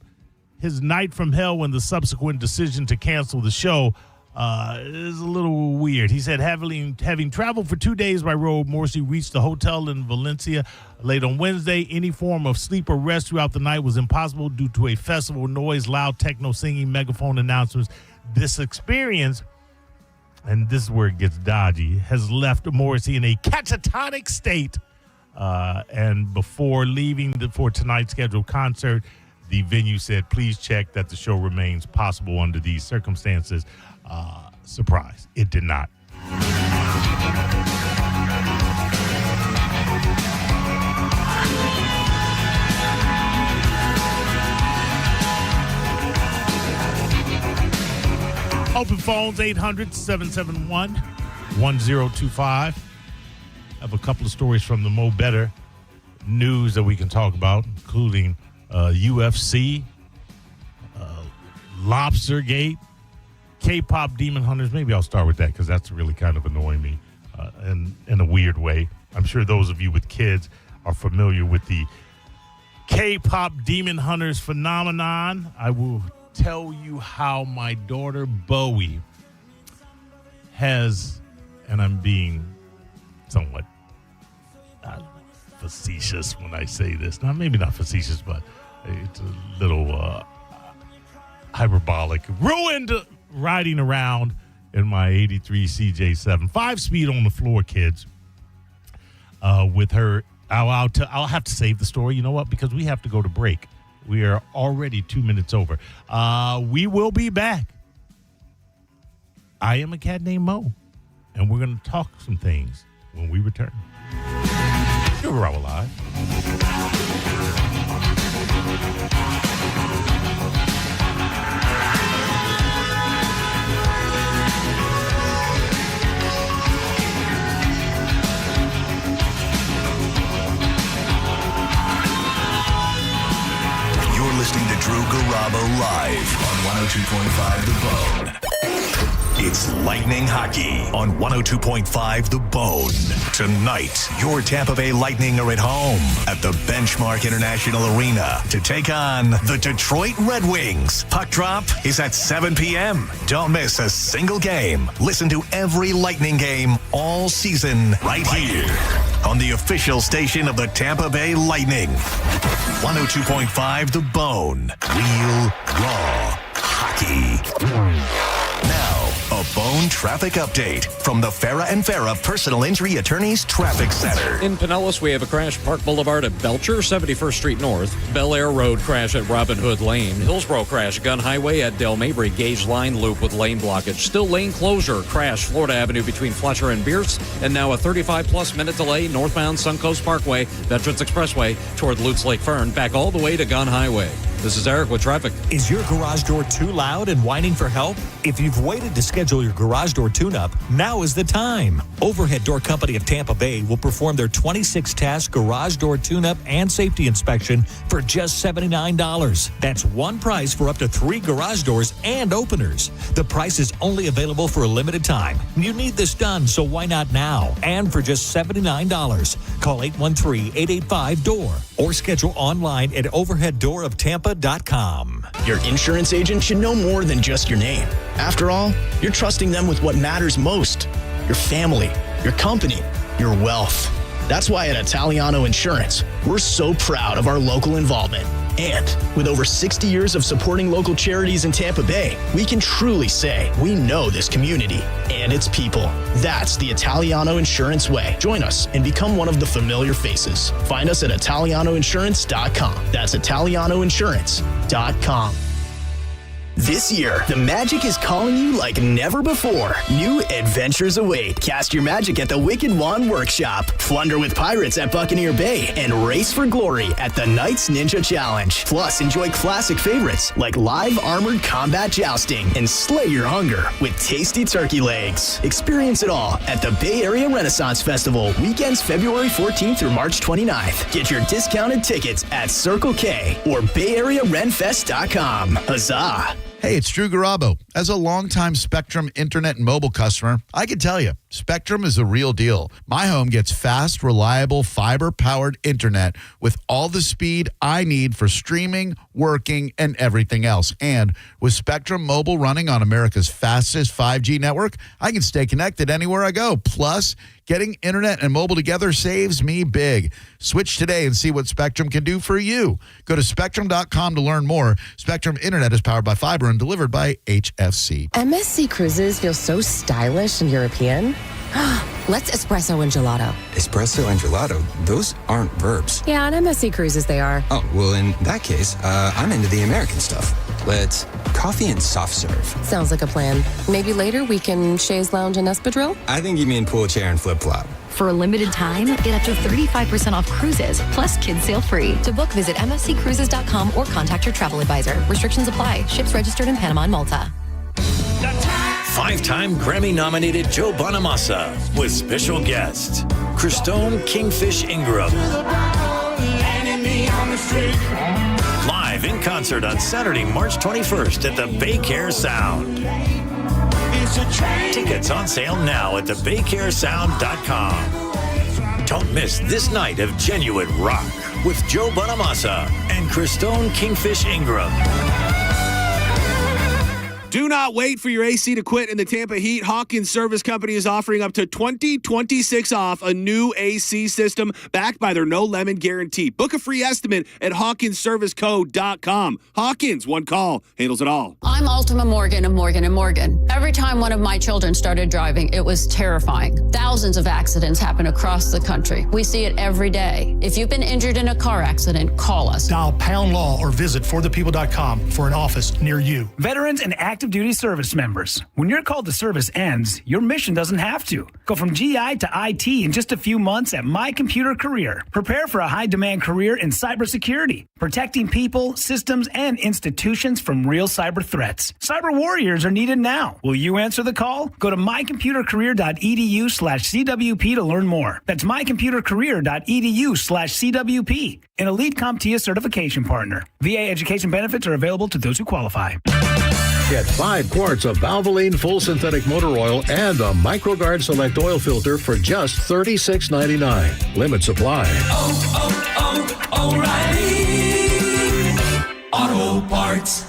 his night from hell and the subsequent decision to cancel the show, is a little weird. He said, having traveled for 2 days by road, Morrissey reached the hotel in Valencia late on Wednesday. Any form of sleep or rest throughout the night was impossible due to a festival noise, loud techno singing, megaphone announcements. This experience, and this is where it gets dodgy, has left Morrissey in a catatonic state. And before leaving for tonight's scheduled concert, the venue said, please check that the show remains possible under these circumstances. Surprise, it did not. Open phones, 800-771-1025. I have a couple of stories from the Mo Better news that we can talk about, including UFC, Lobstergate, K-pop Demon Hunters. Maybe I'll start with that because that's really kind of annoying me in a weird way. I'm sure those of you with kids are familiar with the K-pop Demon Hunters phenomenon. I will tell you how my daughter Bowie has, and I'm being somewhat facetious when I say this. Now, maybe not facetious, but it's a little hyperbolic. Ruined riding around in my 83 CJ7. 5-speed on the floor, kids. With her, I'll have to save the story. You know what? Because we have to go to break. We are already 2 minutes over. We will be back. I am a cat named Mo, and we're going to talk some things when we return. You're live. You're listening to Drew Garabo Garabo live on 102.5 The Bone. It's Lightning Hockey on 102.5 The Bone. Tonight, your Tampa Bay Lightning are at home at the Benchmark International Arena to take on the Detroit Red Wings. Puck drop is at 7 p.m. Don't miss a single game. Listen to every Lightning game all season right here on the official station of the Tampa Bay Lightning. 102.5 The Bone. Real, raw hockey. Now, a Bone traffic update from the Farah and Farah Personal Injury Attorneys Traffic Center. In Pinellas, we have a crash Park Boulevard at Belcher, 71st Street North. Bel Air Road crash at Robin Hood Lane. Hillsborough crash, Gun Highway at Del Mabry, gauge line loop with lane blockage. Still lane closure, crash Florida Avenue between Fletcher and Bierce. And now a 35-plus minute delay northbound Suncoast Parkway, Veterans Expressway toward Lutz Lake Fern, back all the way to Gun Highway. This is Eric with traffic. Is your garage door too loud and whining for help? If you've waited to schedule your garage door tune-up, now is the time. Overhead Door Company of Tampa Bay will perform their 26-task garage door tune-up and safety inspection for just $79. That's one price for up to 3 garage doors and openers. The price is only available for a limited time. You need this done, so why not now? And for just $79. Call 813-885-DOOR or schedule online at overheaddooroftampa.com. Your insurance agent should know more than just your name. After all, you're trusting them with what matters most: your family, your company, your wealth. That's why at Italiano Insurance, we're so proud of our local involvement. And with over 60 years of supporting local charities in Tampa Bay, we can truly say we know this community and its people. That's the Italiano Insurance way. Join us and become one of the familiar faces. Find us at ItalianoInsurance.com. That's ItalianoInsurance.com. This year, the magic is calling you like never before. New adventures await. Cast your magic at the Wicked Wand Workshop. Flunder with pirates at Buccaneer Bay and race for glory at the Knights Ninja Challenge. Plus, enjoy classic favorites like live armored combat jousting and slay your hunger with tasty turkey legs. Experience it all at the Bay Area Renaissance Festival, weekends February 14th through March 29th. Get your discounted tickets at Circle K or BayAreaRenFest.com. Huzzah! Hey, it's Drew Garabo. As a longtime Spectrum internet and mobile customer, I can tell you, Spectrum is a real deal. My home gets fast, reliable, fiber-powered internet with all the speed I need for streaming, working, and everything else. And with Spectrum Mobile running on America's fastest 5G network, I can stay connected anywhere I go. Plus, getting internet and mobile together saves me big. Switch today and see what Spectrum can do for you. Go to Spectrum.com to learn more. Spectrum Internet is powered by fiber and delivered by HFC. MSC Cruises feel so stylish and European. Let's espresso and gelato. Espresso and gelato? Those aren't verbs. Yeah, on MSC Cruises they are. Oh, well, in that case, I'm into the American stuff. Let's coffee and soft serve. Sounds like a plan. Maybe later we can chaise lounge and espadrille? I think you mean pool chair and flip-flop. For a limited time, get up to 35% off cruises, plus kids sail free. To book, visit msccruises.com or contact your travel advisor. Restrictions apply. Ships registered in Panama and Malta. 5-time Grammy-nominated Joe Bonamassa with special guest Christone Kingfish Ingram. Live in concert on Saturday, March 21st at the Baycare Sound. Tickets on sale now at thebaycaresound.com. Don't miss this night of genuine rock with Joe Bonamassa and Christone Kingfish Ingram. Do not wait for your AC to quit in the Tampa Heat. Hawkins Service Company is offering up to $20.26 off a new AC system backed by their no lemon guarantee. Book a free estimate at HawkinsServiceCo.com. Hawkins, one call, handles it all. I'm Ultima Morgan of Morgan & Morgan. Every time one of my children started driving, it was terrifying. Thousands of accidents happen across the country. We see it every day. If you've been injured in a car accident, call us. Dial #law or visit forthepeople.com for an office near you. Veterans and active active duty service members. When your call to service ends, your mission doesn't have to. Go from GI to IT in just a few months at My Computer Career. Prepare for a high-demand career in cybersecurity, protecting people, systems, and institutions from real cyber threats. Cyber warriors are needed now. Will you answer the call? Go to mycomputercareer.edu/CWP to learn more. That's mycomputercareer.edu/CWP. An Elite CompTIA certification partner. VA education benefits are available to those who qualify. Get 5 quarts of Valvoline full synthetic motor oil and a MicroGuard Select oil filter for just $36.99. Limit supply. O'Reilly Auto Parts.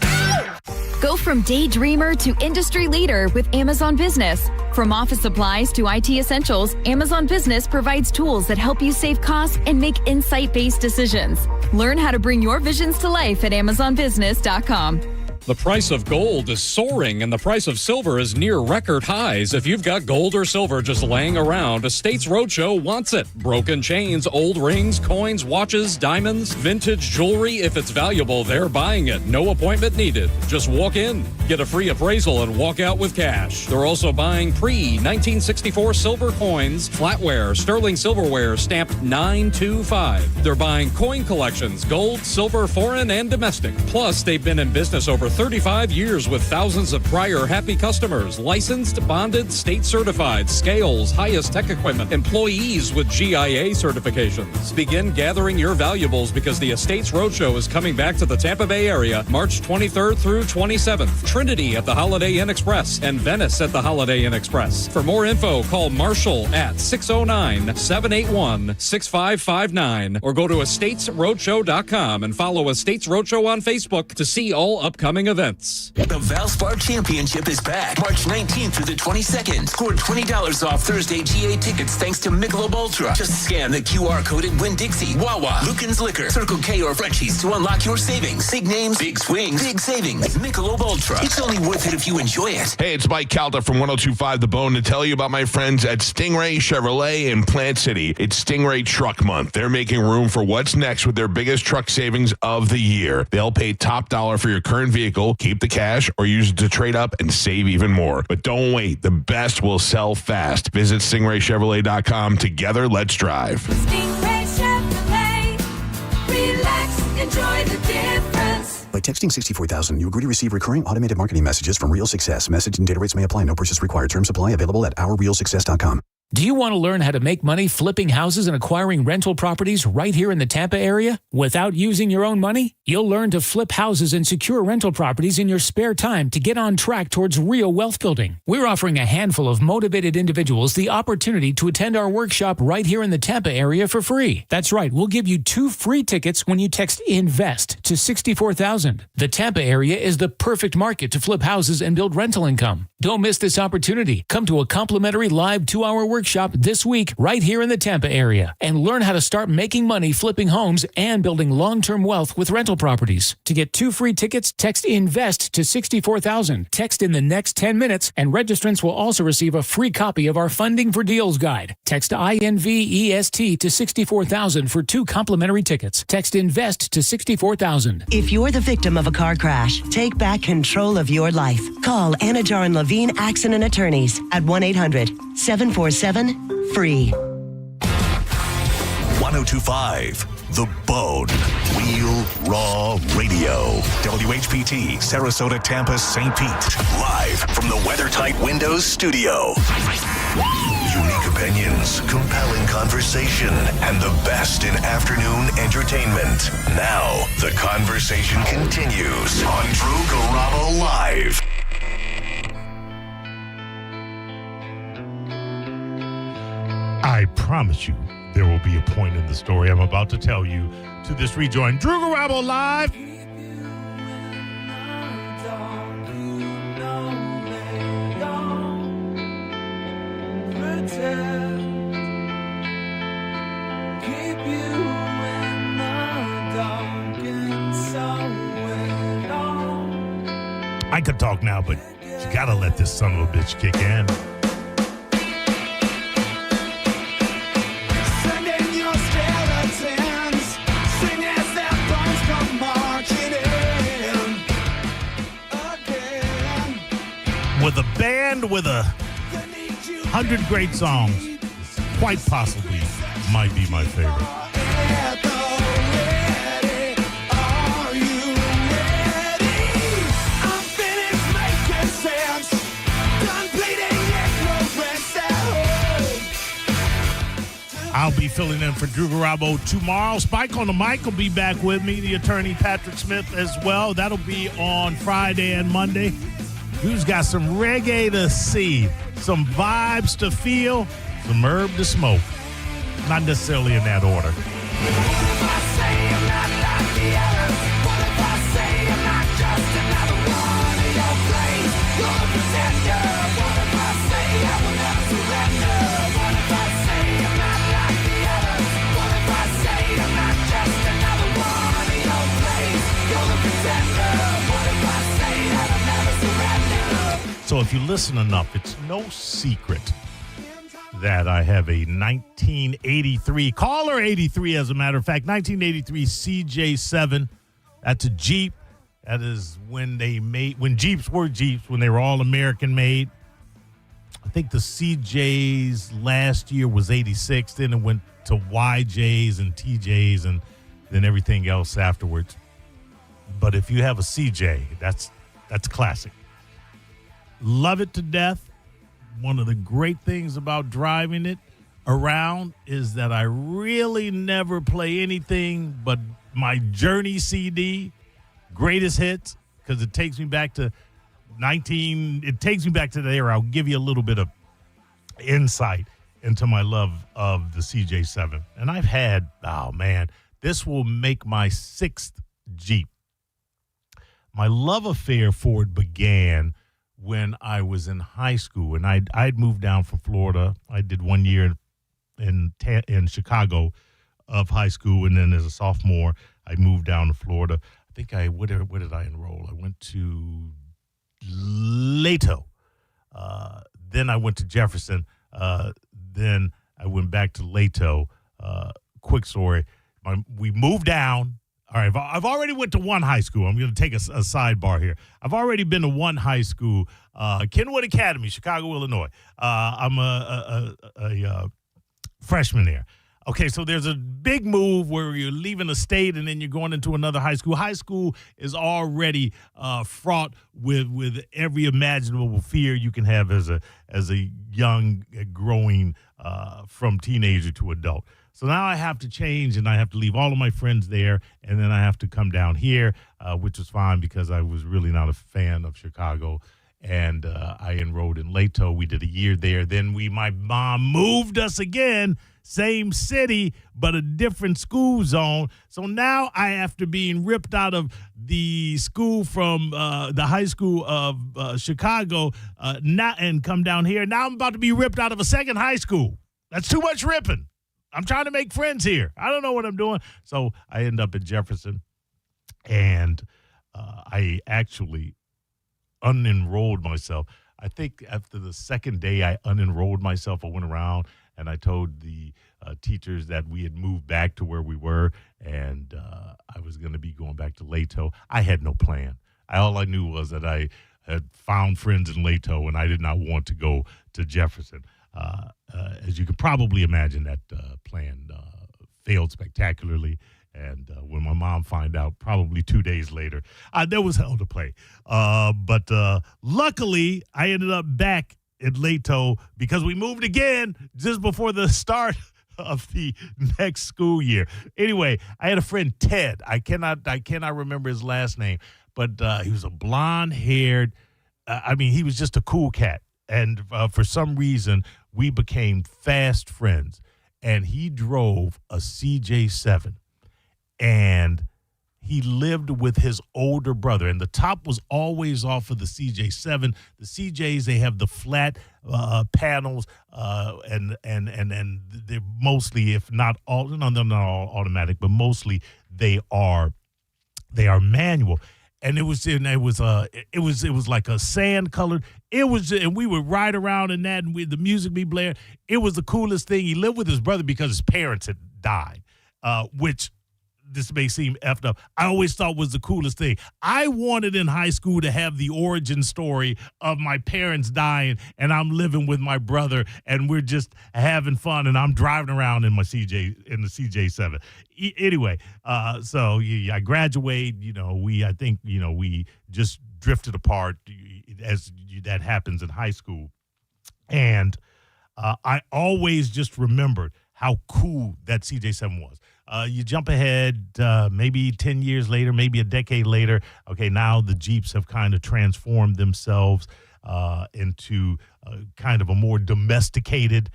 Go from daydreamer to industry leader with Amazon Business. From office supplies to IT essentials, Amazon Business provides tools that help you save costs and make insight-based decisions. Learn how to bring your visions to life at AmazonBusiness.com. The price of gold is soaring and the price of silver is near record highs. If you've got gold or silver just laying around, Estates Roadshow wants it. Broken chains, old rings, coins, watches, diamonds, vintage jewelry. If it's valuable, they're buying it. No appointment needed. Just walk in, get a free appraisal, and walk out with cash. They're also buying pre-1964 silver coins, flatware, sterling silverware stamped 925. They're buying coin collections, gold, silver, foreign, and domestic. Plus, they've been in business over 35 years with thousands of prior happy customers, licensed, bonded, state certified, scales, highest tech equipment, employees with GIA certifications. Begin gathering your valuables because the Estates Roadshow is coming back to the Tampa Bay area March 23rd through 27th. Trinity at the Holiday Inn Express and Venice at the Holiday Inn Express. For more info, call Marshall at 609-781-6559 or go to estatesroadshow.com and follow Estates Roadshow on Facebook to see all upcoming events. The Valspar Championship is back March 19th through the 22nd. Score $20 off Thursday GA tickets thanks to Michelob Ultra. Just scan the QR code at Winn-Dixie, Wawa, Lucan's Liquor, Circle K, or Frenchie's to unlock your savings. Big names, big swings, big savings. Michelob Ultra. It's only worth it if you enjoy it. Hey, it's Mike Calda from 102.5 The Bone to tell you about my friends at Stingray Chevrolet in Plant City. It's Stingray Truck Month. They're making room for what's next with their biggest truck savings of the year. They'll pay top dollar for your current vehicle, keep the cash, or use it to trade up and save even more. But don't wait. The best will sell fast. Visit StingrayChevrolet.com. Together, let's drive. Stingray Chevrolet. Relax, enjoy the difference. By texting 64,000, you agree to receive recurring automated marketing messages from Real Success. Message and data rates may apply. No purchase required. Terms apply. Available at ourrealsuccess.com. Do you want to learn how to make money flipping houses and acquiring rental properties right here in the Tampa area without using your own money? You'll learn to flip houses and secure rental properties in your spare time to get on track towards real wealth building. We're offering a handful of motivated individuals the opportunity to attend our workshop right here in the Tampa area for free. That's right, we'll give you 2 free tickets when you text INVEST to 64,000. The Tampa area is the perfect market to flip houses and build rental income. Don't miss this opportunity. Come to a complimentary live 2-hour workshop this week right here in the Tampa area and learn how to start making money flipping homes and building long-term wealth with rental properties. To get 2 free tickets, text INVEST to 64,000. Text in the next 10 minutes and registrants will also receive a free copy of our Funding for Deals guide. Text INVEST to 64,000 for 2 complimentary tickets. Text INVEST to 64,000. If you're the victim of a car crash, take back control of your life. Call Anajar and Levine Accident Attorneys at 1-800-747-FREE. 102.5 The Bone. Real Raw Radio. WHPT, Sarasota, Tampa, St. Pete. Live from the WeatherTight Windows studio. Unique opinions, compelling conversation, and the best in afternoon entertainment. Now, the conversation continues on Drew Garabo Live. I promise you there will be a point in the story I'm about to tell you to this rejoin Drew Garabo Live. I could talk now, but you gotta let this son of a bitch kick in. end with 100 great songs. Quite possibly might be my favorite. I'll be filling in for Drew Garabo tomorrow. Spike on the mic will be back with me, the attorney Patrick Smith as well. That'll be on Friday and Monday. Drew's got some reggae to see, some vibes to feel, some herb to smoke. Not necessarily in that order. So if you listen enough, it's no secret that I have a 1983, caller 83 as a matter of fact, 1983 CJ7. That's a Jeep. That is when Jeeps were Jeeps, when they were all American made. I think the CJ's last year was 86. Then it went to YJs and TJs and then everything else afterwards. But if you have a CJ, that's classic. Love it to death. One of the great things about driving it around is that I really never play anything but my Journey CD, greatest hits, because it takes me back to the era. I'll give you a little bit of insight into my love of the CJ7. And I've had, this will make my 6th Jeep. My love affair for it began when I was in high school, and I'd moved down from Florida. I did 1 year in Chicago of high school, and then as a sophomore, I moved down to Florida. I think where did I enroll? I went to Leto. Then I went to Jefferson. Then I went back to Leto. Quick story. We moved down. All right, I've already went to one high school. I'm going to take a sidebar here. I've already been to one high school, Kenwood Academy, Chicago, Illinois. I'm a freshman there. Okay, so there's a big move where you're leaving a state and then you're going into another high school. High school is already fraught with every imaginable fear you can have as a young, growing from teenager to adult. So now I have to change, and I have to leave all of my friends there, and then I have to come down here, which was fine because I was really not a fan of Chicago, and I enrolled in Leto. We did a year there. Then my mom moved us again, same city, but a different school zone. So now I, after being ripped out of the school from the high school of Chicago, and come down here, now I'm about to be ripped out of a second high school. That's too much ripping. I'm trying to make friends here. I don't know what I'm doing. So I end up at Jefferson, and I actually unenrolled myself. I think after the second day I unenrolled myself, I went around and I told the teachers that we had moved back to where we were, and I was going to be going back to Leto. I had no plan. All I knew was that I had found friends in Leto, and I did not want to go to Jefferson. As you can probably imagine, that plan failed spectacularly. And when my mom found out, probably 2 days later, there was hell to play. But luckily, I ended up back at Leto because we moved again just before the start of the next school year. Anyway, I had a friend, Ted. I cannot remember his last name, but he was a blonde-haired. He was just a cool cat. And for some reason, we became fast friends. And he drove a CJ7. And he lived with his older brother. And the top was always off of the CJ7. The CJs, they have the flat panels. And they're mostly, if not all, no, they're not all automatic, but mostly they are manual. And it was like a sand colored. And we would ride around in that, and the music be blaring. It was the coolest thing. He lived with his brother because his parents had died, which this may seem effed up, I always thought was the coolest thing. I wanted in high school to have the origin story of my parents dying, and I'm living with my brother, and we're just having fun, and I'm driving around in the CJ7. Anyway, so I graduate. We just drifted apart, as that happens in high school, and I always just remembered how cool that CJ7 was. You jump ahead maybe 10 years later, maybe a decade later. Okay, now the Jeeps have kind of transformed themselves into kind of a more domesticated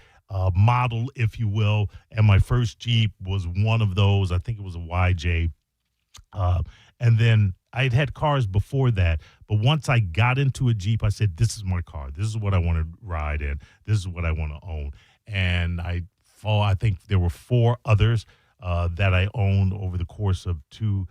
model, if you will. And my first Jeep was one of those. I think it was a YJ. And then I'd had cars before that. But once I got into a Jeep, I said, this is my car. This is what I want to ride in. This is what I want to own. And I think there were 4 others that I owned over the course of 2+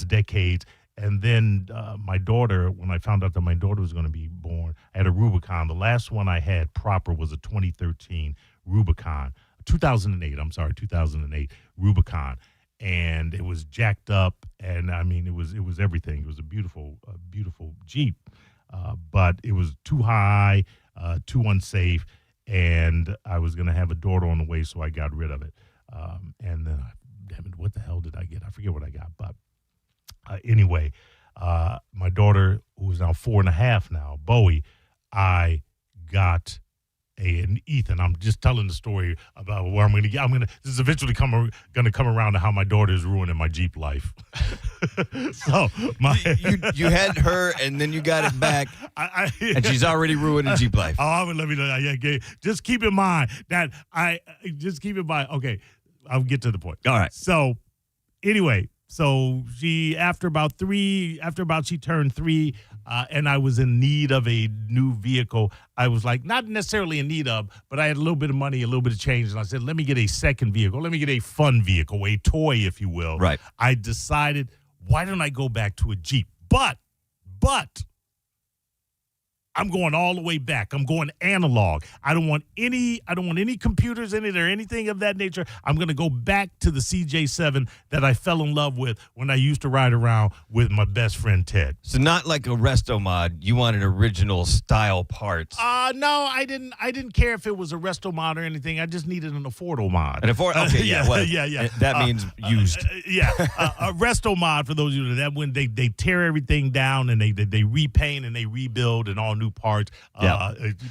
decades. And then my daughter, when I found out that my daughter was going to be born, I had a Rubicon. The last one I had proper was a 2013 Rubicon. 2008 Rubicon. And it was jacked up, and I mean, it was everything. It was a beautiful Jeep, but it was too high, too unsafe, and I was going to have a daughter on the way, so I got rid of it. And then, damn it, what the hell did I get? I forget what I got, but anyway, my daughter, who is now 4.5 now, Bowie, I got and Ethan. I'm just telling the story about where I'm going to get. This is eventually going to come around to how my daughter is ruining my Jeep life. So you had her, and then you got it back, and she's already ruining Jeep life. Oh, let me know. Yeah, just keep in mind that Okay, I'll get to the point. All right. So anyway. So she turned 3, and I was in need of a new vehicle. I was like, not necessarily in need of, but I had a little bit of money, a little bit of change. And I said, let me get a second vehicle. Let me get a fun vehicle, a toy, if you will. Right. I decided, why don't I go back to a Jeep? But I'm going all the way back. I'm going analog. I don't want any computers in it or anything of that nature. I'm going to go back to the CJ7 that I fell in love with when I used to ride around with my best friend Ted. So not like a resto mod. You wanted original style parts. No, I didn't care if it was a resto mod or anything. I just needed an affordable mod. Okay, yeah. Well, yeah. That means used. A resto mod, for those of you that when they tear everything down and they repaint and they rebuild and all new parts.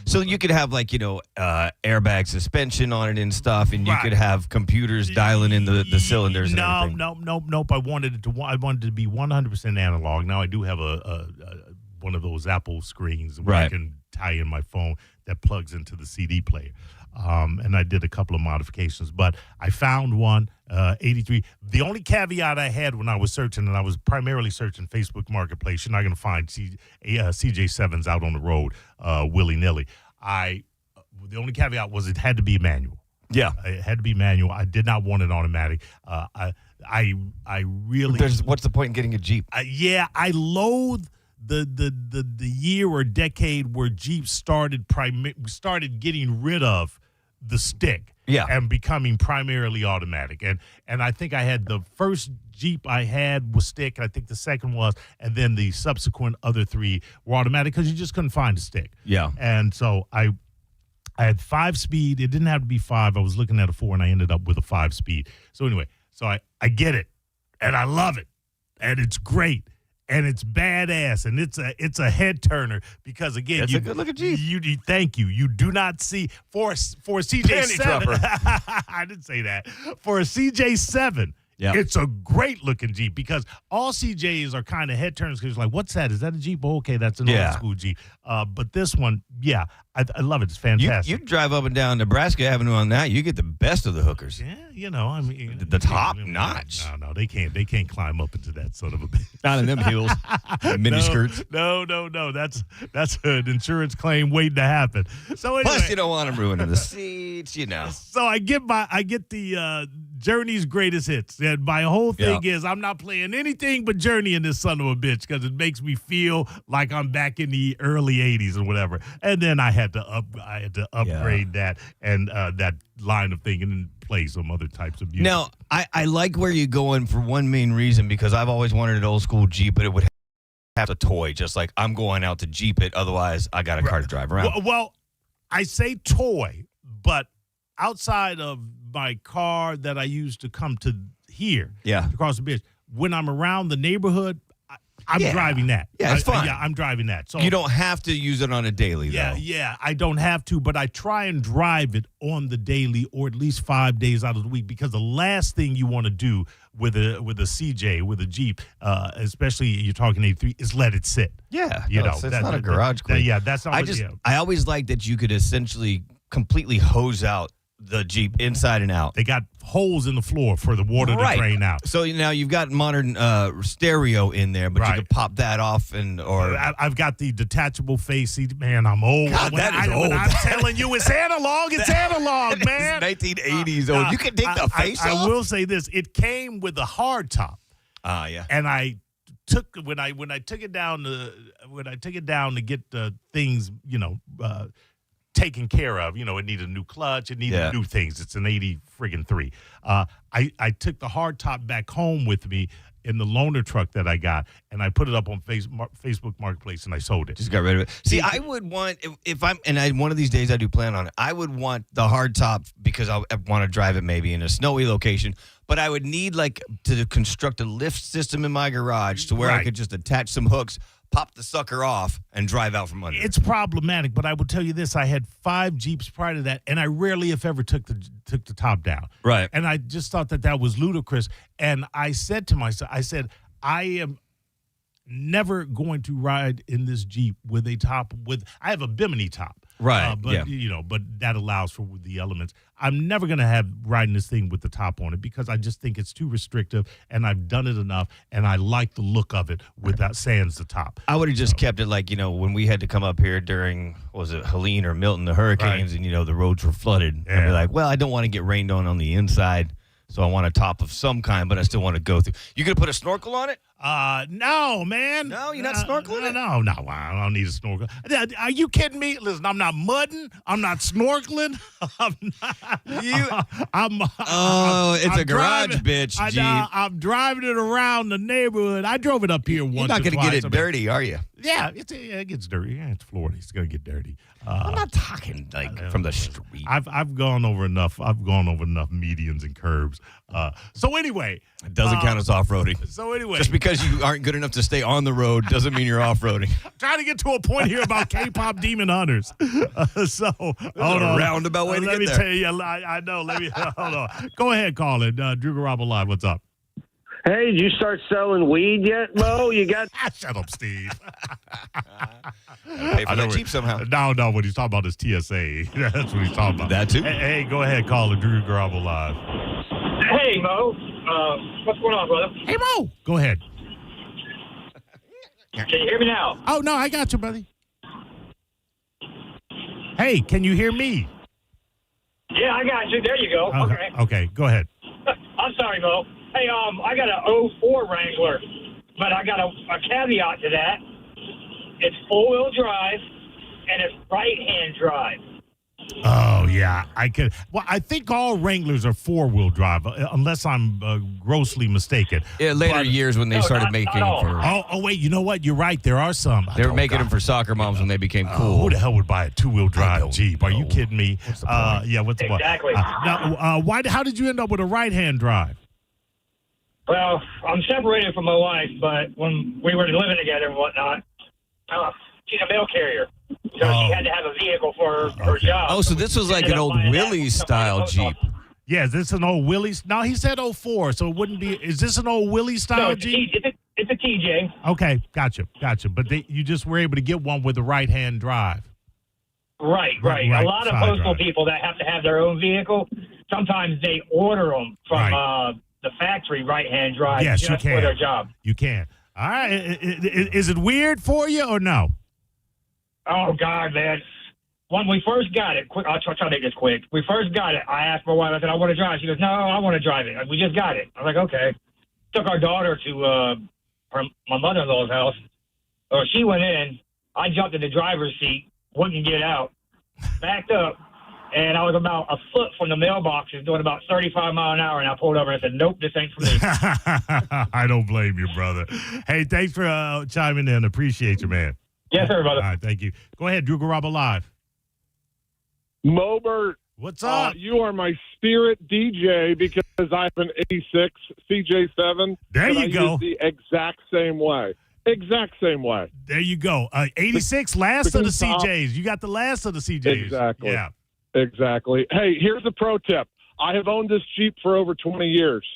So you could have airbag suspension on it and stuff, and you could have computers dialing in the cylinders. And everything. Nope. I wanted it to be 100% analog. Now I do have a one of those Apple screens where I can tie in my phone that plugs into the CD player. And I did a couple of modifications, but I found one, 83. The only caveat I had when I was searching, and I was primarily searching Facebook Marketplace, you're not going to find CJ7s out on the road willy-nilly. The only caveat was it had to be manual. Yeah. It had to be manual. I did not want it automatic. I really... What's the point in getting a Jeep? I loathe the year or decade where Jeep started getting rid of the stick and becoming primarily automatic. And I think I had the first Jeep I had was stick, and I think the second was, and then the subsequent other 3 were automatic because you just couldn't find a stick. Yeah. And so I had 5-speed. It didn't have to be 5. I was looking at a 4, and I ended up with a 5-speed. So anyway, I get it, and I love it, and it's great. And it's badass, and it's a head turner because again, it's a good looking Jeep. Thank you. You do not see for a CJ7. I didn't say that. For a CJ7, it's a great looking Jeep because all CJs are kind of head turners. Because like, what's that? Is that a Jeep? Oh, okay, that's an old school Jeep. But this one, I love it. It's fantastic. You drive up and down Nebraska Avenue on that, you get the best of the hookers. Yeah, I mean the top notch. No, they can't climb up into that son of a bitch. Not in them heels, mini skirts. No. That's an insurance claim waiting to happen. So anyway, plus you don't want them ruining the seats, So I get the Journey's greatest hits. And my whole thing is I'm not playing anything but Journey in this son of a bitch because it makes me feel like I'm back in the early 80s or whatever. And then I had to upgrade that and that line of thinking and play some other types of music. Now, I like where you're going for one main reason, because I've always wanted an old school Jeep, but it would have a toy, just like I'm going out to Jeep it. Otherwise, I got a car to drive around. Well, I say toy, but outside of my car that I use to come to here, across the bridge, when I'm around the neighborhood, I'm driving that. Yeah, it's fine. I'm driving that. So you don't have to use it on a daily, though. Yeah, I don't have to, but I try and drive it on the daily or at least 5 days out of the week, because the last thing you want to do with a CJ, with a Jeep, especially you're talking 83, is let it sit. Yeah, it's not a garage queen. That's not. I always like that you could essentially completely hose out the Jeep inside and out. They got holes in the floor for the water to drain out. So now you've got modern stereo in there, but you can pop that off I've got the detachable face seat. Man, I'm old. God, that is old. When I'm telling you, it's analog. It's analog, man. It's 1980s old. You can take the face off. I will say this: it came with a hard top. Yeah. And I took when I took it down to get the things, taken care of. It needed a new clutch. It needed new things. It's an 83. I took the hard top back home with me in the loaner truck that I got, and I put it up on Facebook Marketplace, and I sold it. Just got rid of it. See, I would want, one of these days I do plan on it, I would want the hard top because I want to drive it maybe in a snowy location, but I would need to construct a lift system in my garage to where I could just attach some hooks, pop the sucker off, and drive out from under. It's problematic, but I will tell you this: I had 5 Jeeps prior to that, and I rarely, if ever, took the top down. Right. And I just thought that was ludicrous. And I said to myself, I am never going to ride in this Jeep with a top I have a Bimini top. Right. But that allows for the elements. I'm never going to have riding this thing with the top on it because I just think it's too restrictive, and I've done it enough, and I like the look of it without sans the top. I would have just kept it when we had to come up here during, was it Helene or Milton, the hurricanes, and, the roads were flooded. Yeah. And be like, well, I don't want to get rained on the inside, so I want a top of some kind, but I still want to go through. You going to put a snorkel on it? No, man. No, you're not snorkeling? No, I don't need a snorkel. Are you kidding me? Listen, I'm not mudding. I'm not snorkeling. It's a garage bitch, Jeep. I'm driving it around the neighborhood. I drove it up here once. You're not going to get it dirty, are you? Yeah, it gets dirty. Yeah, it's Florida. It's going to get dirty. I'm not talking from the street. I've gone over enough. I've gone over enough medians and curbs. So anyway, it doesn't count as off-roading. So anyway, just because you aren't good enough to stay on the road doesn't mean you're off-roading. I'm trying to get to a point here about K-pop demon hunters. Hold on. A roundabout way to get there. Let me tell you. I know. Hold on. Go ahead, call it. Drew Garabo Live. What's up? Hey, did you start selling weed yet, Mo? You got... Shut up, Steve. Pay for that Jeep somehow. No, what he's talking about is TSA. That's what he's talking about. That too? Hey, go ahead, call it. Drew Garabo Live. Hey, Mo. What's going on, brother? Hey, Mo. Go ahead. Can you hear me now? Oh, no, I got you, buddy. Hey, can you hear me? Yeah, I got you. There you go. Okay, go ahead. I'm sorry, Mo. Hey, I got an 04 Wrangler, but I got a caveat to that. It's four-wheel drive, and it's right-hand drive. Oh, yeah. I think all Wranglers are four-wheel drive, unless I'm grossly mistaken. Yeah, later years when they started making them for... Oh, wait, you know what? You're right. There are some. They were making them for soccer moms when they became cool. Who the hell would buy a two-wheel drive Jeep? Are you kidding me? What's the point? Yeah, what's the point? Exactly. Now, how did you end up with a right-hand drive? Well, I'm separated from my wife, but when we were living together and whatnot, she's a mail carrier. So she had to have a vehicle for her job. Oh, so this was like an old Willys-style Jeep. Yeah, is this an old Willys? No, he said 04, so it wouldn't be. Is this an old Willys-style Jeep? It's a TJ. Okay, gotcha. But you just were able to get one with a right-hand drive. Right. A lot of postal people that have to have their own vehicle, sometimes they order them from the factory right-hand drive just for their job. You can. All right. Is it weird for you or no? Oh, God, man. when we first got it, quick, I'll try to make this quick. We first got it. I asked my wife, I said, I want to drive. She goes, no, I want to drive it. We just got it. I was like, okay. Took our daughter to my mother-in-law's house. She went in. I jumped in the driver's seat, wouldn't get out, backed up, and I was about a foot from the mailboxes doing about 35 miles an hour, and I pulled over and I said, nope, this ain't for me. I don't blame you, brother. Hey, thanks for chiming in. Appreciate you, man. Yes, sir, brother. All right, thank you. Go ahead, Drew Garabo Live. Mobert. What's up? You are my spirit DJ because I have an 86 CJ7. There you I go. Use the exact same way. Exact same way. There you go. 86, last of the CJs. You got the last of the CJs. Exactly. Yeah. Exactly. Hey, here's a pro tip. I have owned this Jeep for over 20 years.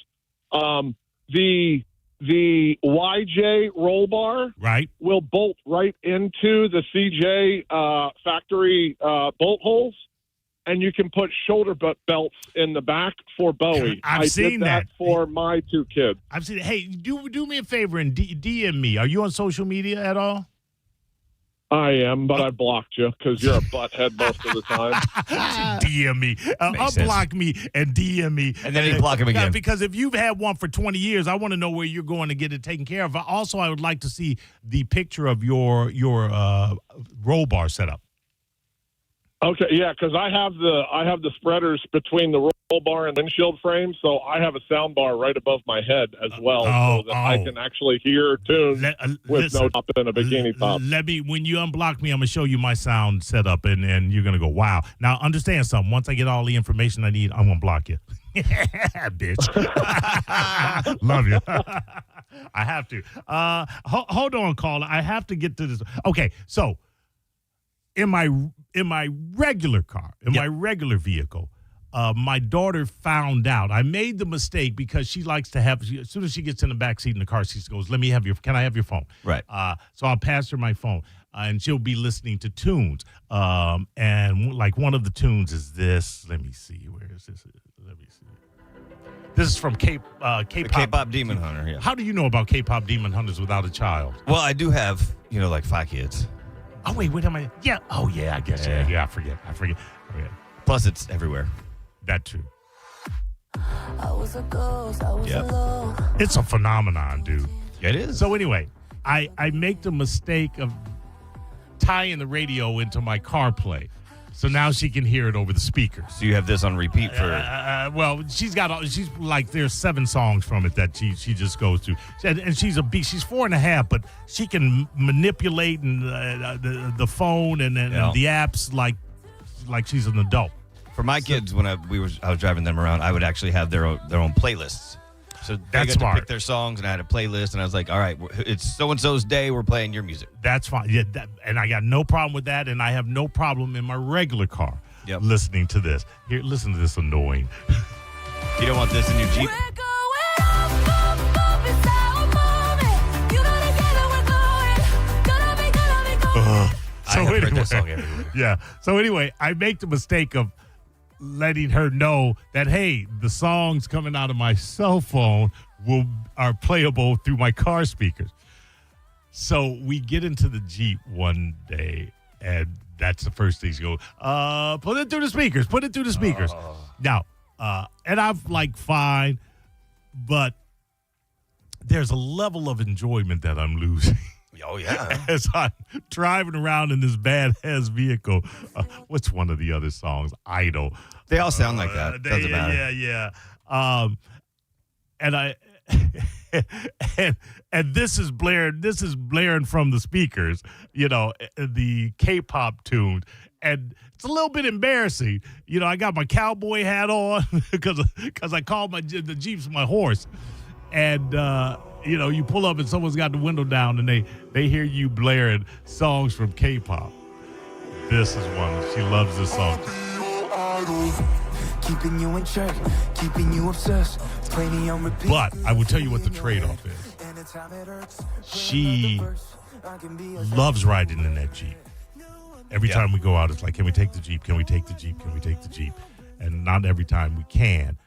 The YJ roll bar will bolt right into the CJ factory bolt holes, and you can put shoulder belts in the back for Bowie. I've seen did that for my two kids. I've seen it. Hey, do me a favor and DM me. Are you on social media at all? I am, but I blocked you because you're a butthead most of the time. DM me. Unblock me and DM me. And then you block him again. Because if you've had one for 20 years, I want to know where you're going to get it taken care of. Also, I would like to see the picture of your roll bar setup. Okay, yeah, because I have the spreaders between the roll bar and windshield frame, so I have a sound bar right above my head as well, so that I can actually hear tunes with no top and a bikini top. When you unblock me, I'm gonna show you my sound setup, and you're gonna go, wow. Now understand something. Once I get all the information I need, I'm gonna block you. Bitch. Love you. I have to. Hold on, caller. I have to get to this. Okay, so in my regular car, my regular vehicle, my daughter found out. I made the mistake because she likes to have, as soon as she gets in the back seat in the car, she goes, can I have your phone? Right. So I'll pass her my phone, and she'll be listening to tunes. And like one of the tunes is this. Let me see. Where is this? Let me see. This is from K-pop Demon Hunter, yeah. How do you know about K-pop Demon Hunters without a child? Well, I do have, like 5 kids. Oh, wait, what am I? Yeah. Oh, yeah, I guess. Yeah, I forget. Plus, it's everywhere. That too. I was a ghost. I was alone. It's a phenomenon, dude. It is. So anyway, I make the mistake of tying the radio into my CarPlay. So now she can hear it over the speakers. So you have this on repeat for... well, she's like, there's 7 songs from it that she just goes to. And she's a beast. She's 4.5, but she can manipulate the phone and the apps like she's an adult. For my kids, when I was driving them around, I would actually have their own playlists. So they got to pick their songs, and I had a playlist, and I was like, all right, it's so-and-so's day, we're playing your music. That's fine. Yeah, and I got no problem with that, and I have no problem in my regular car listening to this. Here, listen to this annoying. You don't want this in your Jeep? I have heard that song everywhere. Yeah. So anyway, I make the mistake of letting her know that, hey, the songs coming out of my cell phone are playable through my car speakers. So we get into the Jeep one day, and that's the first thing she goes, put it through the speakers. Now, and I'm like, fine, but there's a level of enjoyment that I'm losing. Oh, yeah. As I'm driving around in this badass vehicle. What's one of the other songs? Idol. They all sound like that. Doesn't matter. Yeah. And I and this is blaring from the speakers, the K-pop tunes. And it's a little bit embarrassing. I got my cowboy hat on because I called the Jeep's my horse. And you pull up and someone's got the window down and they hear you blaring songs from K-pop. This is one. She loves this song. Keeping you in check, keeping you obsessed. But I will tell you what the trade-off is. She loves riding in that Jeep. Every time we go out, it's like, can we take the Jeep? Can we take the Jeep? Can we take the Jeep? And not every time we can,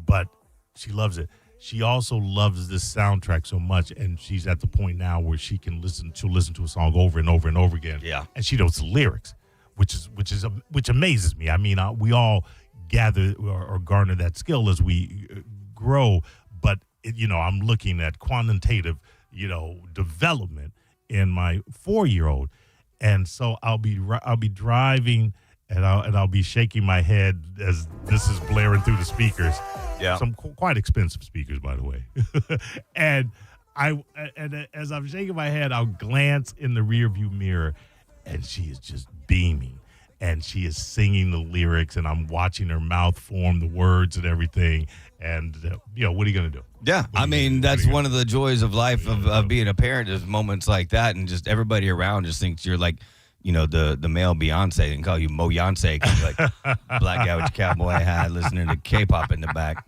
but she loves it. She also loves this soundtrack so much, and she's at the point now where she'll listen to a song over and over and over again. Yeah. And she knows the lyrics. which amazes me. I mean, we all gather or garner that skill as we grow, but I'm looking at quantitative, development in my 4-year-old, and so I'll be driving, and I'll be shaking my head as this is blaring through the speakers. Yeah, some quite expensive speakers, by the way, and as I'm shaking my head, I'll glance in the rearview mirror, and she is just beaming, and she is singing the lyrics, and I'm watching her mouth form the words and everything. And what are you going to do? Yeah, I mean, that's one of the joys of life of being a parent is moments like that, and just everybody around just thinks you're like, the male Beyonce, and call you Mo Yonce, like black guy with your cowboy hat, listening to K-pop in the back.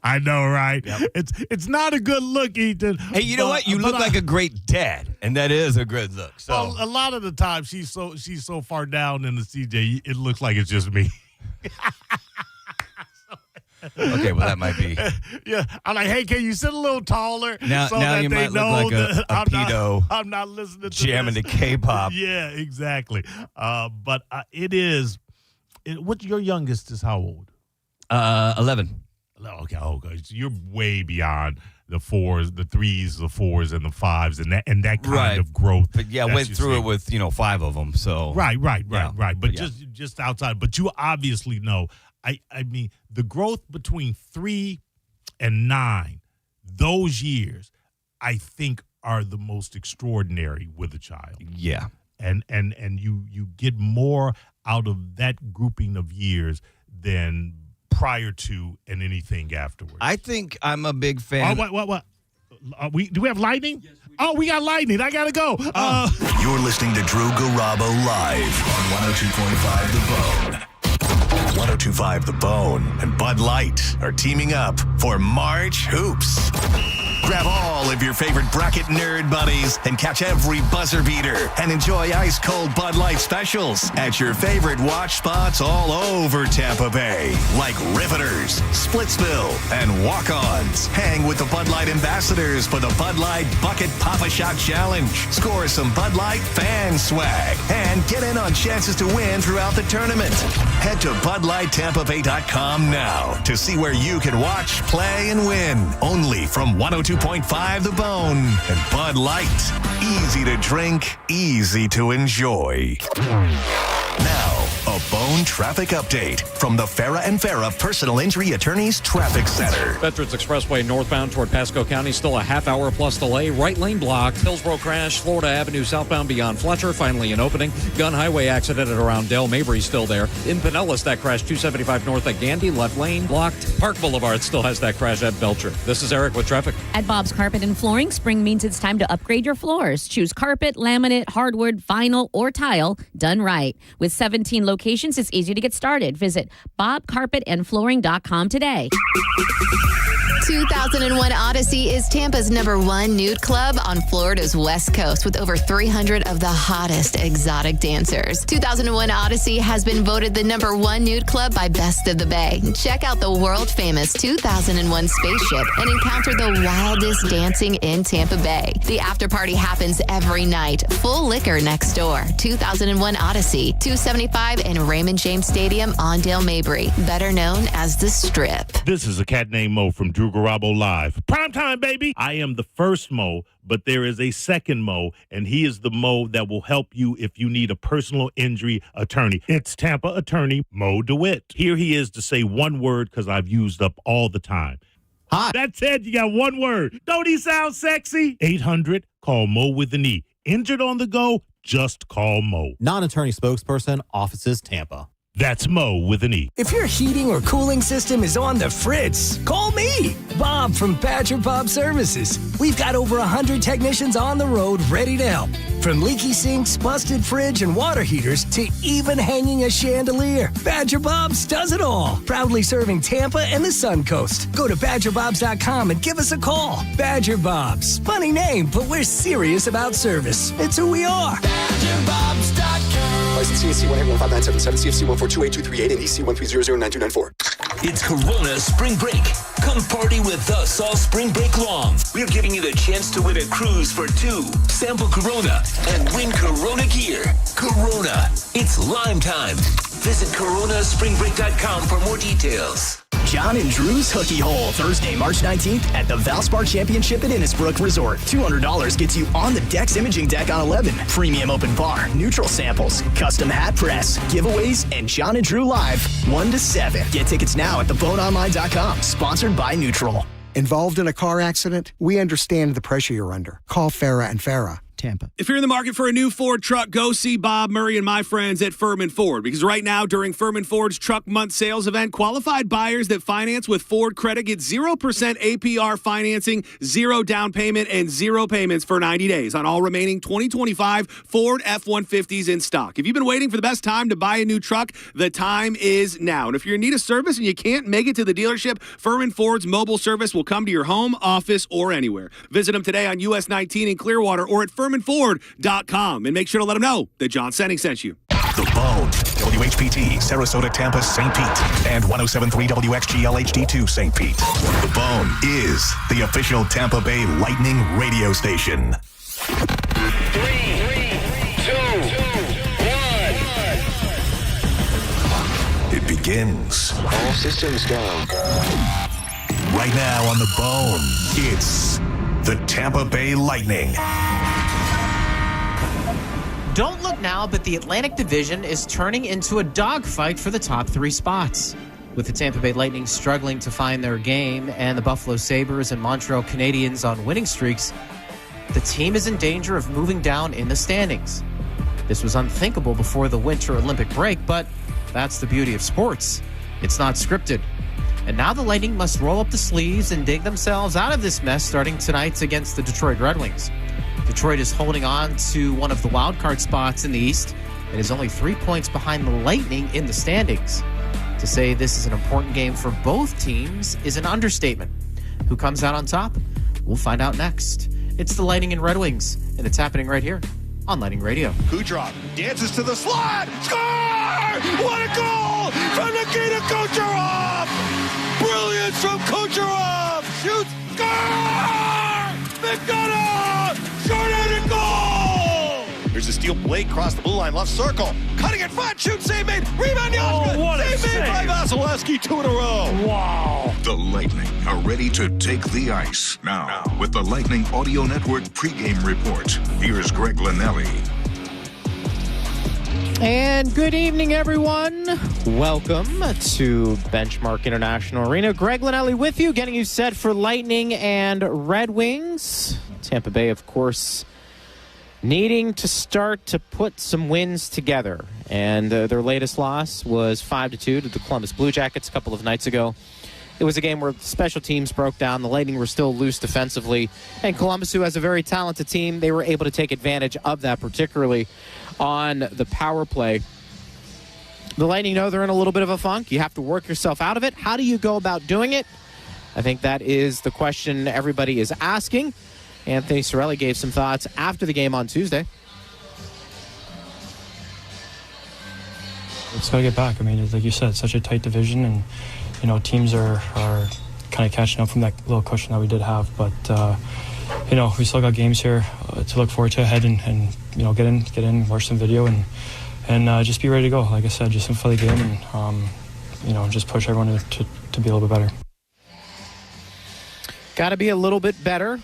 I know, right? Yep. It's not a good look, Ethan. Hey, you know what? You look like a great dad, and that is a good look. So well, a lot of the time, she's so far down in the CJ, it looks like it's just me. Okay, well, that might be. Yeah, I'm like, hey, can you sit a little taller? Now that you they might know look like a pedo. I'm not listening to jamming this. to K-pop. Yeah, exactly. But it is. What your youngest is how old? 11. Okay. So you're way beyond the 4s, the 3s, the 4s, and the 5s, and that kind of growth. But yeah, I went through it with 5 of them. So right. But just outside. But you obviously know. I mean, the growth between 3 and 9, those years, I think are the most extraordinary with a child. Yeah. And you get more out of that grouping of years than prior to and anything afterwards. I think I'm a big fan. What? Do we have lightning? Yes, we got lightning. I got to go. You're listening to Drew Garabo live on 102.5 The Bone. 102.5 The Bone and Bud Light are teaming up for March Hoops. Grab all of your favorite bracket nerd buddies and catch every buzzer beater and enjoy ice-cold Bud Light specials at your favorite watch spots all over Tampa Bay, like Riveters, Splitsville, and Walk-Ons. Hang with the Bud Light ambassadors for the Bud Light Bucket Pop-A-Shot Challenge. Score some Bud Light fan swag and get in on chances to win throughout the tournament. Head to BudLightTampaBay.com now to see where you can watch, play, and win. Only from 102.5 The Bone and Bud Light. Easy to drink, easy to enjoy. Now, a Bone traffic update from the Farah and Farah Personal Injury Attorneys Traffic Center. Veterans Expressway northbound toward Pasco County, still a half-hour plus delay. Right lane blocked. Hillsborough crash, Florida Avenue southbound beyond Fletcher, finally an opening. Gun Highway accident at around Del Mabry, still there. In Pinellas, that crash 275 north at Gandy, left lane blocked. Park Boulevard still has that crash at Belcher. This is Eric with traffic. At Bob's Carpet and Flooring, spring means it's time to upgrade your floors. Choose carpet, laminate, hardwood, vinyl, or tile done right. With 17 locations, it's easy to get started. Visit bobcarpetandflooring.com today. 2001 Odyssey is Tampa's #1 nude club on Florida's West Coast with over 300 of the hottest exotic dancers. 2001 Odyssey has been voted the #1 nude club by Best of the Bay. Check out the world-famous 2001 spaceship and encounter the wildest dancing in Tampa Bay. The after party happens every night. Full liquor next door. 2001 Odyssey, 275 in Raymond James Stadium on Dale Mabry, better known as the Strip. This is a cat named Mo from Drew Garabo Live. Prime time, baby. I am the first Mo, but there is a second Mo, and he is the Mo that will help you if you need a personal injury attorney. It's Tampa attorney Mo DeWitt. Here he is to say one word because I've used up all the time. Hi. That's it. You got one word. Don't he sound sexy? 800, call Mo with an E. Injured on the go, just call Mo. Non-attorney spokesperson, offices Tampa. That's Mo with an E. If your heating or cooling system is on the fritz, call me, Bob from Badger Bob Services. We've got over 100 technicians on the road ready to help. From leaky sinks, busted fridge, and water heaters to even hanging a chandelier. Badger Bob's does it all. Proudly serving Tampa and the Sun Coast. Go to badgerbobs.com and give us a call. Badger Bob's. Funny name, but we're serious about service. It's who we are. BadgerBobs.com. License CSC 1815977, CFC 1428238, and EC 1300924. It's Corona Spring Break. Come party with us all spring break long. We're giving you the chance to win a cruise for 2, sample Corona, and win Corona gear. Corona, it's Lime time. Visit coronaspringbreak.com for more details. John and Drew's Hooky Hole, Thursday, March 19th at the Valspar Championship at Innisbrook Resort. $200 gets you on the Dex Imaging Deck on 11. Premium open bar, neutral samples, custom hat press, giveaways, and John and Drew Live, 1 to 7. Get tickets now at theboneonline.com. Sponsored by Neutral. Involved in a car accident? We understand the pressure you're under. Call Farah and Farah. Tampa. If you're in the market for a new Ford truck, go see Bob Murray and my friends at Furman Ford, because right now during Furman Ford's Truck Month Sales event, qualified buyers that finance with Ford Credit get 0% APR financing, 0 down payment, and 0 payments for 90 days on all remaining 2025 Ford F-150s in stock. If you've been waiting for the best time to buy a new truck, the time is now. And if you're in need of service and you can't make it to the dealership, Furman Ford's mobile service will come to your home, office, or anywhere. Visit them today on US 19 in Clearwater or at FurmanFord.com, and make sure to let them know that John Senning sent you. The Bone, WHPT, Sarasota, Tampa, St. Pete, and 107.3 WXGL HD2 St. Pete. The Bone is the official Tampa Bay Lightning radio station. 3, 2, 1. It begins. All systems go. Right now on The Bone, it's the Tampa Bay Lightning. Don't look now, but the Atlantic Division is turning into a dogfight for the top 3 spots. With the Tampa Bay Lightning struggling to find their game and the Buffalo Sabres and Montreal Canadiens on winning streaks, the team is in danger of moving down in the standings. This was unthinkable before the Winter Olympic break, but that's the beauty of sports. It's not scripted. And now the Lightning must roll up the sleeves and dig themselves out of this mess starting tonight against the Detroit Red Wings. Detroit is holding on to one of the wild card spots in the East and is only 3 points behind the Lightning in the standings. To say this is an important game for both teams is an understatement. Who comes out on top? We'll find out next. It's the Lightning and Red Wings, and it's happening right here on Lightning Radio. Kucherov dances to the slot. Score! What a goal from Nikita Kucherov! Brilliance from Kucherov! Shoots! Score! McDonough! Short-handed goal! Here's a steal. Blake crossed the blue line, left circle. Cutting it front, shoot, save made. Rebound, Yoshka! Save made by Vasilevsky, 2 in a row. Wow. The Lightning are ready to take the ice. Now, with the Lightning Audio Network pregame report, here's Greg Linnelli. And good evening, everyone. Welcome to Benchmark International Arena. Greg Linnelli with you, getting you set for Lightning and Red Wings. Tampa Bay, of course, needing to start to put some wins together. And their latest loss was 5-2 to the Columbus Blue Jackets a couple of nights ago. It was a game where special teams broke down. The Lightning were still loose defensively. And Columbus, who has a very talented team, they were able to take advantage of that, particularly on the power play. The Lightning know they're in a little bit of a funk. You have to work yourself out of it. How do you go about doing it? I think that is the question everybody is asking. Anthony Cirelli gave some thoughts after the game on Tuesday. It's got to get back. I mean, like you said, it's such a tight division, and teams are kind of catching up from that little cushion that we did have. But we still got games here to look forward to ahead, and get in, watch some video, and just be ready to go. Like I said, just for the game, and just push everyone to be a little bit better. Got to be a little bit better.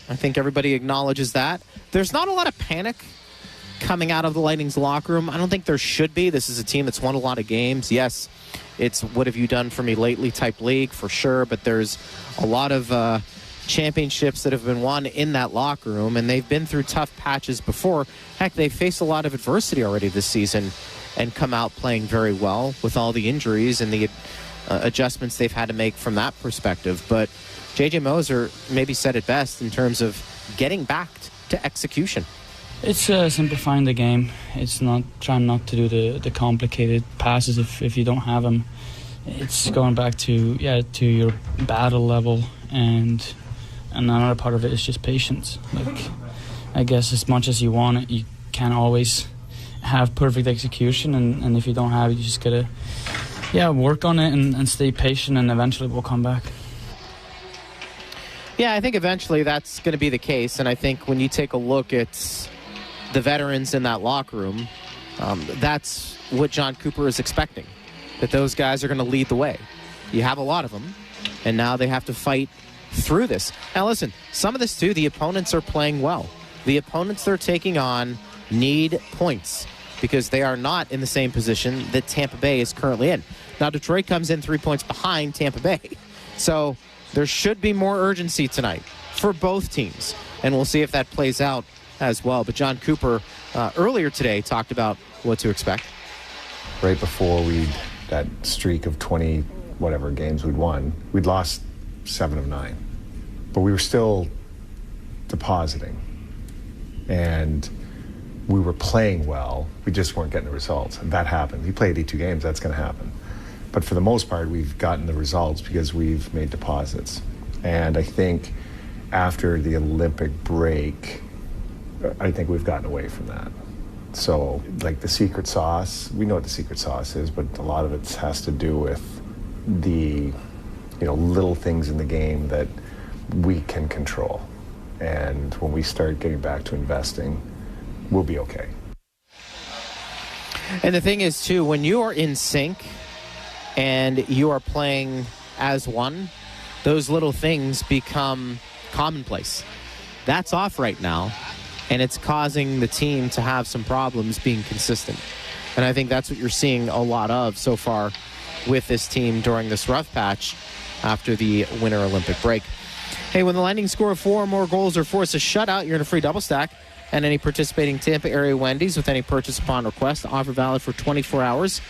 I think everybody acknowledges that. There's not a lot of panic coming out of the Lightning's locker room. I don't think there should be. This is a team that's won a lot of games. Yes, it's what have you done for me lately type league for sure, but there's a lot of championships that have been won in that locker room, and they've been through tough patches before. Heck, they've faced a lot of adversity already this season and come out playing very well with all the injuries and the adjustments they've had to make from that perspective. But J.J. Moser maybe said it best in terms of getting back to execution. It's simplifying the game. It's not trying not to do the complicated passes if you don't have them. It's going back to your battle level, and another part of it is just patience. Like, I guess as much as you want it, you can't always have perfect execution, and if you don't have it, you just gotta Yeah, work on it and stay patient, and eventually we'll come back. Yeah, I think eventually that's going to be the case. And I think when you take a look at the veterans in that locker room, that's what John Cooper is expecting, that those guys are going to lead the way. You have a lot of them, and now they have to fight through this. Now, listen, some of this, too, the opponents are playing well. The opponents they're taking on need points because they are not in the same position that Tampa Bay is currently in. Now, Detroit comes in 3 points behind Tampa Bay. So there should be more urgency tonight for both teams, and we'll see if that plays out as well. But John Cooper earlier today talked about what to expect. Right before that streak of 20 whatever games we'd won, we'd lost 7 of 9. But we were still depositing. And we were playing well. We just weren't getting the results. And that happened. You play 82 games, that's going to happen. But for the most part, we've gotten the results because we've made deposits. And I think after the Olympic break, I think we've gotten away from that. So, like the secret sauce, we know what the secret sauce is, but a lot of it has to do with the, little things in the game that we can control. And when we start getting back to investing, we'll be okay. And the thing is, too, when you are in sync and you are playing as one, those little things become commonplace. That's off right now, and it's causing the team to have some problems being consistent. And I think that's what you're seeing a lot of so far with this team during this rough patch after the Winter Olympic break. Hey, when the Lightning score 4 or more goals or force a shutout, you're in a free double stack and any participating Tampa area Wendy's with any purchase upon request. Offer valid for 24 hours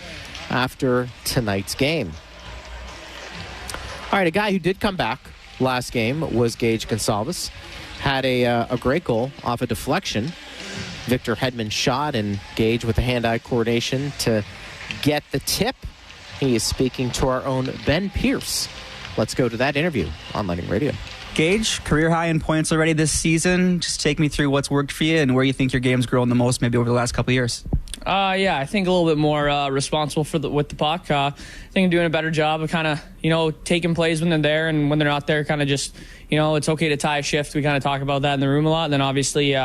after tonight's game. All right, a guy who did come back last game was Gage Gonsalves. Had a great goal off a deflection. Victor Hedman shot, and Gage with the hand-eye coordination to get the tip. He is speaking to our own Ben Pierce. Let's go to that interview on Lightning Radio. Gage, career high in points already this season. Just take me through what's worked for you and where you think your game's grown the most maybe over the last couple of years. Yeah, I think a little bit more responsible with the puck. I think I'm doing a better job of kind of, taking plays when they're there, and when they're not there, kind of just, it's okay to tie a shift. We kind of talk about that in the room a lot. And then obviously,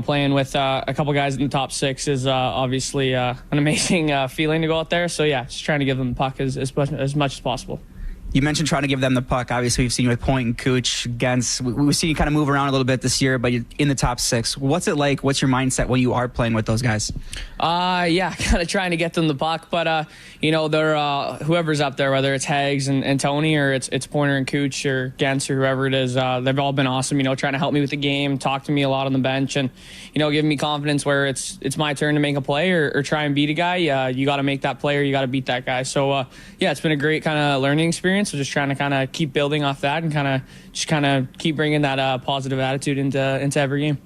playing with a couple guys in the top 6 is obviously an amazing feeling to go out there. So, yeah, just trying to give them the puck as much as possible. You mentioned trying to give them the puck. Obviously, we've seen you with Point and Cooch against. We've seen you kind of move around a little bit this year, but you're in the top 6. What's it like? What's your mindset when you are playing with those guys? Yeah, kind of trying to get them the puck, but they're whoever's up there, whether it's Hags and Tony or it's Pointer and Cooch or Gens or whoever it is. They've all been awesome. Trying to help me with the game, talk to me a lot on the bench, and giving me confidence where it's my turn to make a play or try and beat a guy. You got to make that play or you got to beat that guy. So yeah, it's been a great kind of learning experience. So just trying to kind of keep building off that and kind of keep bringing that positive attitude into every game.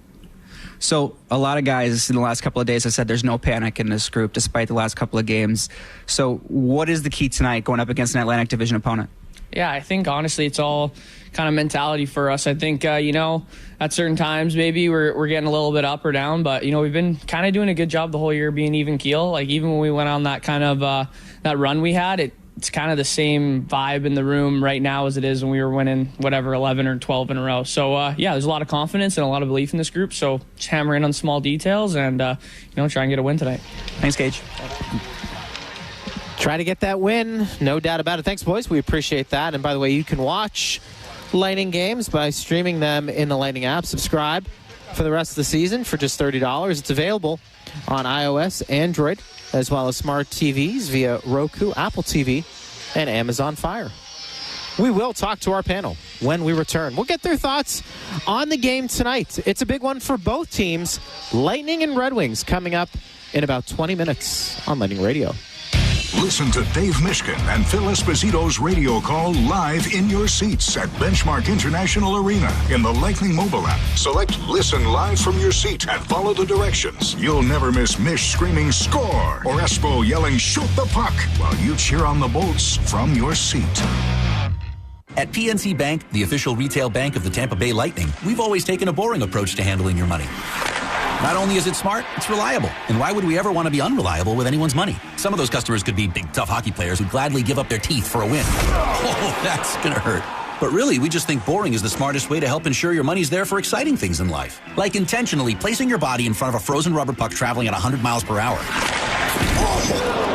So a lot of guys in the last couple of days have said there's no panic in this group despite the last couple of games. So what is the key tonight going up against an Atlantic Division opponent? Yeah, I think honestly it's all kind of mentality for us. I think, at certain times maybe we're getting a little bit up or down, but, we've been kind of doing a good job the whole year being even keel. Like even when we went on that kind of that run we had, it's kind of the same vibe in the room right now as it is when we were winning 11 or 12 in a row. So, yeah, there's a lot of confidence and a lot of belief in this group. So just hammer in on small details and, try and get a win tonight. Thanks, Gage. Try to get that win, no doubt about it. Thanks, boys. We appreciate that. And by the way, you can watch Lightning games by streaming them in the Lightning app. Subscribe for the rest of the season for just $30. It's available on iOS, Android, as well as smart TVs via Roku, Apple TV, and Amazon Fire. We will talk to our panel when we return. We'll get their thoughts on the game tonight. It's a big one for both teams. Lightning and Red Wings coming up in about 20 minutes on Lightning Radio. Listen to Dave Mishkin and Phil Esposito's radio call live in your seats at Benchmark International Arena in the Lightning mobile app. Select Listen Live from your seat and follow the directions. You'll never miss Mish screaming score or Espo yelling shoot the puck while you cheer on the Bolts from your seat. At PNC Bank, the official retail bank of the Tampa Bay Lightning, we've always taken a boring approach to handling your money. Not only is it smart, it's reliable. And why would we ever want to be unreliable with anyone's money? Some of those customers could be big, tough hockey players who'd gladly give up their teeth for a win. Oh, that's gonna hurt. But really, we just think boring is the smartest way to help ensure your money's there for exciting things in life. Like intentionally placing your body in front of a frozen rubber puck traveling at 100 miles per hour.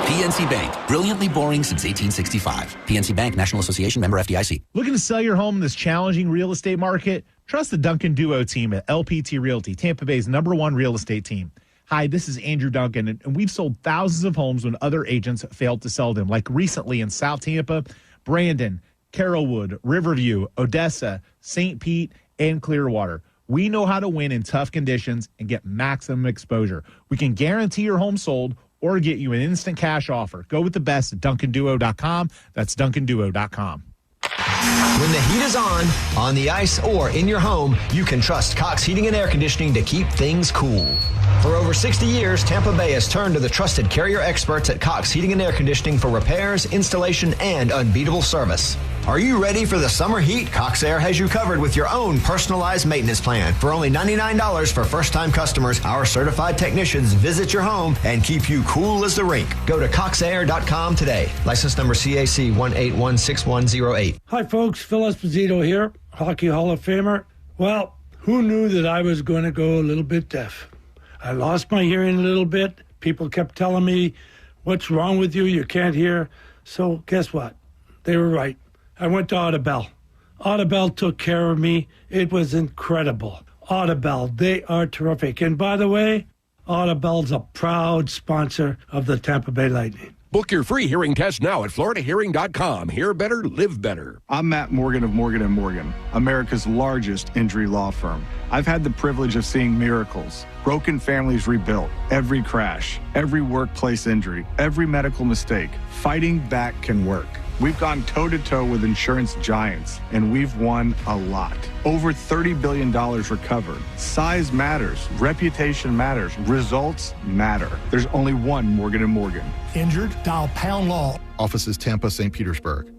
PNC Bank. Brilliantly boring since 1865. PNC Bank, National Association, member FDIC. Looking to sell your home in this challenging real estate market? Trust the Duncan Duo team at LPT Realty, Tampa Bay's #1 real estate team. Hi, this is Andrew Duncan, and we've sold thousands of homes when other agents failed to sell them, like recently in South Tampa, Brandon, Carrollwood, Riverview, Odessa, St. Pete, and Clearwater. We know how to win in tough conditions and get maximum exposure. We can guarantee your home sold or get you an instant cash offer. Go with the best at DuncanDuo.com. That's DuncanDuo.com. When the heat is on the ice, or in your home, you can trust Cox Heating and Air Conditioning to keep things cool. For over 60 years, Tampa Bay has turned to the trusted Carrier experts at Cox Heating and Air Conditioning for repairs, installation, and unbeatable service. Are you ready for the summer heat? Cox Air has you covered with your own personalized maintenance plan. For only $99 for first-time customers, our certified technicians visit your home and keep you cool as the rink. Go to coxair.com today. License number CAC 1816108. Hi, folks. Phil Esposito here, Hockey Hall of Famer. Well, who knew that I was going to go a little bit deaf? I lost my hearing a little bit. People kept telling me, what's wrong with you? You can't hear. So guess what? They were right. I went to Audibel. Audibel took care of me. It was incredible. Audibel, they are terrific. And by the way, Audibel's a proud sponsor of the Tampa Bay Lightning. Book your free hearing test now at floridahearing.com. Hear better, live better. I'm Matt Morgan of Morgan & Morgan, America's largest injury law firm. I've had the privilege of seeing miracles, broken families rebuilt, every crash, every workplace injury, every medical mistake. Fighting back can work. We've gone toe-to-toe with insurance giants, and we've won a lot. Over $30 billion recovered. Size matters. Reputation matters. Results matter. There's only one Morgan & Morgan. Injured? Dial pound law. Offices Tampa, St. Petersburg.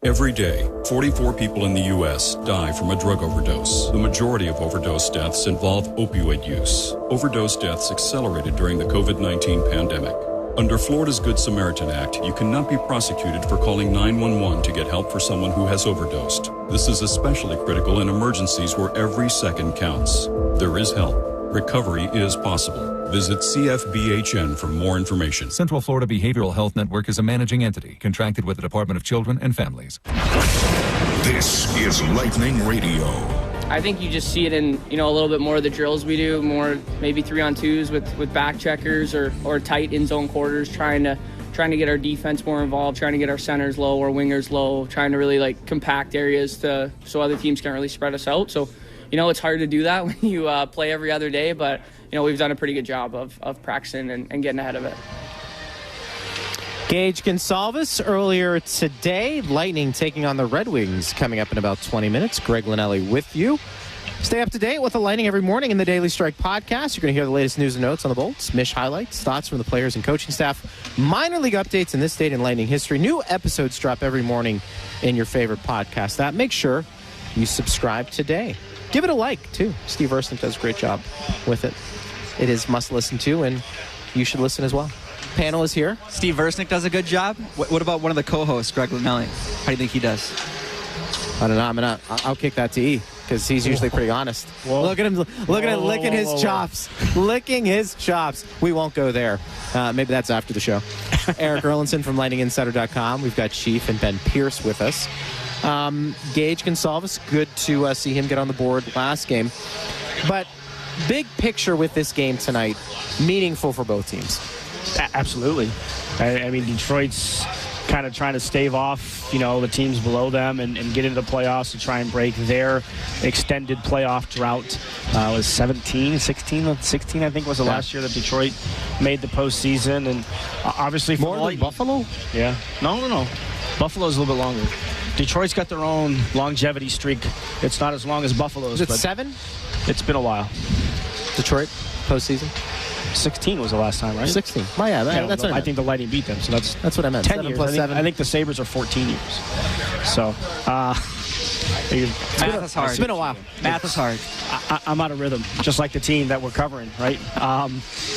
Every day, 44 people in the U.S. die from a drug overdose. The majority of overdose deaths involve opioid use. Overdose deaths accelerated during the COVID-19 pandemic. Under Florida's Good Samaritan Act, you cannot be prosecuted for calling 911 to get help for someone who has overdosed. This is especially critical in emergencies where every second counts. There is help. Recovery is possible. Visit CFBHN for more information. Central Florida Behavioral Health Network is a managing entity contracted with the Department of Children and Families. This is Lightning Radio. I think you just see it in, a little bit more of the drills we do, more maybe 3-on-2s with back checkers or tight in zone quarters, trying to get our defense more involved, trying to get our centers low, our wingers low, trying to really compact areas so other teams can't really spread us out. So, it's hard to do that when you play every other day, but we've done a pretty good job of practicing and getting ahead of it. Gage Gonsalves earlier today. Lightning taking on the Red Wings coming up in about 20 minutes. Greg Linnelli with you. Stay up to date with the Lightning every morning in the Daily Strike podcast. You're going to hear the latest news and notes on the Bolts, Mish highlights, thoughts from the players and coaching staff, minor league updates in this date in Lightning history. New episodes drop every morning in your favorite podcast app. Make sure you subscribe today. Give it a like, too. Steve Versnick does a great job with it. It is must listen to, and you should listen as well. Panel is here. Steve Versnick does a good job. What about one of the co-hosts, Greg Linnelli? How do you think he does? I don't know. I'll kick that to E because he's usually pretty honest. Whoa. Look at him licking his chops. Licking his chops. We won't go there. Maybe that's after the show. Eric Erlinson from LightningInsider.com. We've got Chief and Ben Pierce with us. Gage Gonsalves, good to see him get on the board last game. But big picture with this game tonight, meaningful for both teams. Absolutely. I mean, Detroit's kind of trying to stave off, the teams below them and get into the playoffs to try and break their extended playoff drought. It was 16, I think, was the last year that Detroit made the postseason. And obviously more than Buffalo? Yeah. No. Buffalo's a little bit longer. Detroit's got their own longevity streak. It's not as long as Buffalo's. Is it 7? It's been a while. Detroit postseason? 16 was the last time, right? 16. Oh, yeah, that's what I think the Lightning beat them, so that's what I meant. 10 7 years. plus 7. I think the Sabres are 14 years. So, Math is hard. It's been a while. Math is hard. I'm out of rhythm, just like the team that we're covering, right?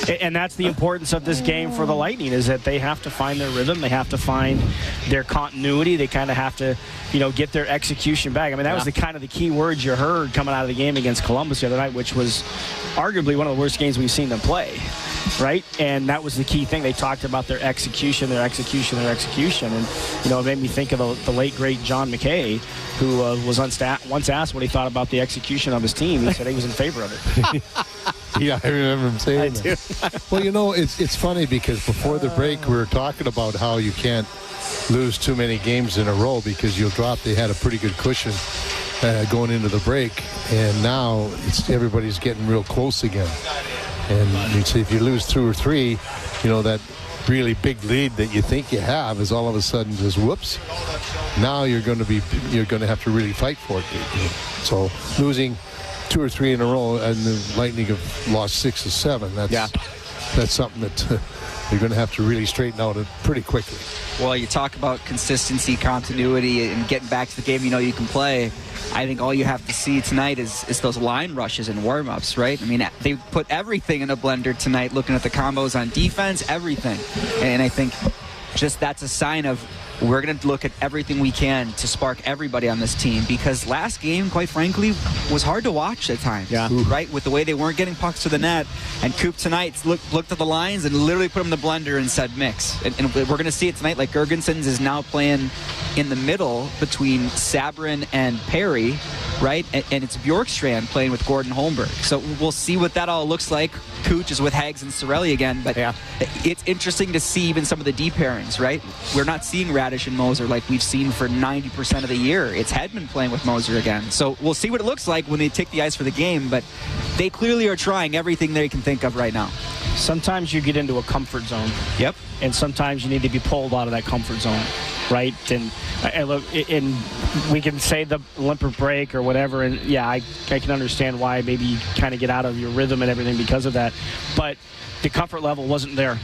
And that's the importance of this game for the Lightning, is that they have to find their rhythm. They have to find their continuity. They kind of have to, get their execution back. I mean, that was the kind of the key words you heard coming out of the game against Columbus the other night, which was arguably one of the worst games we've seen them play, right? And that was the key thing. They talked about their execution. And, it made me think of the late, great John McKay, who was once asked what he thought about the execution of his team. He said he was in favor of it. Yeah, I remember him saying that. Well, it's funny because before the break we were talking about how you can't lose too many games in a row because you'll drop. They had a pretty good cushion going into the break, and now everybody's getting real close again. And you'd say if you lose 2 or 3, that really big lead that you think you have is all of a sudden just whoops. Now you're going to have to really fight for it. So losing 2 or 3 in a row, and the Lightning have lost 6 or 7. That's something that you're going to have to really straighten out pretty quickly. Well, you talk about consistency, continuity, and getting back to the game you can play. I think all you have to see tonight is those line rushes and warm-ups, right? I mean, they put everything in a blender tonight, looking at the combos on defense, everything. And I think just that's a sign of we're going to look at everything we can to spark everybody on this team, because last game, quite frankly, was hard to watch at times, right? With the way they weren't getting pucks to the net. And Coop tonight looked at the lines and literally put them in the blender and said mix. And we're going to see it tonight. Like Gergensons is now playing in the middle between Sabrin and Perry, right? And it's Bjorkstrand playing with Gordon Holmberg. So we'll see what that all looks like. Cooch is with Hags and Cirelli again, but it's interesting to see even some of the D pairings, right? We're not seeing Radish and Moser like we've seen for 90% of the year. It's Hedman playing with Moser again. So we'll see what it looks like when they take the ice for the game, but they clearly are trying everything they can think of right now. Sometimes you get into a comfort zone. Yep. And sometimes you need to be pulled out of that comfort zone, right? And look, we can say the Olympic break or whatever, and I can understand why maybe you kind of get out of your rhythm and everything because of that. But the comfort level wasn't there,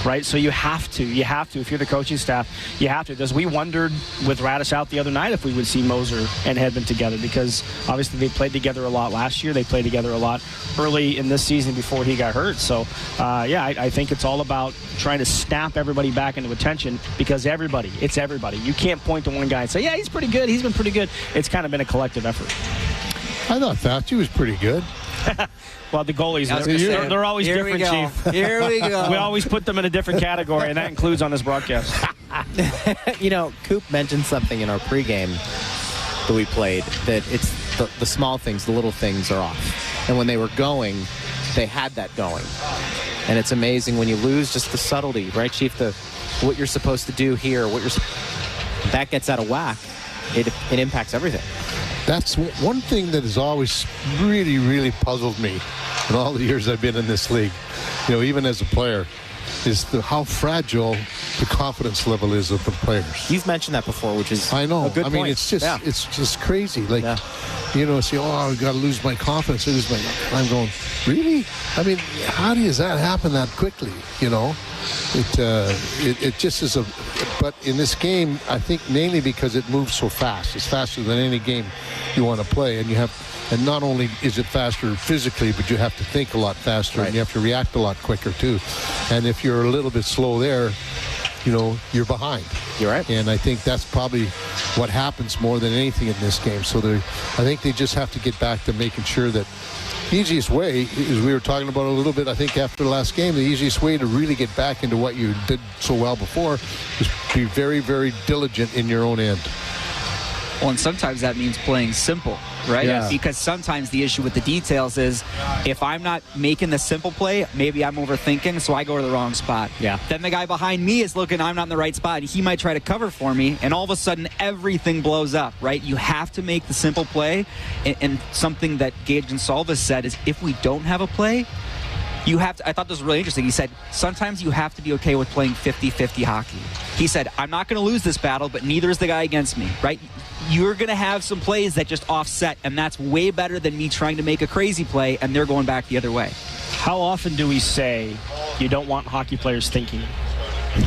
right? So you have to, if you're the coaching staff, you have to. As we wondered with Radish out the other night if we would see Moser and Hedman together, because obviously they played together a lot last year. They played together a lot early in this season before he got hurt. So, I think it's all about trying to snap everybody back into attention, because it's everybody. You can't point to one guy and say, yeah, he's pretty good. He's been pretty good. It's kind of been a collective effort. I thought Fauci was pretty good. Well, the goalies, they're always different, Chief. Here we go. We always put them in a different category, and that includes on this broadcast. Coop mentioned something in our pregame that we played, that it's the small things, the little things are off. And when they were going, they had that going. And it's amazing when you lose just the subtlety, right, Chief? What you're supposed to do here, that gets out of whack. It impacts everything. That's one thing that has always really, really puzzled me in all the years I've been in this league, even as a player, is how fragile the confidence level is of the players. You've mentioned that before, which is I know. A good point. It's just crazy. Like, say, I've got to lose my confidence. I'm going, really? I mean, how does that happen that quickly? It just is but in this game, I think mainly because it moves so fast. It's faster than any game you want to play, and not only is it faster physically, but you have to think a lot faster, and you have to react a lot quicker too. And if you're a little bit slow there, you're behind. You're right. And I think that's probably what happens more than anything in this game. So I think they just have to get back to making sure that the easiest way, as we were talking about a little bit, I think after the last game, the easiest way to really get back into what you did so well before is be very, very diligent in your own end. Well, and sometimes that means playing simple, right? Yeah. Because sometimes the issue with the details is if I'm not making the simple play, maybe I'm overthinking, so I go to the wrong spot. Yeah. Then the guy behind me is looking, I'm not in the right spot. He might try to cover for me, and all of a sudden everything blows up, right? You have to make the simple play, and something that Gage Gonsalves said is if we don't have a play, you have to, I thought this was really interesting. He said, sometimes you have to be okay with playing 50-50 hockey. He said, I'm not going to lose this battle, but neither is the guy against me, right? You're going to have some plays that just offset, and that's way better than me trying to make a crazy play, and they're going back the other way. How often do we say you don't want hockey players thinking,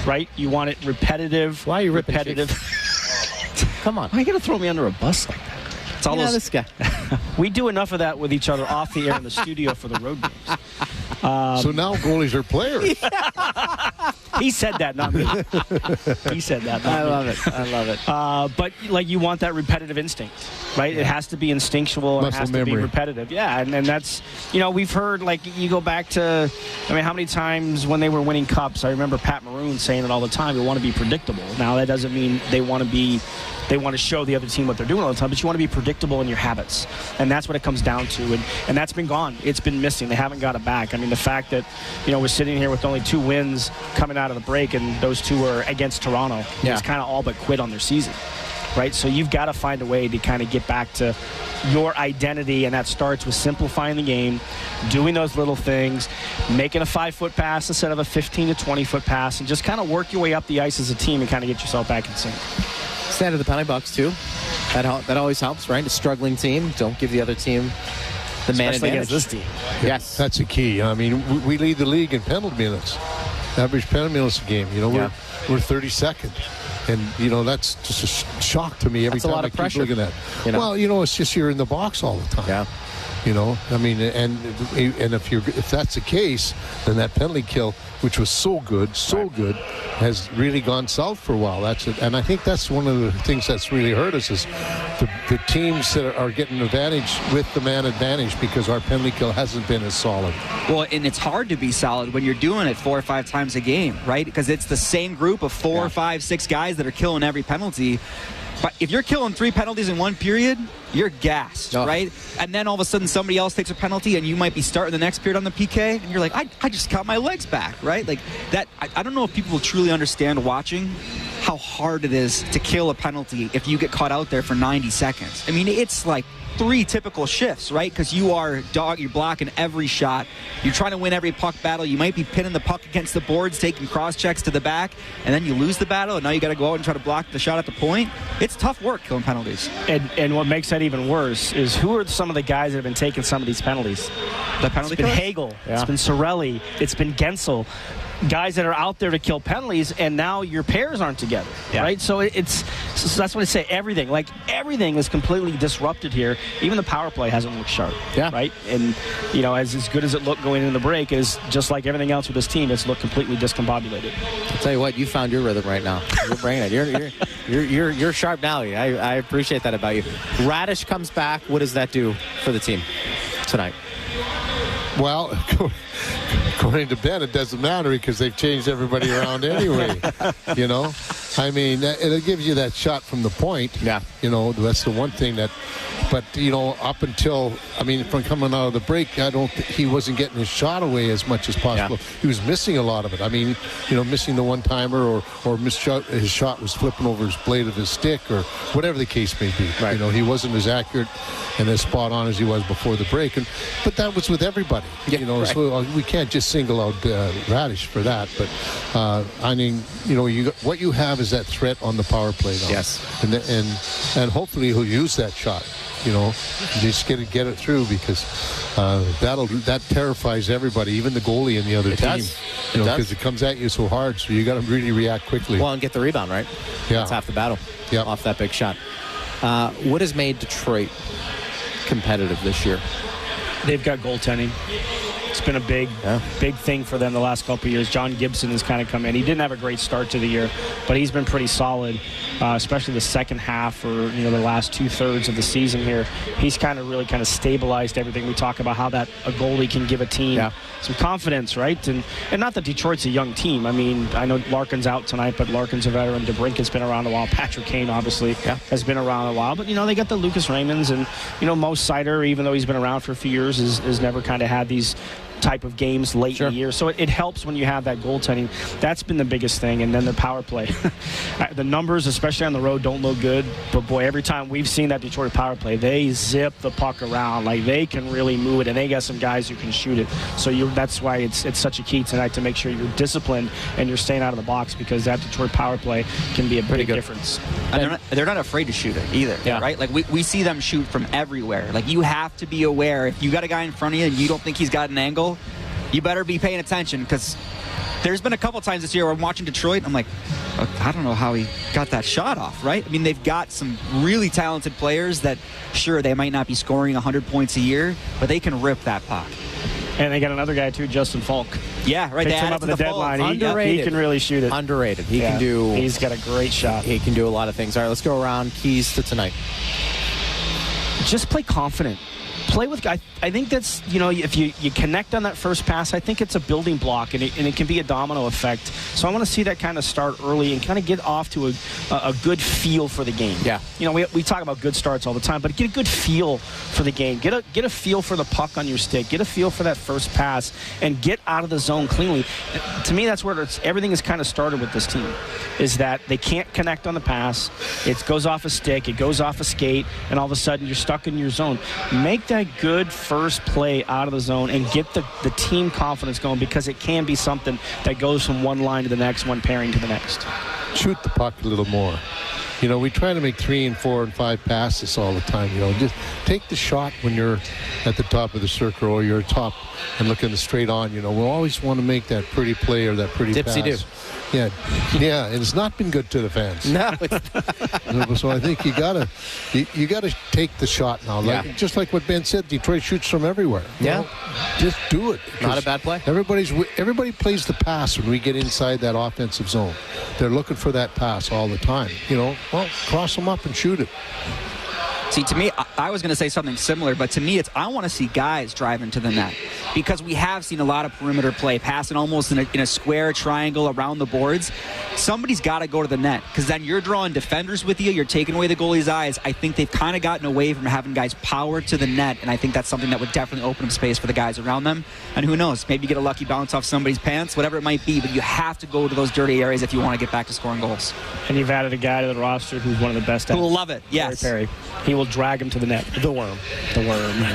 right? You want it repetitive. Why are you repetitive? Come on. Why are you going to throw me under a bus like that? It's all those... this guy. We do enough of that with each other off the air in the studio for the road games. So now goalies are players. He said that, not me. He said that, not me. I love it. But like, you want that repetitive instinct, right? It has to be instinctual. Muscle it has memory. to be repetitive. Yeah, and that's, we've heard, like, you go back to, how many times when they were winning cups, I remember Pat Maroon saying it all the time, we want to be predictable. Now, that doesn't mean they want to show the other team what they're doing all the time, but you want to be predictable in your habits. And that's what it comes down to. And that's been gone. It's been missing. They haven't got it back. I mean, the fact that, we're sitting here with only 2 wins coming out of the break, and those 2 were against Toronto. Yeah. It's kind of all but quit on their season, right? So you've got to find a way to kind of get back to your identity, and that starts with simplifying the game, doing those little things, making a 5-foot pass instead of a 15 to 20-foot pass, and just kind of work your way up the ice as a team and kind of get yourself back in sync. Stand at the penalty box, too. That always helps, right? A struggling team. Don't give the other team the man Especially advantage. against this team. Yes. That's the key. I mean, we lead the league in penalty minutes. Average penalty minutes a game. We're 32nd. And, that's just a shock to me every time I keep looking at it. Well, it's just you're in the box all the time. Yeah. I mean, and if that's the case, then that penalty kill, which was so good, has really gone south for a while. That's it, and I think that's one of the things that's really hurt us is the teams that are getting advantage with the man advantage because our penalty kill hasn't been as solid. Well, and it's hard to be solid when you're doing it 4 or 5 times a game, right? Because it's the same group of 4, 5, 6 guys that are killing every penalty. But if you're killing 3 penalties in one period, you're gassed, right? And then all of a sudden somebody else takes a penalty and you might be starting the next period on the PK and you're like, I just got my legs back, right? Like that, I don't know if people will truly understand watching how hard it is to kill a penalty if you get caught out there for 90 seconds. I mean, it's like 3 typical shifts, right? Because you're blocking every shot. You're trying to win every puck battle. You might be pinning the puck against the boards, taking cross checks to the back, and then you lose the battle, and now you got to go out and try to block the shot at the point. It's tough work killing penalties. And what makes that even worse is who are some of the guys that have been taking some of these penalties? The penalty It's been Hagel. Yeah. It's been Sorelli. It's been Gensel. Guys that are out there to kill penalties, and now your pairs aren't together, right? So so that's what I say. Everything is completely disrupted here. Even the power play hasn't looked sharp, right? And as good as it looked going into the break, is just like everything else with this team, it's looked completely discombobulated. I'll tell you what, you found your rhythm right now. You're bringing it. You're sharp now. I appreciate that about you. Radish comes back. What does that do for the team tonight? Well, according to Ben, it doesn't matter because they've changed everybody around anyway. I mean, it gives you that shot from the point. Yeah. That's the one thing that. But up until from coming out of the break, he wasn't getting his shot away as much as possible. Yeah. He was missing a lot of it. I mean, missing the one-timer or his shot was flipping over his blade of his stick or whatever the case may be. Right. He wasn't as accurate and as spot on as he was before the break. But that was with everybody. Yeah, so we can't just single out Radish for that. But what you have is that threat on the power play now. Yes. And hopefully he'll use that shot. Just get it through because that terrifies everybody, even the goalie and the other team. Because it comes at you so hard, so you got to really react quickly. Well, and get the rebound, right? Yeah, that's half the battle. Yeah, off that big shot. What has made Detroit competitive this year? They've got goaltending. It's been a big thing for them the last couple of years. John Gibson has kind of come in. He didn't have a great start to the year, but he's been pretty solid, especially the second half or the last 2/3 of the season here. He's really stabilized everything. We talk about how that a goalie can give a team some confidence, right? And not that Detroit's a young team. I mean, I know Larkin's out tonight, but Larkin's a veteran. DeBrincat's been around a while. Patrick Kane obviously has been around a while. But they got the Lucas Raymonds and Mo Seider, even though he's been around for a few years, has never kind of had these type of games late in the year. So it helps when you have that goaltending. That's been the biggest thing. And then the power play. The numbers, especially on the road, don't look good. But, boy, every time we've seen that Detroit power play, they zip the puck around. Like, they can really move it, and they got some guys who can shoot it. So that's why it's such a key tonight to make sure you're disciplined and you're staying out of the box because that Detroit power play can be a big difference. And they're not afraid to shoot it either, right? Like, we see them shoot from everywhere. Like, you have to be aware. If you got a guy in front of you and you don't think he's got an angle, you better be paying attention because There's been a couple times this year where I'm watching Detroit. I'm like, I don't know how he got that shot off, right? I mean, they've got some really talented players that, sure, they might not be scoring 100 points a year, but they can rip that puck. And they got another guy, too, Justin Falk. Yeah, right. Picked him up at the deadline. He can really shoot it. Underrated. He's got a great shot. He can do a lot of things. All right, let's go around. Keys to tonight. Just play confident. Play with guys. I think that's, if you connect on that first pass, I think it's a building block, and it can be a domino effect. So I want to see that kind of start early and kind of get off to a good feel for the game. Yeah. We talk about good starts all the time, but get a good feel for the game. Get a feel for the puck on your stick. Get a feel for that first pass, and get out of the zone cleanly. To me, that's where everything is kind of started with this team, is that they can't connect on the pass. It goes off a stick. It goes off a skate, and all of a sudden you're stuck in your zone. Make that good first play out of the zone and get the team confidence going, because it can be something that goes from one line to the next, one pairing to the next. Shoot the puck a little more. We try to make 3 and 4 and 5 passes all the time. Just take the shot when you're at the top of the circle or you're top and looking straight on. We always want to make that pretty play or that pretty pass. Dipsy-do. Yeah, and it's not been good to the fans. No. So I think you gotta take the shot now. Just like what Ben said, Detroit shoots from everywhere. Yeah. Just do it. Not a bad play. Everybody plays the pass when we get inside that offensive zone. They're looking for that pass all the time. Cross them up and shoot it. See, to me, I was going to say something similar, but to me, I want to see guys driving to the net, because we have seen a lot of perimeter play, passing almost in a square triangle around the boards. Somebody's got to go to the net, because then you're drawing defenders with you. You're taking away the goalie's eyes. I think they've kind of gotten away from having guys power to the net, and I think that's something that would definitely open up space for the guys around them. And who knows, maybe you get a lucky bounce off somebody's pants, whatever it might be, but you have to go to those dirty areas if you want to get back to scoring goals. And you've added a guy to the roster who's one of the best. Who will love it, yes. Perry. He will drag him to the net. The worm. We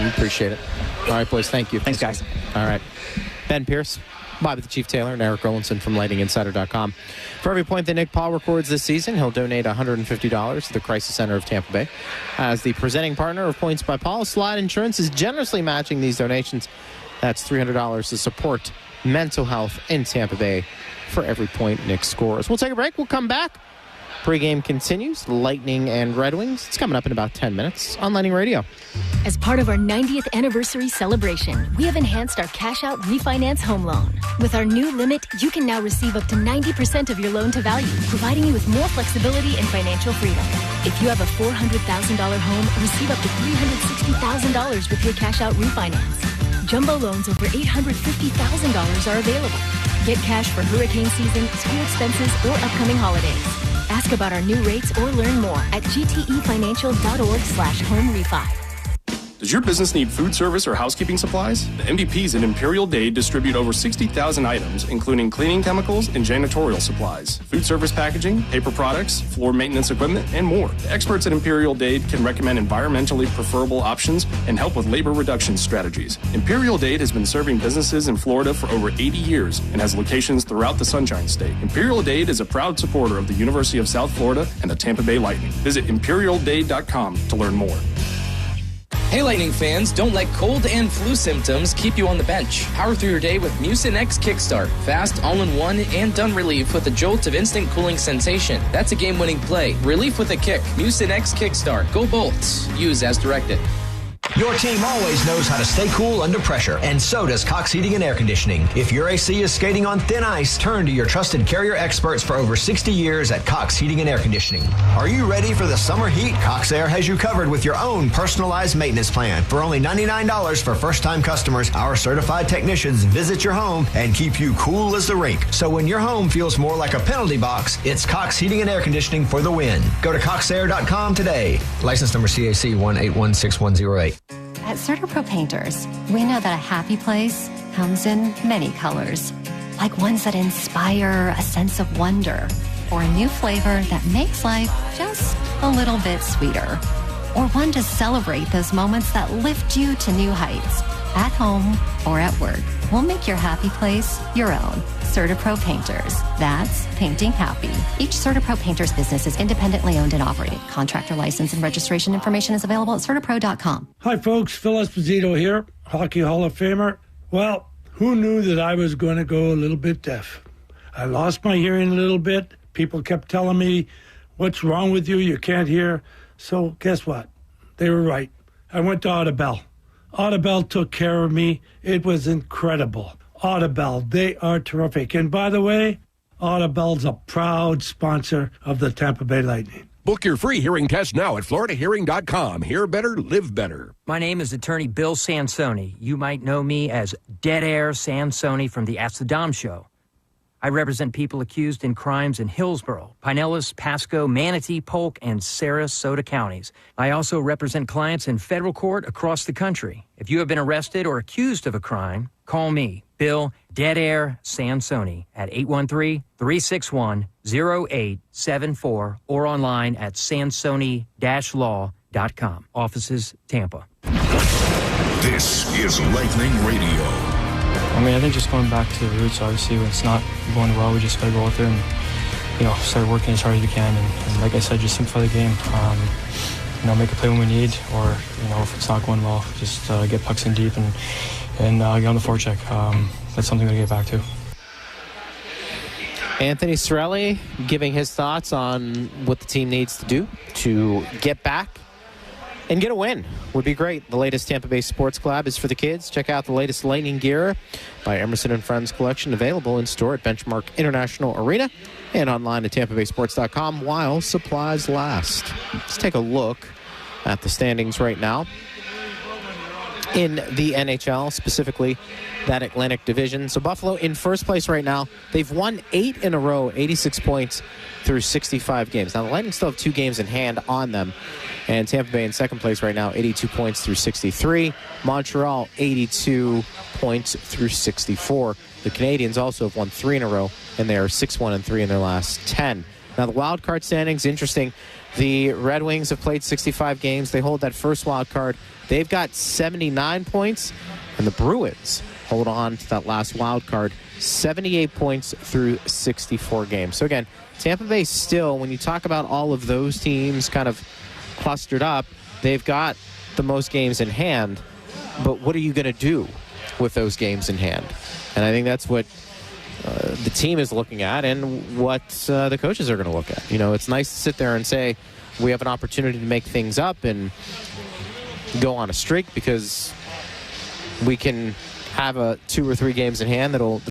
appreciate it. All right, boys. Thank you. Thanks, guys. All right. Ben Pierce, Bobby the Chief Taylor, and Eric Rowlandson from LightingInsider.com. For every point that Nick Paul records this season, he'll donate $150 to the Crisis Center of Tampa Bay. As the presenting partner of Points by Paul, Slide Insurance is generously matching these donations. That's $300 to support mental health in Tampa Bay for every point Nick scores. We'll take a break. We'll come back. Pregame continues. Lightning and Red Wings. It's coming up in about 10 minutes on Lightning Radio. As part of our 90th anniversary celebration, we have enhanced our cash-out refinance home loan. With our new limit, you can now receive up to 90% of your loan to value, providing you with more flexibility and financial freedom. If you have a $400,000 home, receive up to $360,000 with your cash-out refinance. Jumbo loans over $850,000 are available. Get cash for hurricane season, school expenses, or upcoming holidays. Ask about our new rates or learn more at gtefinancial.org/home-refi. Does your business need food service or housekeeping supplies? The MDPs at Imperial Dade distribute over 60,000 items, including cleaning chemicals and janitorial supplies, food service packaging, paper products, floor maintenance equipment, and more. The experts at Imperial Dade can recommend environmentally preferable options and help with labor reduction strategies. Imperial Dade has been serving businesses in Florida for over 80 years and has locations throughout the Sunshine State. Imperial Dade is a proud supporter of the University of South Florida and the Tampa Bay Lightning. Visit imperialdade.com to learn more. Hey Lightning fans, don't let cold and flu symptoms keep you on the bench. Power through your day with Mucinex Kickstart. Fast, all-in-one, and done relief with a jolt of instant cooling sensation. That's a game-winning play. Relief with a kick. Mucinex Kickstart. Go Bolts. Use as directed. Your team always knows how to stay cool under pressure, and so does Cox Heating and Air Conditioning. If your AC is skating on thin ice, turn to your trusted Carrier experts for over 60 years at Cox Heating and Air Conditioning. Are you ready for the summer heat? Cox Air has you covered with your own personalized maintenance plan. For only $99 for first-time customers, our certified technicians visit your home and keep you cool as the rink. So when your home feels more like a penalty box, it's Cox Heating and Air Conditioning for the win. Go to coxair.com today. License number CAC 1816108. At CertaPro Painters, we know that a happy place comes in many colors, like ones that inspire a sense of wonder, or a new flavor that makes life just a little bit sweeter, or one to celebrate those moments that lift you to new heights, at home or at work. We'll make your happy place your own. CertaPro Painters. That's painting happy. Each CertaPro Painters business is independently owned and operated. Contractor license and registration information is available at CertaPro.com. Hi, folks. Phil Esposito here, Hockey Hall of Famer. Well, who knew that I was going to go a little bit deaf? I lost my hearing a little bit. People kept telling me, what's wrong with you? You can't hear. So guess what? They were right. I went to Audibel. Audibel took care of me. It was incredible. Audibel, they are terrific. And by the way, Audibel's a proud sponsor of the Tampa Bay Lightning. Book your free hearing test now at floridahearing.com. Hear better, live better. My name is attorney Bill Sansoni. You might know me as Dead Air Sansoni from the Ask the Dom show. I represent people accused in crimes in Hillsborough, Pinellas, Pasco, Manatee, Polk, and Sarasota counties. I also represent clients in federal court across the country. If you have been arrested or accused of a crime, call me, Bill Dead Air Sansoni, at 813-361-0874 or online at sansoni-law.com. Offices, Tampa. This is Lightning Radio. I mean, I think just going back to the roots, obviously, when it's not going well, we just got to go out there and, start working as hard as we can. And like I said, just simplify the game. Make a play when we need, or, if it's not going well, just get pucks in deep and get on the forecheck. That's something to get back to. Anthony Sorelli giving his thoughts on what the team needs to do to get back and get a win. Would be great. The latest Tampa Bay Sports Collab is for the kids. Check out the latest Lightning gear by Emerson & Friends collection, available in store at Benchmark International Arena and online at tampabaysports.com while supplies last. Let's take a look at the standings right now in the NHL, specifically that Atlantic Division. So Buffalo in first place right now. They've won 8 in a row, 86 points through 65 games. Now the Lightning still have 2 games in hand on them. And Tampa Bay in second place right now, 82 points through 63. Montreal, 82 points through 64. The Canadiens also have won 3 in a row, and they are 6-1-3 in their last 10. Now the wild card standings, interesting. The Red Wings have played 65 games. They hold that first wild card. They've got 79 points, and the Bruins hold on to that last wild card, 78 points through 64 games. So again, Tampa Bay still, when you talk about all of those teams kind of clustered up, they've got the most games in hand, but what are you going to do with those games in hand? And I think that's what the team is looking at and what the coaches are going to look at. It's nice to sit there and say we have an opportunity to make things up and go on a streak because we can have 2 or 3 games in hand that'll